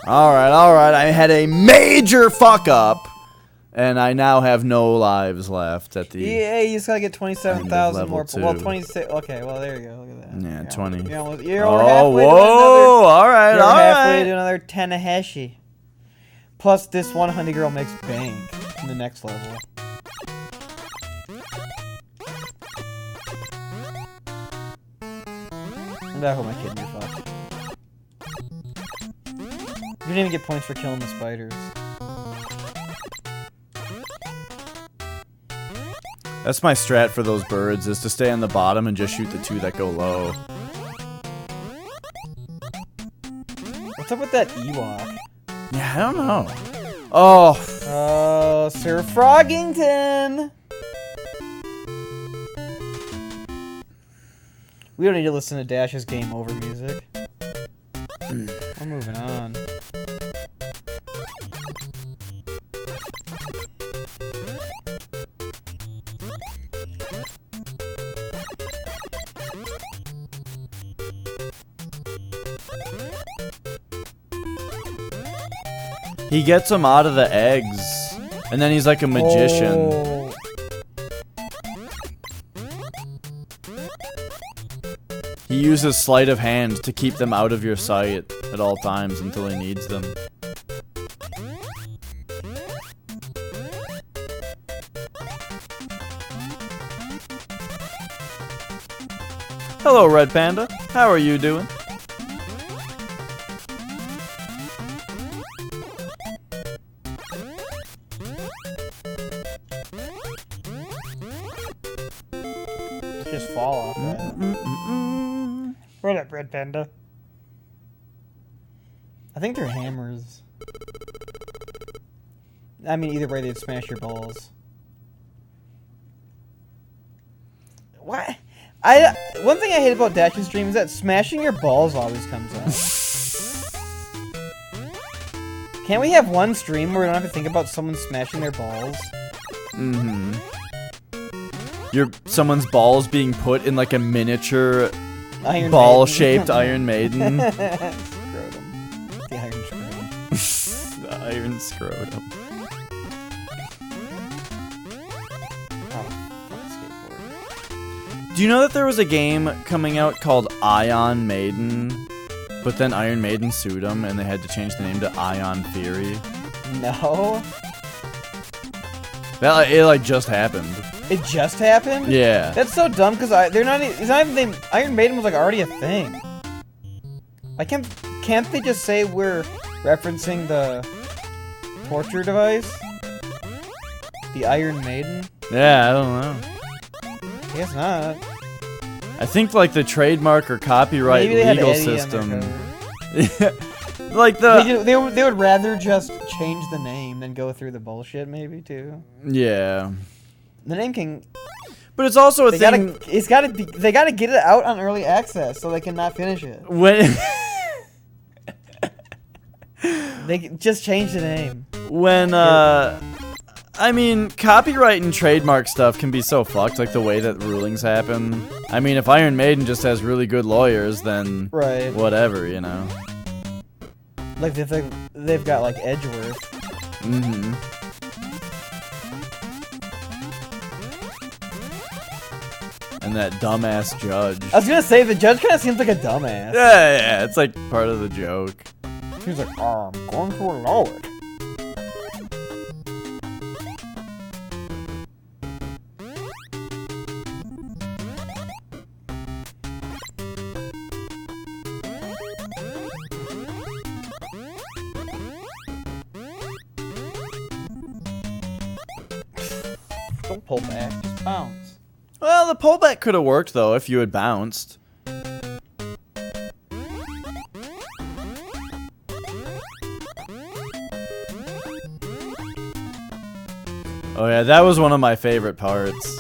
Alright, I had a major fuck up, and I now have no lives left at the... Yeah, you just gotta get 27,000 more. level Well, 2. 26. Okay, well, there you go. Look at that. Yeah, 20. You're Oh, halfway to whoa! Alright, another, you're halfway alright. to another Tanahashi. Plus, this one honey girl makes bank in the next level. And I hope my kid gets fucked. You didn't even get points for killing the spiders. That's my strat for those birds, is to stay on the bottom and just shoot the 2 that go low. What's up with that Ewok? Yeah, I don't know. Oh. Oh, Sir Froggington! We don't need to listen to Dash's game over music. We're moving on. He gets them out of the eggs, and then he's like a magician. Oh. He uses sleight of hand to keep them out of your sight at all times until he needs them. Hello, Red Panda. How are you doing? Just fall off that. What up, Red Panda? I think they're hammers. I mean, either way, they'd smash your balls. What? One thing I hate about Dash's stream is that smashing your balls always comes up. Can't we have one stream where we don't have to think about someone smashing their balls? Mm-hmm. Someone's balls being put in like a miniature Iron ball-shaped Maiden. Iron Maiden. Scrotum. The Iron Scrotum. The Iron Scrotum. Oh, fuck skateboard. Do you know that there was a game coming out called Ion Maiden, but then Iron Maiden sued them and they had to change the name to Ion Theory? No. It like just happened. It just happened? Yeah. That's so dumb because they're not. It's not even. Iron Maiden was like already a thing. Why can't they just say we're referencing the torture device? The Iron Maiden? Yeah, I don't know. I guess not. I think like the trademark or copyright Maybe they had legal Eddie on their system. cover. Like the They would rather just change the name than go through the bullshit, maybe too. yeah. The name can. But it's also a They thing they gotta get it out on early access so they cannot finish it. when They just change the name. when I mean, copyright and trademark stuff can be so fucked, like the way that rulings happen. I mean, if Iron Maiden just has really good lawyers, then Right. whatever, you know. Like they've got like Edgeworth. Mm-hmm. And that dumbass judge. I was gonna say the judge kind of seems like a dumbass. Yeah, it's like part of the joke. He's like, I'm going to allow it. Don't pull back. Just bounce. Well, the pullback could have worked though if you had bounced. Oh yeah, that was one of my favorite parts.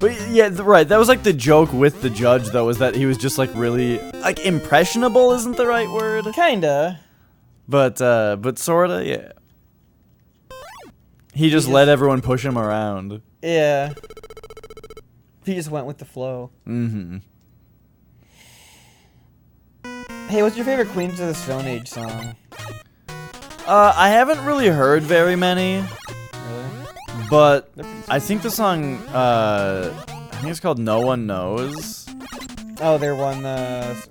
But yeah, right, that was like the joke with the judge though, was that he was just like really, like, impressionable isn't the right word. Kinda. But sorta, yeah. He just let everyone push him around. Yeah. He just went with the flow. Mm-hmm. Hey, what's your favorite Queens of the Stone Age song? I haven't really heard very many, Really? but They're pretty I think the song, I think it's called No One Knows. Oh, their one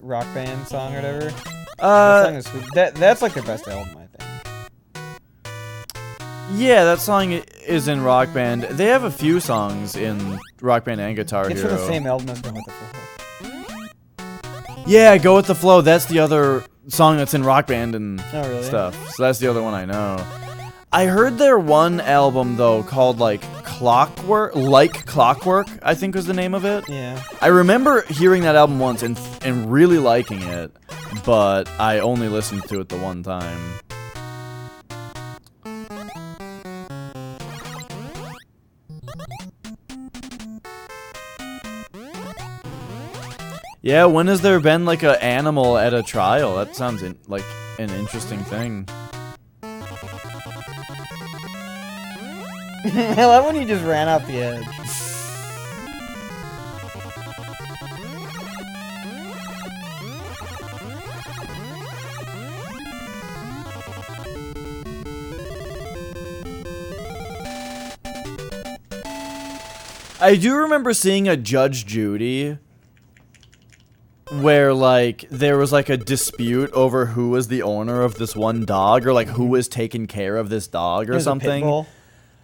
rock band song or whatever. That song is sweet. That's like their best album, I think. Yeah, that song is in Rock Band. They have a few songs in Rock Band and Guitar It's Hero. from the same album as Go With the Flow. Yeah, Go With the Flow. That's the other song that's in Rock Band and Oh, really? stuff. So that's the other one I know. I heard their one album though called like Clockwork, I think was the name of it. Yeah. I remember hearing that album once and really liking it, but I only listened to it the one time. Yeah, when has there been like an animal at a trial? That sounds like an interesting thing. I love when he just ran off the edge. I do remember seeing a Judge Judy where like there was like a dispute over who was the owner of this one dog, or like who was taking care of this dog or It was a pit something. bull?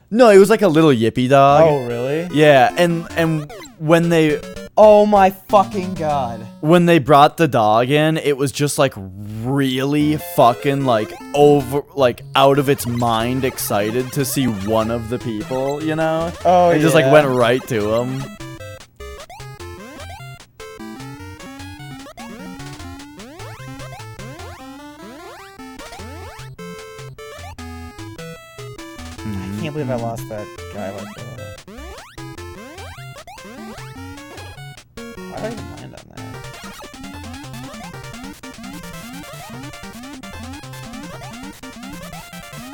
No, it was like a little yippy dog. Oh, really? Yeah, and when they Oh my fucking god. brought the dog in, it was just like really fucking like out of its mind excited to see one of the people, you know? Oh, It just like went right to him. I can't believe I lost that guy like that. Why did I even land on that?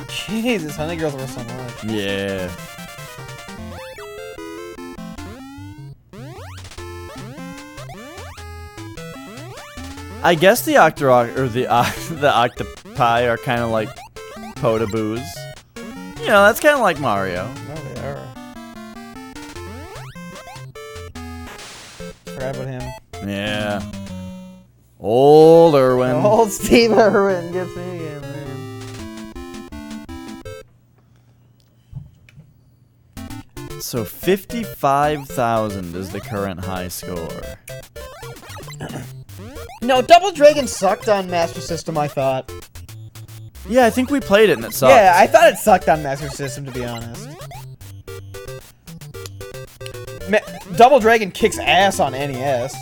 Jesus, Honey Girls were so much. Yeah. I guess the the octopi are kind of like potaboos. You know, that's kind of like Mario. No, they are. Forgot about him. Yeah. Old Irwin. Old Steve Irwin gets me again, man. So 55,000 is the current high score. No, Double Dragon sucked on Master System, I thought. Yeah, I think we played it and it sucked. Yeah, I thought it sucked on Master System, to be honest. Double Dragon kicks ass on NES.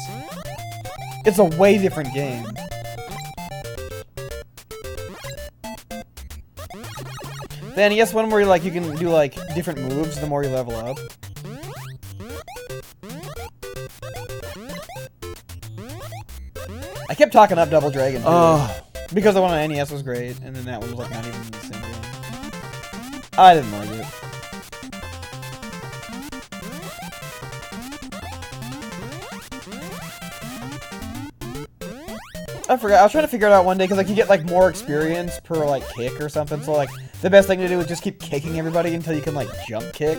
It's a way different game. The NES one where like you can do like different moves the more you level up. I kept talking up Double Dragon too, because the one on NES was great, and then that one was like not even in the same game. I didn't like it. I forgot. I was trying to figure it out one day because like you get like more experience per like kick or something. So like the best thing to do is just keep kicking everybody until you can like jump kick.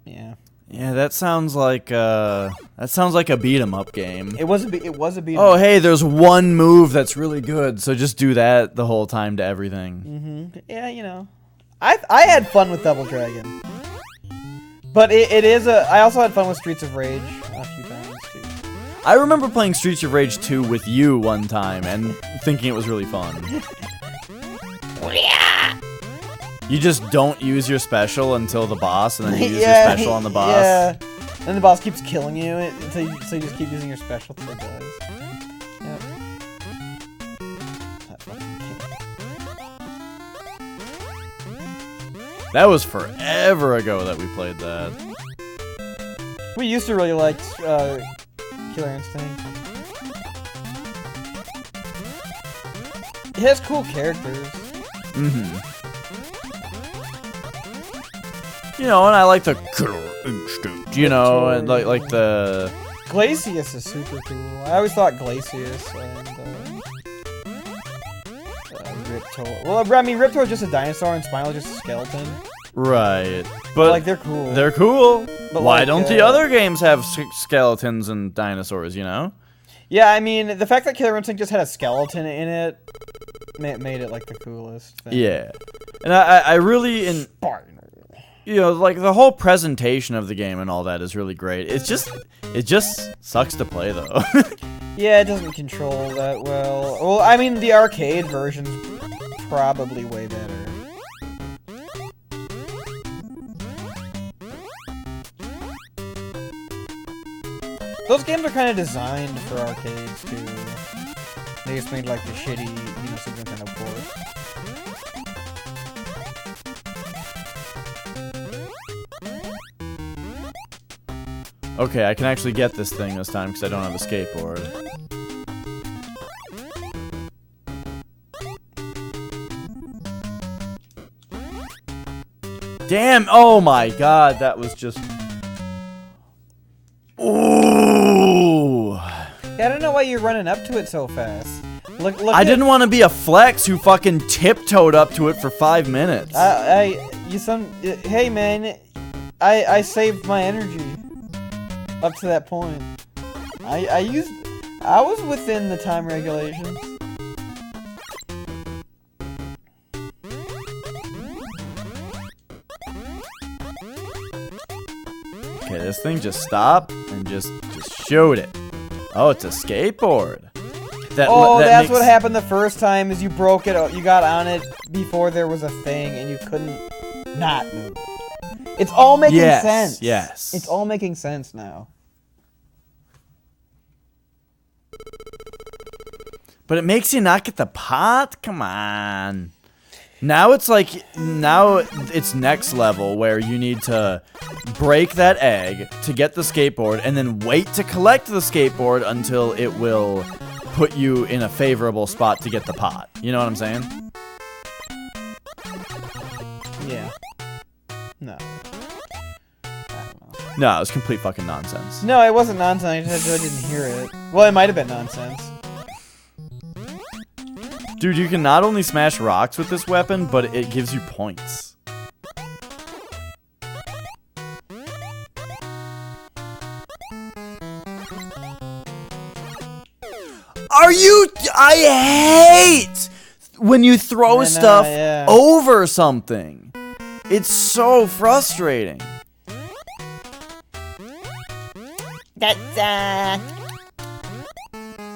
Yeah. Yeah, that sounds like a beat 'em up game. It was a beat. Oh, hey, there's one move that's really good, so just do that the whole time to everything. Yeah, you know, I had fun with Double Dragon. But it is a. I also had fun with Streets of Rage a few times too. I remember playing Streets of Rage 2 with you one time and thinking it was really fun. You just don't use your special until the boss, and then you use your special on the boss. Yeah. And the boss keeps killing you, so you just keep using your special till it does. Yep. That fucking kid. That was forever ago that we played that. We used to really like Killer Instinct. It has cool characters. Mm-hmm. You know, and I like the Killer Instinct, you know, and like the... Glacius is super cool. I always thought Glacius and Riptor. Well, I mean, Riptor is just a dinosaur and Spinal is just a skeleton. Right. But like, they're cool. They're cool. But why like, don't the other games have skeletons and dinosaurs, you know? Yeah, I mean, the fact that Killer Instinct just had a skeleton in it made it, like, the coolest thing. Yeah. And I really... You know, like, the whole presentation of the game and all that is really great. It just sucks to play, though. Yeah, it doesn't control that well. Well, I mean, the arcade version's probably way better. Those games are kind of designed for arcades, too. They just made, like, the shitty, Super Nintendo port. Okay, I can actually get this thing this time because I don't have a skateboard. Damn! Oh my god, that was just... Ooh! Yeah, I don't know why you're running up to it so fast. Look I didn't want to be a flex who fucking tiptoed up to it for 5 minutes. Hey man, I saved my energy up to that point. I was within the time regulations. Okay, this thing just stopped and just showed it. Oh, it's a skateboard. That's what happened the first time is you broke it. You got on it before there was a thing and you couldn't not move. It's all making sense. Yes. It's all making sense now. But it makes you not get the pot? Come on. Now it's next level where you need to break that egg to get the skateboard and then wait to collect the skateboard until it will put you in a favorable spot to get the pot. You know what I'm saying? Yeah. No. I don't know. No, it was complete fucking nonsense. No, it wasn't nonsense. I just didn't hear it. Well, it might have been nonsense. Dude, you can not only smash rocks with this weapon, but it gives you points. I hate when you throw stuff over something. It's so frustrating. That's,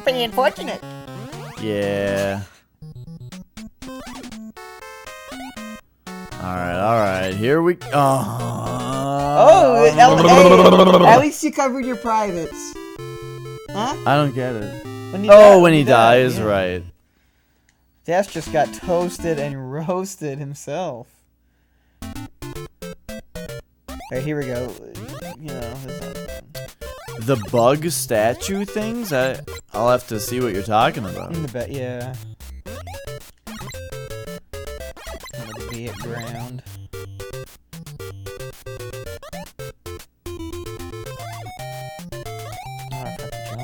pretty unfortunate. Yeah. Alright, here we go. At least you covered your privates. Huh? I don't get it. When he dies, yeah. right. Dash just got toasted and roasted himself. Alright, here we go. You know, the bug statue things? I'll have to see what you're talking about. in the bet, yeah. Be at ground. Oh, I forgot to jump.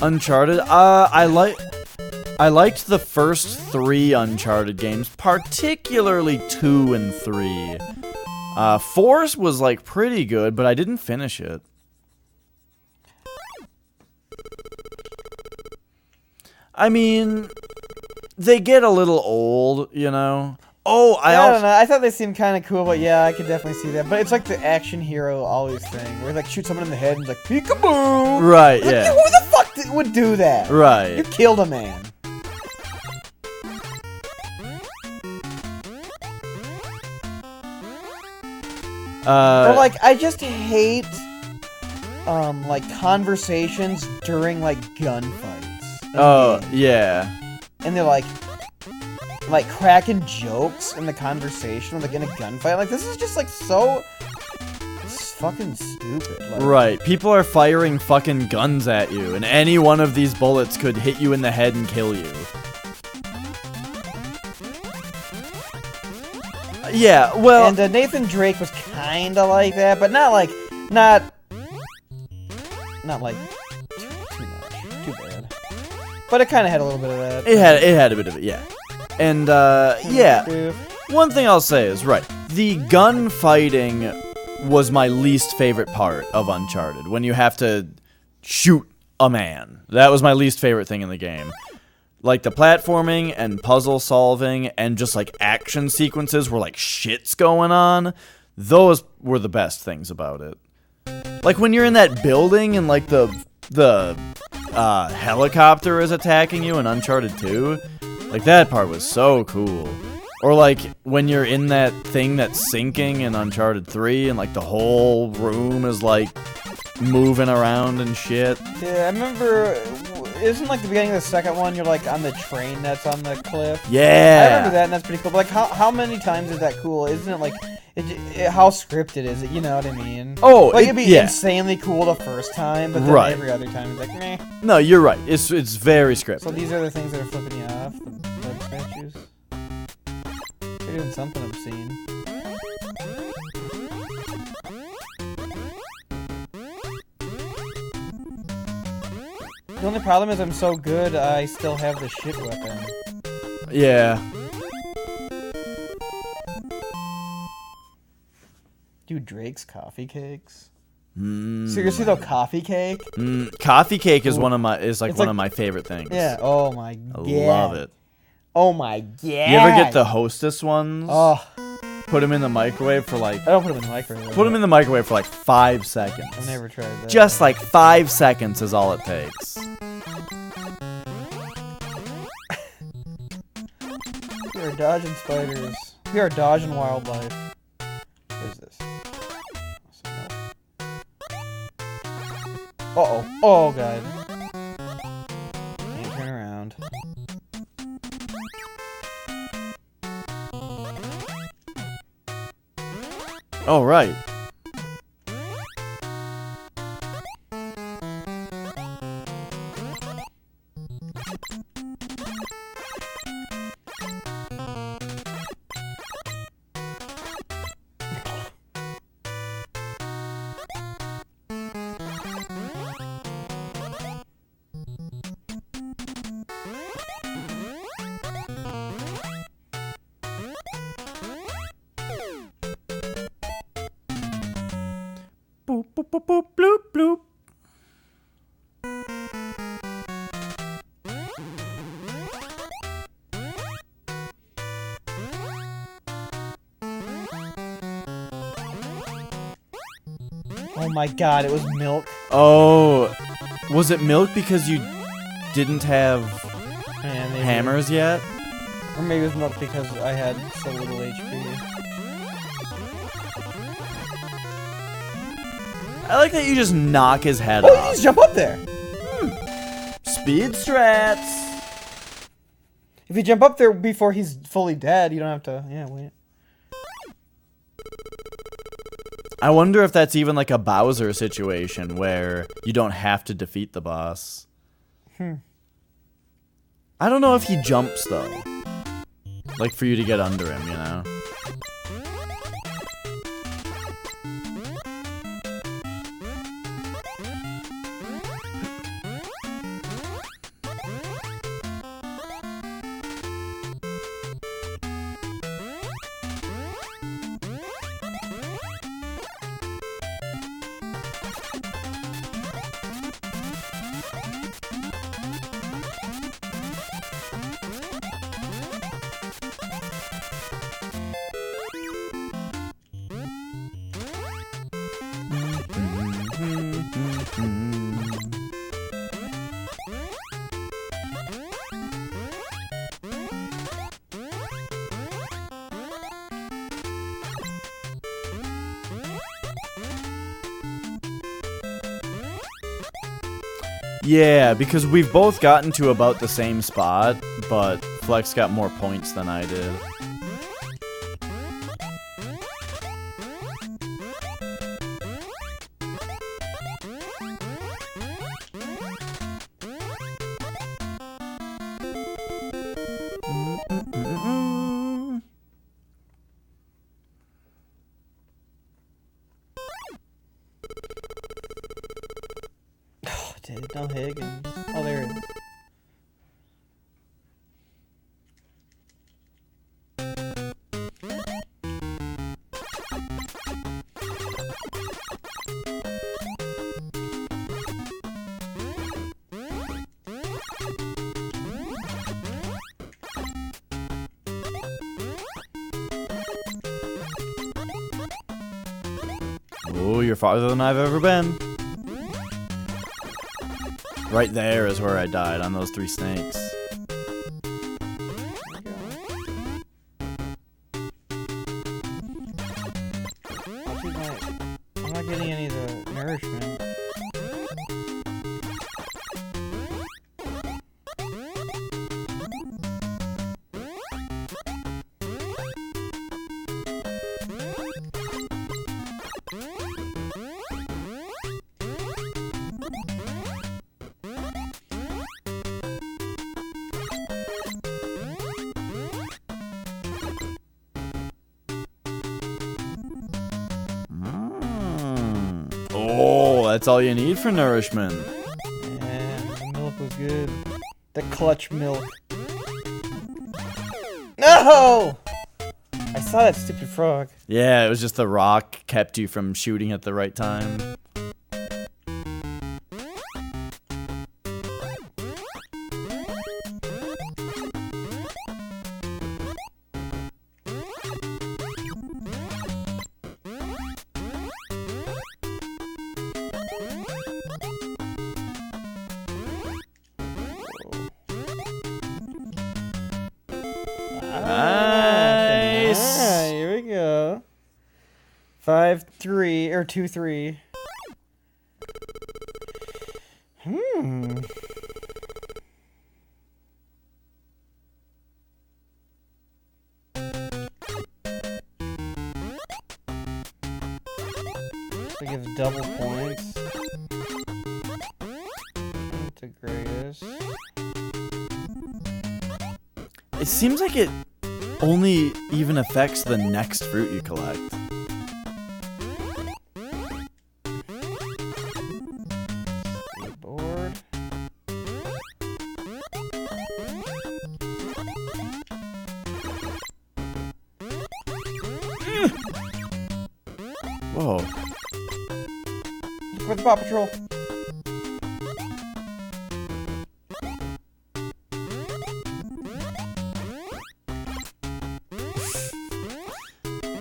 Uncharted. I liked the first 3 Uncharted games, particularly 2 and 3. 4 was like pretty good, but I didn't finish it. I mean, they get a little old, you know. Oh, I don't know. I thought they seemed kind of cool, but yeah, I could definitely see that. But it's like the action hero always thing, where he, like, shoot someone in the head and like peekaboo. Right, like, yeah. Who the fuck would do that? Right. You killed a man. Or like, I just hate, like conversations during like gunfights. Oh, yeah. And they're like cracking jokes in the conversation, like in a gunfight. Like, this is just like so fucking stupid. Like, right. People are firing fucking guns at you, and any one of these bullets could hit you in the head and kill you. Yeah, well... And Nathan Drake was kinda like that, but not like... Not like... Too much. Too bad. But it kinda had a little bit of that. It had a bit of it, yeah. And, yeah. One thing I'll say is, right, the gunfighting was my least favorite part of Uncharted. When you have to shoot a man. That was my least favorite thing in the game. Like, the platforming and puzzle solving and just, like, action sequences where, like, shit's going on, those were the best things about it. Like, when you're in that building and, like, the helicopter is attacking you in Uncharted 2, like, that part was so cool. Or, like, when you're in that thing that's sinking in Uncharted 3 and, like, the whole room is, like, moving around and shit. Yeah, I remember... Isn't like the beginning of the second one, you're like on the train that's on the cliff? Yeah! I remember that, and that's pretty cool. But like, how many times is that cool? Isn't it like, how scripted is it? You know what I mean? Oh, like, it'd be yeah. insanely cool the first time, but then Right. every other time it's like, meh. No, you're right. It's very scripted. So these are the things that are flipping you off, the blood statues. They're doing something obscene. The only problem is I'm so good, I still have the shit weapon. Yeah. Dude, Drake's coffee cakes? Mm. Seriously though, coffee cake? Coffee cake is Ooh. one of my It's one like- of my favorite things. Yeah, oh my god. I love it. Oh my god. You ever get the Hostess ones? Oh, Put them in the microwave for like... I don't put them in the microwave. Put them in the microwave for like 5 seconds. I've never tried that. Just like 5 seconds is all it takes. We are dodging spiders. We are dodging wildlife. What is this? Uh-oh. Oh, God. Can't turn around. Oh, right. Boop, boop, boop, boop, bloop, bloop. Oh my god, it was milk. Oh, was it milk because you didn't have Yeah, maybe. hammers yet? Or maybe it was milk because I had so little HP. I like that you just knock his head Oh, you off. just jump up there! Speed strats. If you jump up there before he's fully dead, you don't have to... Yeah, wait. I wonder if that's even like a Bowser situation where you don't have to defeat the boss. I don't know if he jumps though. Like for you to get under him, you know? Yeah, because we've both gotten to about the same spot, but Flex got more points than I did. Dude, no Higgins. Oh, there it is. Oh, you're farther than I've ever been. Right there is where I died, on those 3 snakes. I'm not getting any of the nourishment. Oh, that's all you need for nourishment. And the milk was good. The clutch milk. No! I saw that stupid frog. Yeah, it was just the rock kept you from shooting at the right time. Nice. Alright, here we go. 5-3 or 2-3. I give double points. Not the greatest. It seems like it only even affects the next fruit you collect. Board. Whoa. For the Paw Patrol.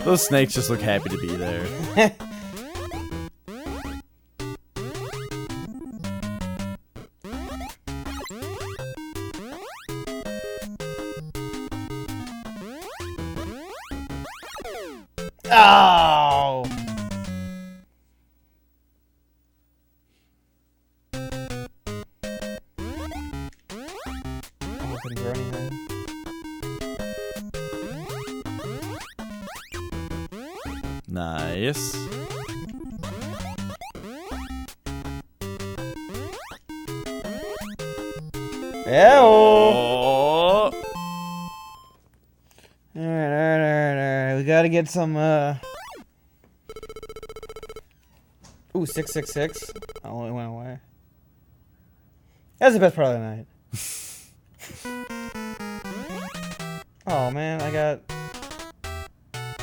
Those snakes just look happy to be there. Oh! I'm looking for anything. Nice. Yeah. Oh. Alright. We gotta get some, Ooh, 666. Oh, it went away. That's the best part of the night. Oh, man, I got...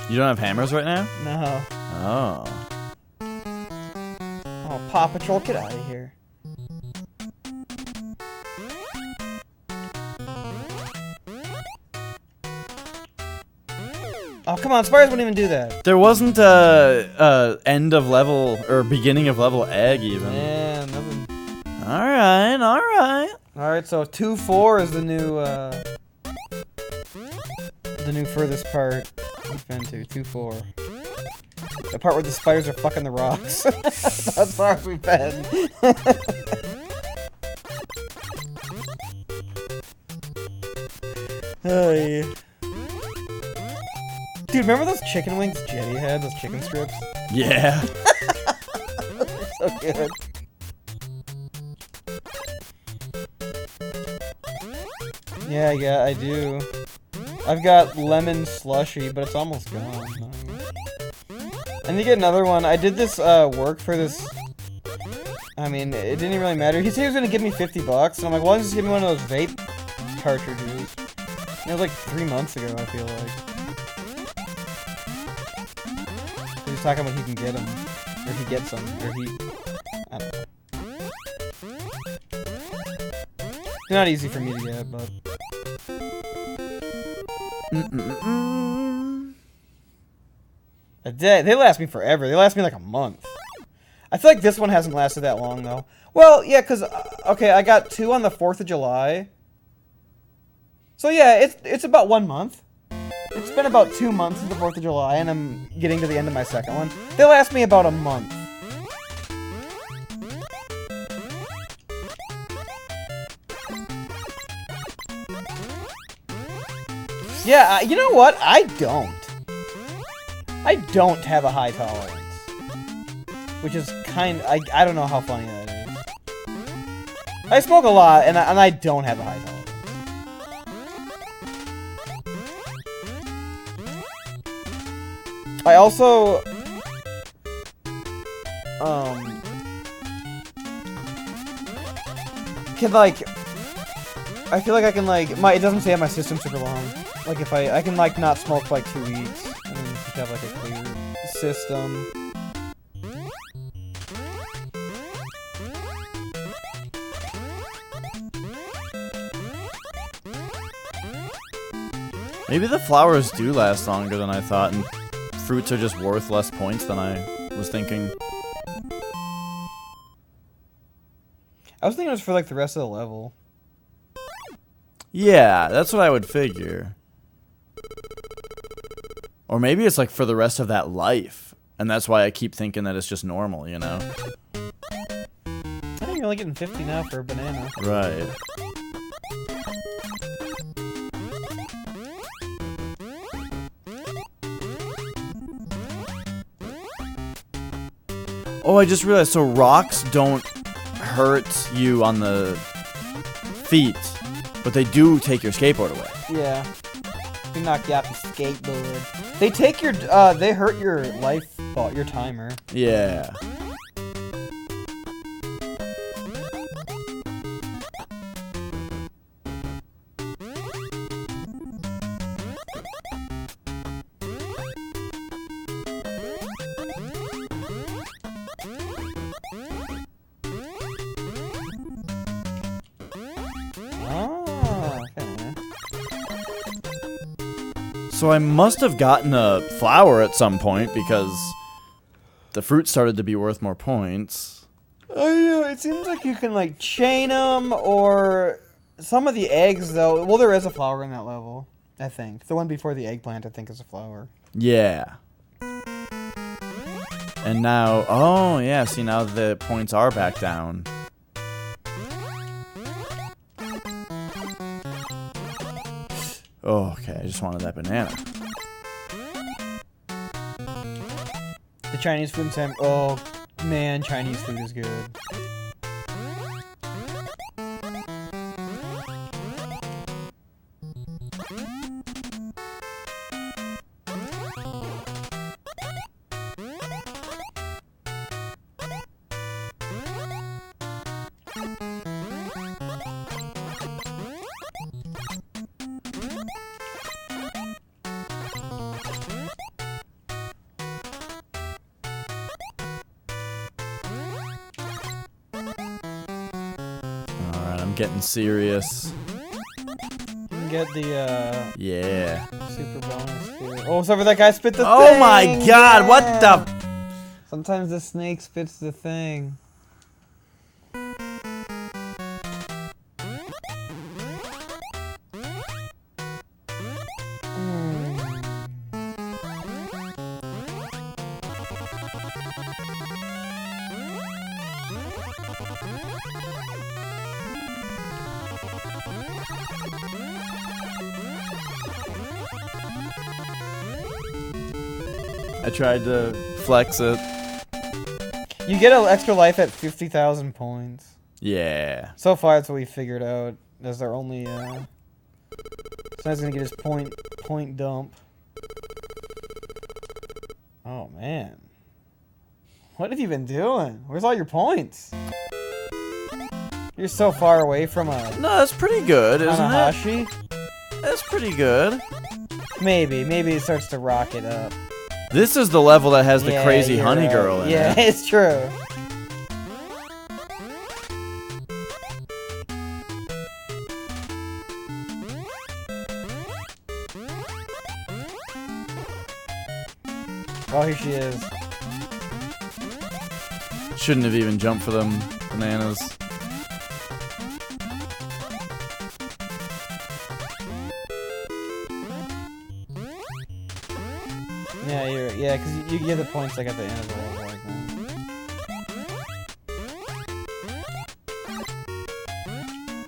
You don't have hammers right now? No. Oh. Oh, Paw Patrol, get out of here. Oh, come on, Spires wouldn't even do that. There wasn't a end of level or beginning of level egg even. Man, Alright, alright. Alright, so 2-4 is the new furthest part we've been to. 2-4. The part where the spiders are fucking the rocks. That's as far as we've been. Hey. Dude, remember those chicken wings Jetty had? Those chicken strips? Yeah. So good. Yeah, I do. I've got lemon slushy, but it's almost gone. I need to get another one. I did this work for this. I mean, it didn't really matter. He said he was gonna give me $50, and I'm like, why don't you just give me one of those vape cartridges? And it was like 3 months ago, I feel like. So he's talking about he can get them, or he gets them, or he. I don't know. They're not easy for me to get, but. They last me forever. They last me like a month. I feel like this one hasn't lasted that long, though. Well, yeah, because, okay, I got 2 on the 4th of July. So, yeah, it's about 1 month. It's been about 2 months since the 4th of July, and I'm getting to the end of my second one. They last me about a month. Yeah, you know what? I don't have a high tolerance. Which is I don't know how funny that is. I smoke a lot, and I don't have a high tolerance. I also, can, like, I feel like I can, like, it doesn't stay on my system super long. Like, if I can, like, not smoke for, like, 2 weeks, and then just have, like, a clear system. Maybe the flowers do last longer than I thought, and fruits are just worth less points than I was thinking. I was thinking it was for, like, the rest of the level. Yeah, that's what I would figure. Or maybe it's like for the rest of that life, and that's why I keep thinking that it's just normal, you know? I think you're only getting 50 now for a banana. Right. Oh, I just realized, so rocks don't hurt you on the feet, but they do take your skateboard away. Yeah. They knock you off your skateboard. They take your, they hurt your life, your timer. Yeah. So I must have gotten a flower at some point because the fruit started to be worth more points. I know, it seems like you can, like, chain them, or some of the eggs, though. Well, there is a flower in that level, I think. The one before the eggplant, I think, is a flower. Yeah. And now, oh, yeah, see, now the points are back down. Oh, okay, I just wanted that banana. The Chinese food and sandwich. Oh, man, Chinese food is good. Getting serious. You can get the, yeah. super bonus too. Oh, so for that guy spit the thing! Oh my god, yeah. what the? Sometimes the snake spits the thing. I tried to flex it. You get an extra life at 50,000 points. Yeah. So far, that's what we figured out. That's our only, so he's gonna get his point dump. Oh, man. What have you been doing? Where's all your points? You're so far away from a No, that's pretty good, isn't it? Tanahashi. That's pretty good. Maybe it starts to rocket up. This is the level that has the Yeah, crazy you're honey right. girl in Yeah, it. it's true. Oh, here she is. Shouldn't have even jumped for them bananas. Yeah, because you get the points like at the end of the level like that.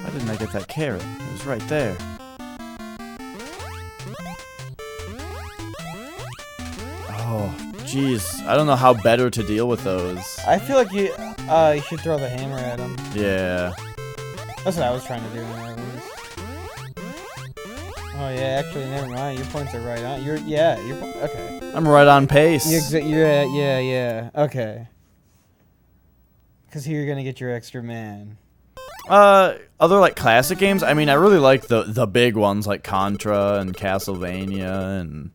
Why didn't I get that carrot? It was right there. Oh, jeez. I don't know how better to deal with those. I feel like you should throw the hammer at him. Yeah. That's what I was trying to do at least. Oh yeah, actually, never mind. Your points are right on. You're okay. I'm right on pace. Yeah. Okay. Because here you're gonna get your extra man. Other like classic games. I mean, I really like the big ones like Contra and Castlevania and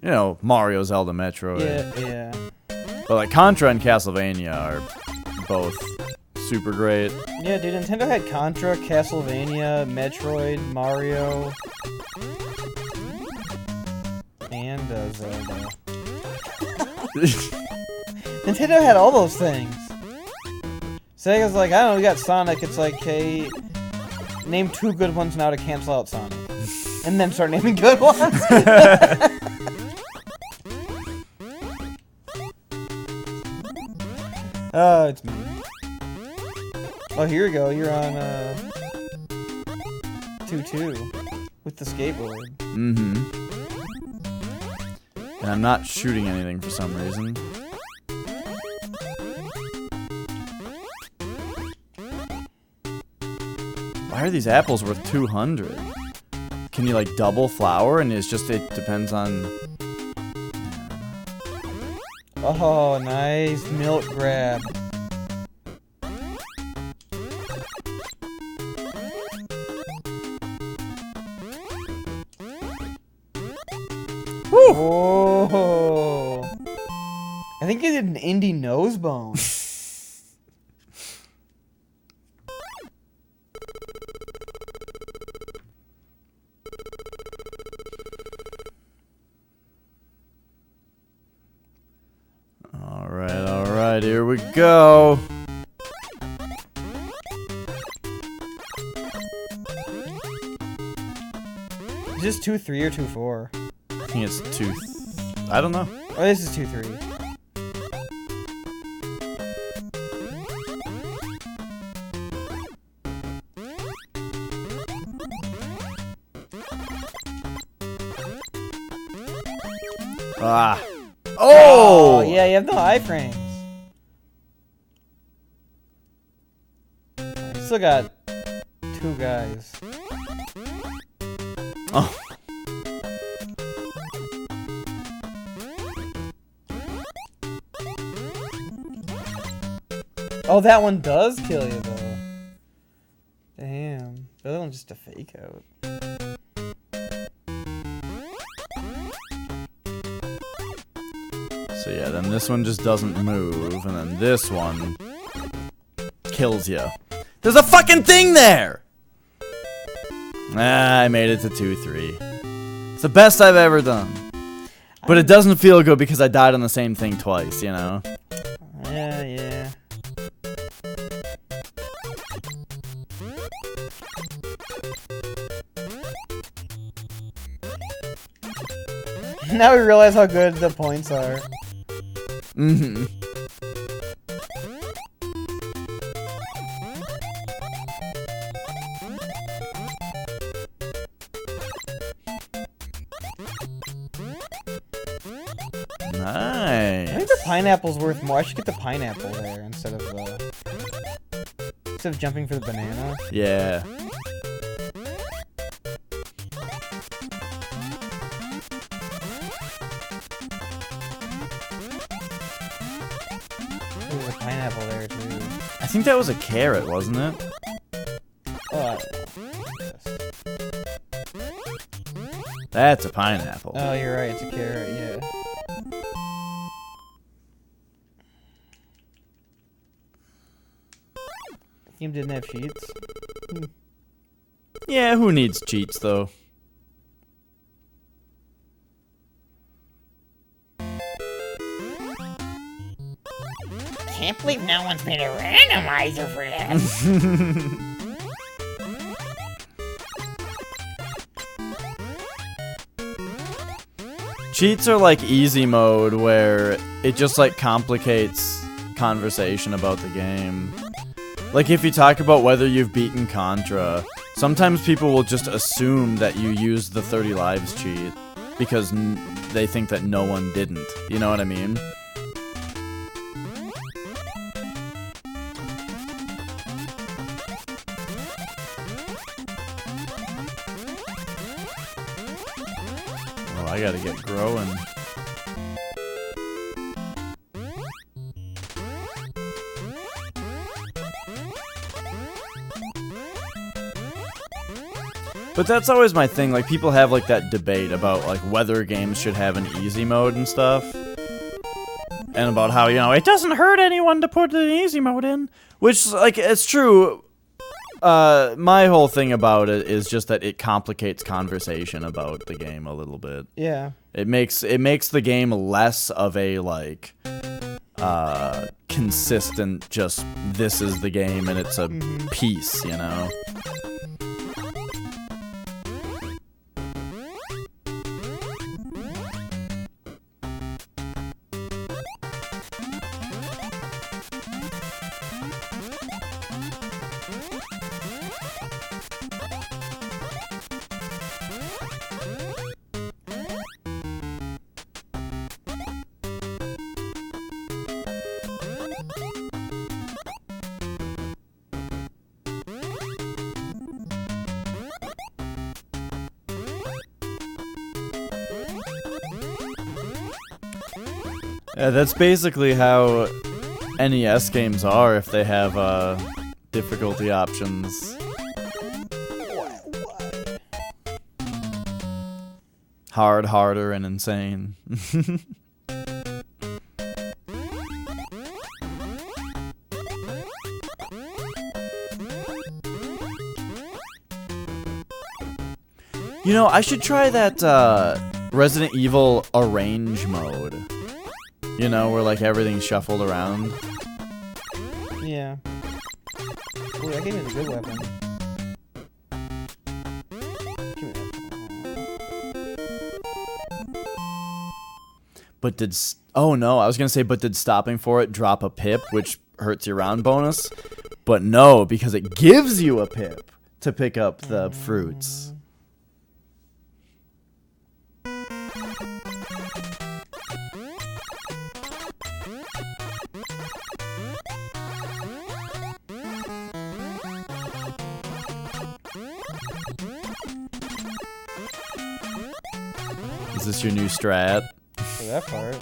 you know, Mario, Zelda, Metroid. Yeah. But like Contra and Castlevania are both super great. Yeah, dude. Nintendo had Contra, Castlevania, Metroid, Mario, and Zelda. Nintendo had all those things. Sega's like, I don't know, we got Sonic. It's like, hey, name 2 good ones now to cancel out Sonic. And then start naming good ones. Oh, it's me. Oh, here we go. You're on 2-2 with the skateboard. Mm-hmm. And I'm not shooting anything for some reason. Why are these apples worth 200? Can you like double flour and it depends on... Oh, nice milk grab. Woo! Whoa. I think you did an indie nose bone. Alright, here we go. Is this 2-3 or 2-4? I think it's 2... I don't know. Oh, this is 2-3. Ah. Oh! Yeah, you have no iframes. You still got 2 guys. Oh. Oh, that one does kill you, though. Damn. The other one's just a fake out. So yeah, then this one just doesn't move, and then this one kills you. There's a fucking thing there! Ah, I made it to 2-3. It's the best I've ever done. But it doesn't feel good because I died on the same thing twice, you know? Yeah. Now we realize how good the points are. Mm-hmm. Nice. I think the pineapple's worth more. I should get the pineapple there instead of jumping for the banana. Yeah. There's a pineapple there too. I think that was a carrot, wasn't it? Oh, That's a pineapple. oh, you're right. It's a carrot. Yeah. Game didn't have cheats. Yeah, who needs cheats though? Can't believe no one's made a randomizer for that. Cheats are like easy mode where it just like complicates conversation about the game. Like if you talk about whether you've beaten Contra, sometimes people will just assume that you used the 30 lives cheat because they think that no one didn't. You know what I mean? Oh, I gotta get growing. But that's always my thing, like people have like that debate about like whether games should have an easy mode and stuff. And about how, you know, it doesn't hurt anyone to put an easy mode in. Which, like, it's true. My whole thing about it is just that it complicates conversation about the game a little bit. Yeah. It makes the game less of a, like, consistent, just, this is the game and it's a piece, you know? Yeah, that's basically how NES games are if they have difficulty options. Hard, harder, and insane. You know, I should try that Resident Evil Arrange mode. You know, where like everything's shuffled around. Yeah. Ooh, that game is a good weapon. Give me that. But did... Oh no, I was gonna say, but did stopping for it drop a pip, which hurts your round bonus? But no, because it gives you a pip to pick up the fruits. Is this your new strat? For that part.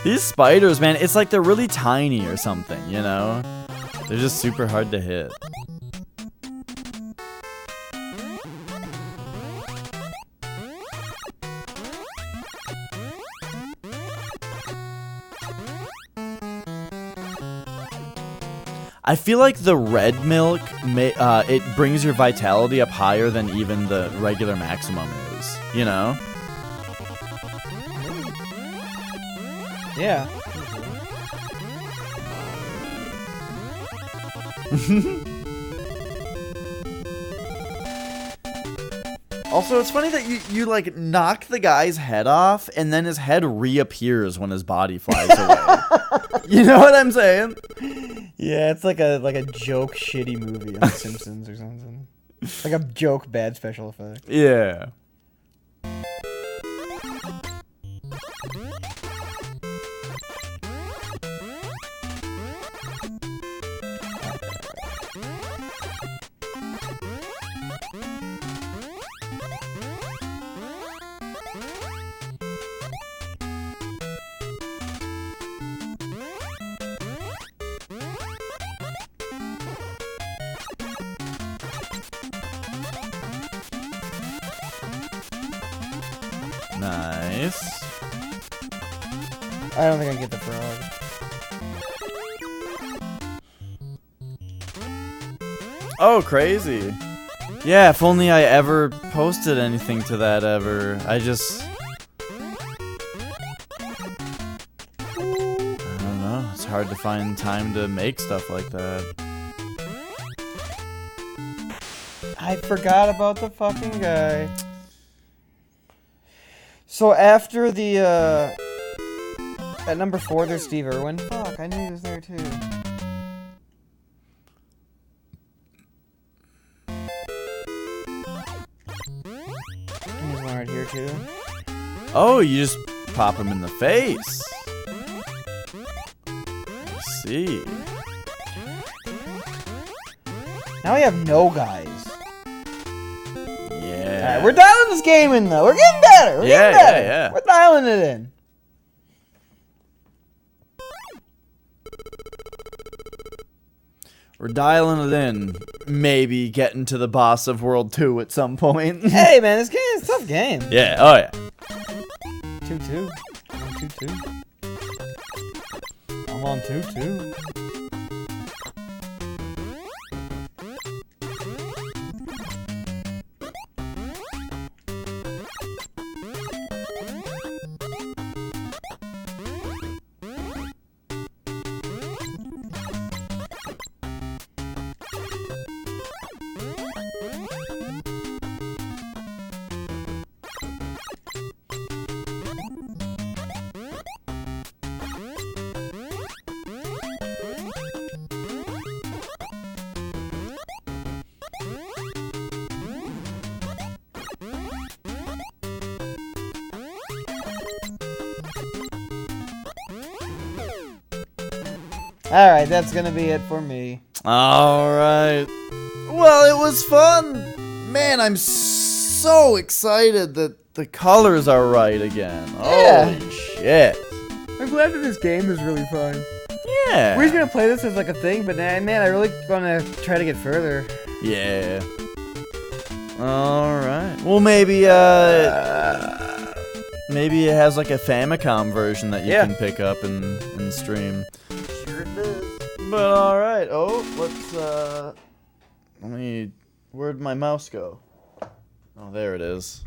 These spiders, man, it's like they're really tiny or something, you know? They're just super hard to hit. I feel like the red milk, it brings your vitality up higher than even the regular maximum is, you know? Yeah. Also, it's funny that you like knock the guy's head off and then his head reappears when his body flies away. You know what I'm saying? Yeah, it's like a joke shitty movie on The Simpsons or something. Like a joke bad special effect. Yeah. Nice. I don't think I get the frog. Oh, crazy. Yeah, if only I ever posted anything to that ever. I just... I don't know. It's hard to find time to make stuff like that. I forgot about the fucking guy. So after the, at number 4, there's Steve Irwin. Fuck, I knew he was there too. There's one right here too. Oh, you just pop him in the face. I see. Now we have no guys. Yeah. Alright, we're dialing this game in though. We're getting better. We're getting better. Yeah. We're dialing it in. We're dialing it in. Maybe getting to the boss of World 2 at some point. Hey man, this game is a tough game. Yeah, oh yeah. 2-2. I'm on 2-2. I'm on 2-2. Alright, that's gonna be it for me. Alright. Well, it was fun. Man, I'm so excited that the colors are right again. Yeah. Holy shit. I'm glad that this game is really fun. Yeah. We're just gonna play this as like a thing, but man, I really wanna try to get further. Yeah. Alright. Well, maybe it has like a Famicom version that you can pick up and stream. Sure does. But alright. Oh, where'd my mouse go? Oh, there it is.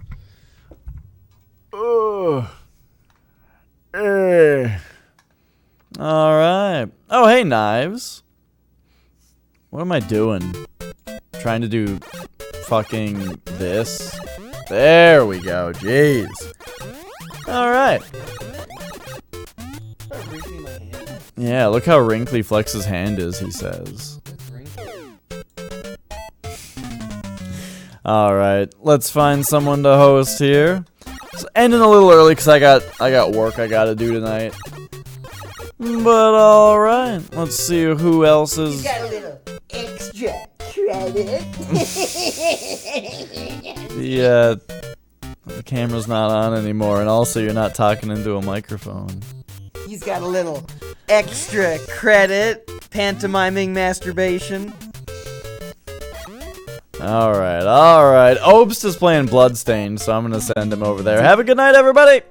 Oh. Alright. Oh, hey, Knives. What am I doing? Trying to do fucking this? There we go. Jeez. Alright. Yeah, look how wrinkly Flex's hand is, he says. Alright, let's find someone to host here. It's ending a little early because I got work I gotta do tonight. But alright, let's see who else is... You got a little extra credit. The camera's not on anymore, and also you're not talking into a microphone. He's got a little extra credit, pantomiming masturbation. Alright. Obst is playing Bloodstained, so I'm gonna send him over there. Have a good night, everybody!